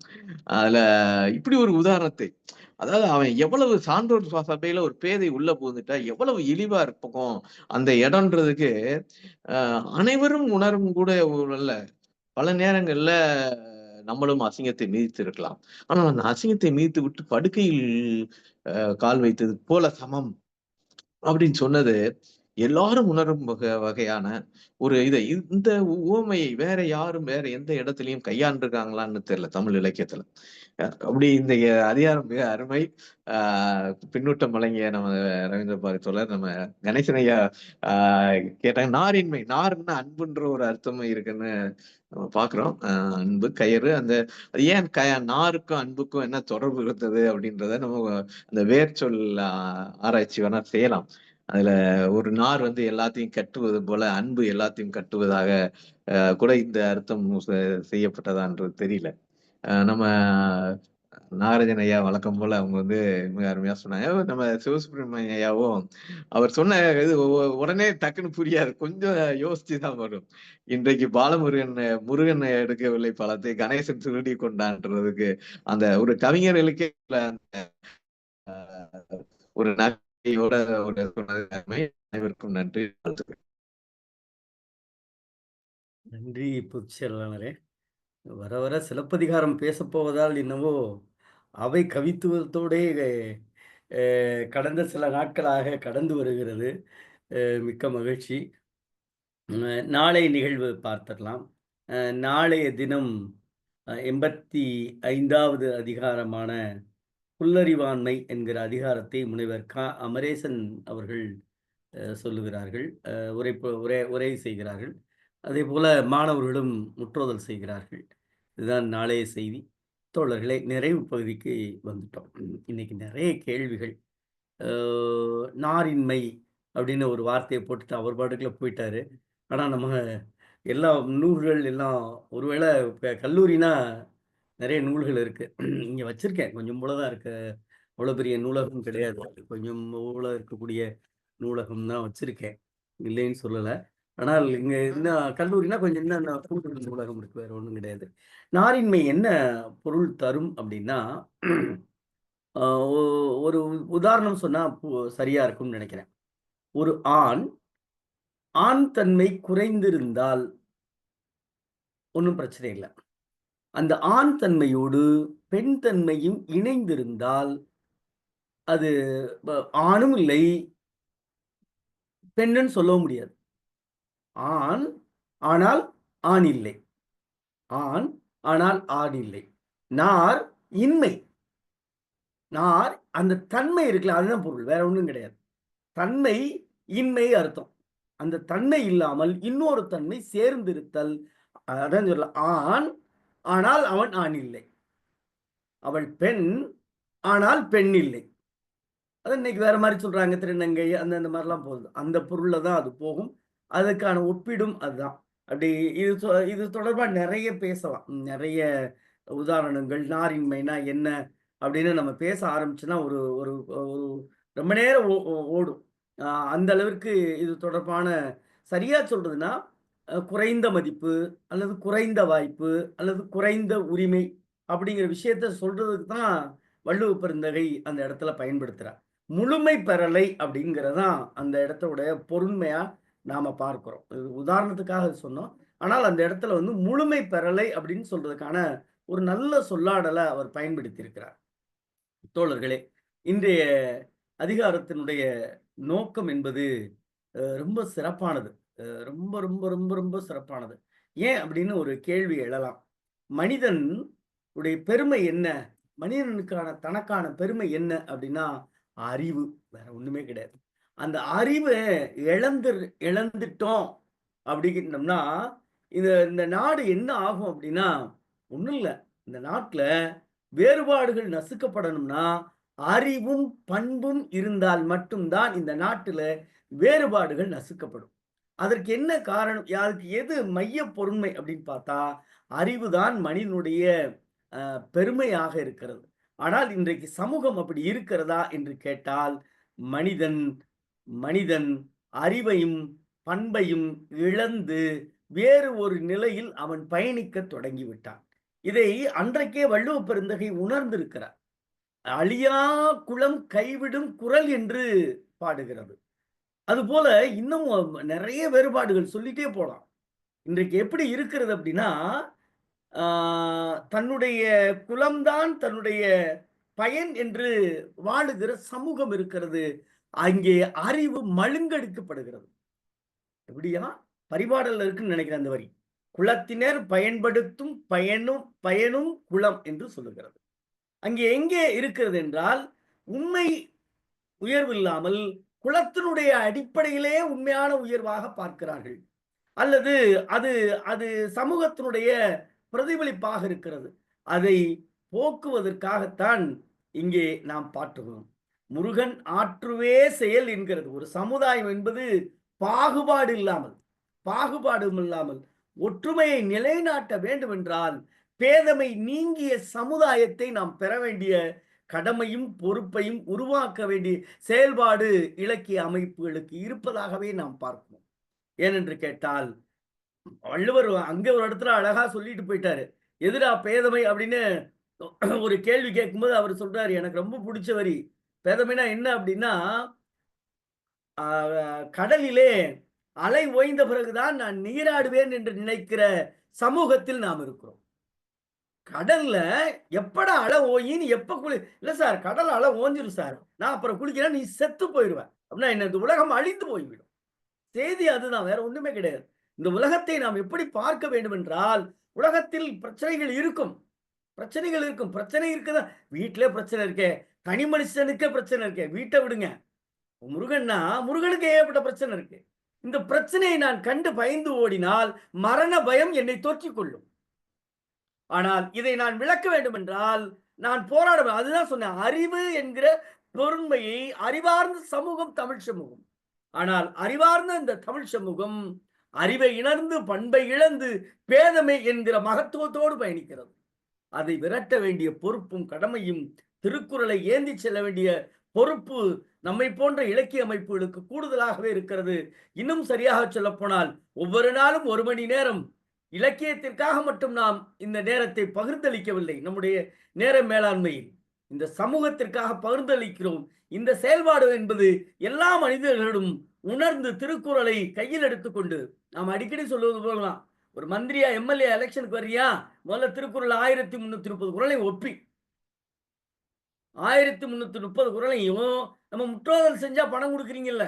அதுல இப்படி ஒரு உதாரணத்தை அதாவது அவன் எவ்வளவு சான்றோர் சபையில ஒரு பேதை உள்ள புகுந்துட்டா எவ்வளவு இழிவா இருக்கும் அந்த இடம்ன்றதுக்கு அனைவரும் உணரும் கூட இல்ல. பல நேரங்கள்ல நம்மளும் அசிங்கத்தை மிதித்து இருக்கலாம். ஆனா அந்த அசிங்கத்தை மிதித்து விட்டு படுக்கையில் கால் வைத்தது போல சமம் அப்படின்னு சொன்னது எல்லாரும் உணரும் வகையான ஒரு இந்த உவமையை வேற யாரும் வேற எந்த இடத்திலையும் கையாண்டிருக்காங்களான்னு தெரியல தமிழ் இலக்கியத்துல. அப்படி இந்த அதிகாரம் மிக அருமை. பின்னூட்டம் வழங்கிய நம்ம ரவீந்திர பாரதி தோழர் நம்ம கணேசன் ஐயா கேட்டாங்க. நாரின்மை, நார்ன்னா அன்புன்ற ஒரு அர்த்தம் இருக்குன்னு நம்ம பாக்குறோம். அன்பு கயிறு அது ஏன் நாருக்கும் அன்புக்கும் என்ன தொடர்பு இருந்தது அப்படின்றத நம்ம அந்த வேர்ச்சொல் ஆராய்ச்சி வேணா செய்யலாம். அதுல ஒரு நார் வந்து எல்லாத்தையும் கட்டுவது போல அன்பு எல்லாத்தையும் கட்டுவதாக கூட இந்த அர்த்தம் செய்யப்பட்டதான்றது தெரியல. நம்ம நாகராஜன் ஐயா வழக்கம் போல அவங்க வந்து மிக அருமையா சொன்னாங்க. நம்ம சிவசுப்ரமணிய ஐயாவும் அவர் சொன்ன இது உடனே டக்குன்னு புரியாது. கொஞ்சம் யோசிச்சுதான் வரும். இன்றைக்கு பாலமுருகன் முருகன் எடுக்கவில்லை பழத்தை கணேசன் திருடி கொண்டான்றதுக்கு அந்த ஒரு கவிஞர்களுக்கே ஒரு நகையோட ஒரு சொன்னது அனைவருக்கும் நன்றி. நன்றி பொதுச் செயலாளரே. வர வர சிலப்பதிகாரம் பேசப்போவதால் என்னவோ அவை கவித்துவத்தோடே கடந்த சில நாட்களாக கடந்து வருகிறது. மிக்க மகிழ்ச்சி. நாளை நிகழ்வு பார்த்திடலாம். நாளைய தினம் 85வது அதிகாரமான புல்லறிவாண்மை என்கிற அதிகாரத்தை முனைவர் அமரேசன் அவர்கள் சொல்லுகிறார்கள். உரை செய்கிறார்கள். அதே போல மாணவர்களும் முற்றோதல் செய்கிறார்கள். இதுதான் நாளைய செய்தி. தோழர்களே, நிறைவு பகுதிக்கு வந்துட்டோம். இன்னைக்கு நிறைய கேள்விகள். நாரின்மை அப்படின்னு ஒரு வார்த்தையை போட்டுட்டு அவர் பாட்டுக்குள்ள போயிட்டாரு. ஆனா நம்ம எல்லா நூல்கள் எல்லாம் ஒருவேளை கல்லூரினா நிறைய நூல்கள் இருக்கு. இங்க வச்சிருக்கேன். கொஞ்சம் போல தான் இருக்கு. அவ்வளோ பெரிய நூலகம் கிடையாது. கொஞ்சம் போல இருக்கக்கூடிய நூலகம் தான் வச்சிருக்கேன். இல்லைன்னு சொல்லல. ஆனால் இங்க இன்னும் கல்லூரினா கொஞ்சம் இன்னும் கூடுதல் நூலகம் இருக்கு. வேற ஒண்ணும் கிடையாது. நாரின்மை என்ன பொருள் தரும் அப்படின்னா, அ ஒ ஒரு உதாரணம் சொன்னா சரியா இருக்கும்னு நினைக்கிறேன். ஒரு ஆண் தன்மை குறைந்திருந்தால் ஒண்ணும் பிரச்சனை இல்ல. அந்த ஆண் தன்மையோடு பெண் தன்மையும் இணைந்திருந்தால், அது ஆணும் இல்லை, பெண்ணுன்னு சொல்லவும் முடியாது. ஆண் ஆனால் ஆண் இல்லை. ஆண் ஆனால் ஆண் இல்லை. நார் இன்மை. நார் அந்த தன்மை இருக்குல்ல, அதுதான் பொருள். வேற ஒண்ணும் கிடையாது. தன்மை, இன்மை அர்த்தம். அந்த தன்மை இல்லாமல் இன்னொரு தன்மை சேர்ந்திருத்தல். அதான் சொல்லலாம். ஆண் ஆனால் அவன் ஆண் இல்லை. அவள் பெண் ஆனால் பெண் இல்லை. அது இன்னைக்கு வேற மாதிரி சொல்றாங்க. திருநங்கை அந்த மாதிரிலாம் போகுது. அந்த பொருள்ல தான் அது போகும். அதுக்கான ஒப்பிடும் அதுதான். அப்படி இது தொடர்பா நிறைய பேசலாம். நிறைய உதாரணங்கள், நாரின்மைனா என்ன அப்படின்னு நம்ம பேச ஆரம்பிச்சோன்னா ஒரு ஒரு ஒரு ரொம்ப நேரம் ஓடும். அந்த அளவிற்கு இது தொடர்பான சரியா சொல்றதுன்னா, குறைந்த மதிப்பு அல்லது குறைந்த வாய்ப்பு அல்லது குறைந்த உரிமை அப்படிங்கிற விஷயத்த சொல்றதுக்கு தான் வள்ளுவ பெருந்தகை அந்த இடத்துல பயன்படுத்துறார். முழுமை பெறலை அப்படிங்கிறதான் அந்த இடத்தோட பொருண்மையா நாம பார்க்கிறோம். இது உதாரணத்துக்காக சொன்னோம். ஆனால் அந்த இடத்துல வந்து முழுமை பெறலை அப்படின்னு சொல்றதுக்கான ஒரு நல்ல சொல்லாடலை அவர் பயன்படுத்தி இருக்கிறார். தோழர்களே, இன்றைய அதிகாரத்தினுடைய நோக்கம் என்பது ரொம்ப சிறப்பானது. ரொம்ப ரொம்ப ரொம்ப ரொம்ப சிறப்பானது. ஏன் அப்படின்னு ஒரு கேள்வி எழலாம். மனிதன் உடைய பெருமை என்ன? மனிதனுக்கான தனக்கான பெருமை என்ன அப்படின்னா அறிவு. வேற ஒண்ணுமே கிடையாது. அந்த அறிவை இழந்துட்டோம் அப்படின்னோம்னா இந்த நாடு என்ன ஆகும் அப்படின்னா ஒண்ணும் இல்ல. இந்த நாட்டுல வேறுபாடுகள் நசுக்கப்படணும்னா அறிவும் பண்பும் இருந்தால் மட்டும்தான் இந்த நாட்டுல வேறுபாடுகள் நசுக்கப்படும். அதற்கு என்ன காரணம்? அதுக்கு எது மைய பொருண்மை அப்படின்னு பார்த்தா அறிவுதான் மனிதனுடைய பெருமையாக இருக்கிறது. ஆனால் இன்றைக்கு சமூகம் அப்படி இருக்கிறதா என்று கேட்டால் மனிதன் அறிவையும் பண்பையும் இழந்து வேறு ஒரு நிலையில் அவன் பயணிக்க தொடங்கிவிட்டான். இதை அன்றைக்கே வள்ளுவ பெருந்தகை உணர்ந்திருக்கிறார். அழியா குலம் கைவிடும் குரல் என்று பாடுகிறது. அதுபோல இன்னும் நிறைய வேறுபாடுகள் சொல்லிட்டே போலாம். இன்றைக்கு எப்படி இருக்கிறது அப்படின்னா, தன்னுடைய குலம்தான் தன்னுடைய பயன் என்று வாழுகிற சமூகம் இருக்கிறது. அங்கே அறிவு மழுங்கடிக்கப்படுகிறது. எப்படியா பரிபாடல்ல இருக்குன்னு நினைக்கிறேன் அந்த வரி. குலத்தினர் பயன்படுத்தும் பயனும் குலம் என்று சொல்லுகிறது. அங்கே எங்கே இருக்கிறது என்றால் உண்மை உயர்வு இல்லாமல் குலத்தினுடைய அடிப்படையிலே உண்மையான உயர்வாக பார்க்கிறார்கள். அல்லது அது அது சமூகத்தினுடைய பிரதிபலிப்பாக இருக்கிறது. அதை போக்குவதற்காகத்தான் இங்கே நாம் பாட்டுகிறோம். முருகன் ஆற்றுவே செயல் என்கிறது. ஒரு சமுதாயம் என்பது பாகுபாடு இல்லாமல் ஒற்றுமையை நிலைநாட்ட வேண்டும் என்றால் பேதமை நீங்கிய சமுதாயத்தை நாம் பெற வேண்டிய கடமையும் பொறுப்பையும் உருவாக்க வேண்டிய செயல்பாடு இலக்கிய அமைப்புகளுக்கு இருப்பதாகவே நாம் பார்க்கிறோம். ஏனென்று கேட்டால் வள்ளுவர் அங்க ஒரு இடத்துல அழகா சொல்லிட்டு போயிட்டாரு. எதிரா பேதமை அப்படின்னு ஒரு கேள்வி கேட்கும்போது அவர் சொல்றாரு, எனக்கு ரொம்ப பிடிச்ச வரி. பேதமைனா என்ன அப்படின்னா, கடலிலே அலை ஓய்ந்த பிறகுதான் நான் நீராடுவேன் என்று நினைக்கிற சமூகத்தில் நாம் இருக்கிறோம். கடல்ல எப்படா அலை ஓயின்னு எப்ப இல்ல சார், கடல் அலை ஓஞ்சிரும் சார், நான் அப்புறம் குளிக்கிறேன், நீ செத்து போயிடுவேன் அப்படின்னா என்ன? இந்த உலகம் அழிந்து போய்விடும். செய்தி அதுதான், வேற ஒண்ணுமே கிடையாது. இந்த உலகத்தை நாம் எப்படி பார்க்க வேண்டும் என்றால், உலகத்தில் பிரச்சனைகள் இருக்கும். பிரச்சனை இருக்குதான். வீட்டிலே பிரச்சனை இருக்கே, தனி மனுஷனுக்கே பிரச்சனை இருக்கே, வீட்டை விடுங்க. முருகனுக்கு ஏகப்பட்ட பிரச்சனை இருக்கு. இந்த பிரச்சனையை நான் கண்டு பயந்து ஓடினால் மரண பயம் என்னை தொற்றிக் கொள்ளும். ஆனால் இதை நான் விளக்க வேண்டும் என்றால் நான் போராட அதுதான் சொன்னேன். அறிவு என்கிற பொருண்மையை அறிவார்ந்த சமூகம் தமிழ் சமூகம். ஆனால் அறிவார்ந்த இந்த தமிழ் சமூகம் அறிவை இழந்து பண்பை இழந்து பேதமை என்கிற மகத்துவத்தோடு பயணிக்கிறது. அதை விரட்ட வேண்டிய பொறுப்பும் கடமையும் திருக்குறளை ஏந்தி செல்ல வேண்டிய பொறுப்பு நம்மை போன்ற இலக்கிய அமைப்புகளுக்கு கூடுதலாகவே இருக்கிறது. இன்னும் சரியாக சொல்ல போனால் ஒவ்வொரு நாளும் 1 மணி நேரம் இலக்கியத்திற்காக மட்டும் நாம் இந்த நேரத்தை பகிர்ந்தளிக்கவில்லை. நம்முடைய நேர மேலாண்மையில் இந்த சமூகத்திற்காக பகிர்ந்தளிக்கிறோம். இந்த செயல்பாடு என்பது எல்லா மனிதர்களிடம் உணர்ந்து திருக்குறளை கையில் எடுத்துக்கொண்டு நாம் அடிக்கடி சொல்வது போலதான். ஒரு மந்திரியா எம்எல்ஏ எலெக்ஷனுக்கு வர்றியா, முதல்ல திருக்குறள் 1330 குறளை ஒப்பி 1330 குறளையும் நம்ம முற்றோதல் செஞ்சா பணம் கொடுக்குறீங்கல்ல,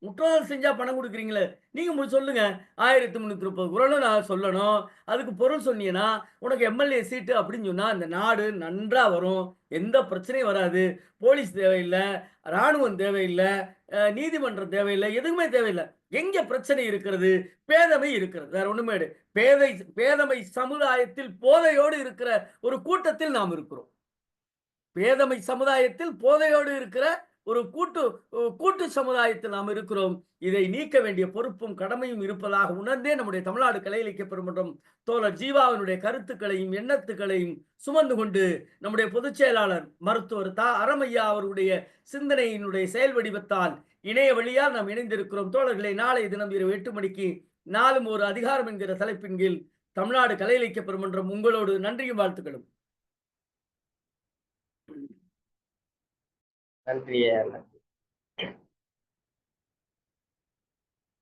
முற்றோதல் செஞ்சா பணம் கொடுக்குறீங்களே, நீங்க சொல்லுங்க 1330 குறளும் நான் சொல்லணும். அதுக்கு பொருள் சொன்னீங்கன்னா உனக்கு எம்எல்ஏ சீட்டு அப்படின்னு சொன்னா இந்த நாடு நன்றா வரும், எந்த பிரச்சனையும் வராது. போலீஸ் தேவையில்லை, இராணுவம் தேவையில்லை, நீதிமன்றம் தேவையில்லை, எதுவுமே தேவையில்லை. எங்க பிரச்சனை இருக்கிறது? பேதமை இருக்கிறது, வேற ஒண்ணுமே. பேதமை சமுதாயத்தில் போதையோடு இருக்கிற ஒரு கூட்டத்தில் நாம் இருக்கிறோம். பேதமை சமுதாயத்தில் போதையோடு இருக்கிற ஒரு கூட்டு சமுதாயத்தில் நாம் இருக்கிறோம். இதை நீக்க வேண்டிய பொறுப்பும் கடமையும் இருப்பதாக உணர்ந்தே நம்முடைய தமிழ்நாடு கலை இலக்கிய பெருமன்றம் தோழர் ஜீவாவினுடைய கருத்துக்களையும் எண்ணத்துக்களையும் சுமந்து கொண்டு நம்முடைய பொதுச் செயலாளர் மருத்துவர் அறமையா அவருடைய சிந்தனையினுடைய செயல் வடிவத்தால் இணைய வழியால் நாம் இணைந்திருக்கிறோம். தோழர்களை, நாளைய தினம் இரவு 8 மணிக்கு நாளும் ஒரு அதிகாரம் என்கிற தலைப்பின் கீழ் தமிழ்நாடு கலை இலக்கிய பெருமன்றம் உங்களோடு நன்றியும் வாழ்த்துக்களும். நன்றி.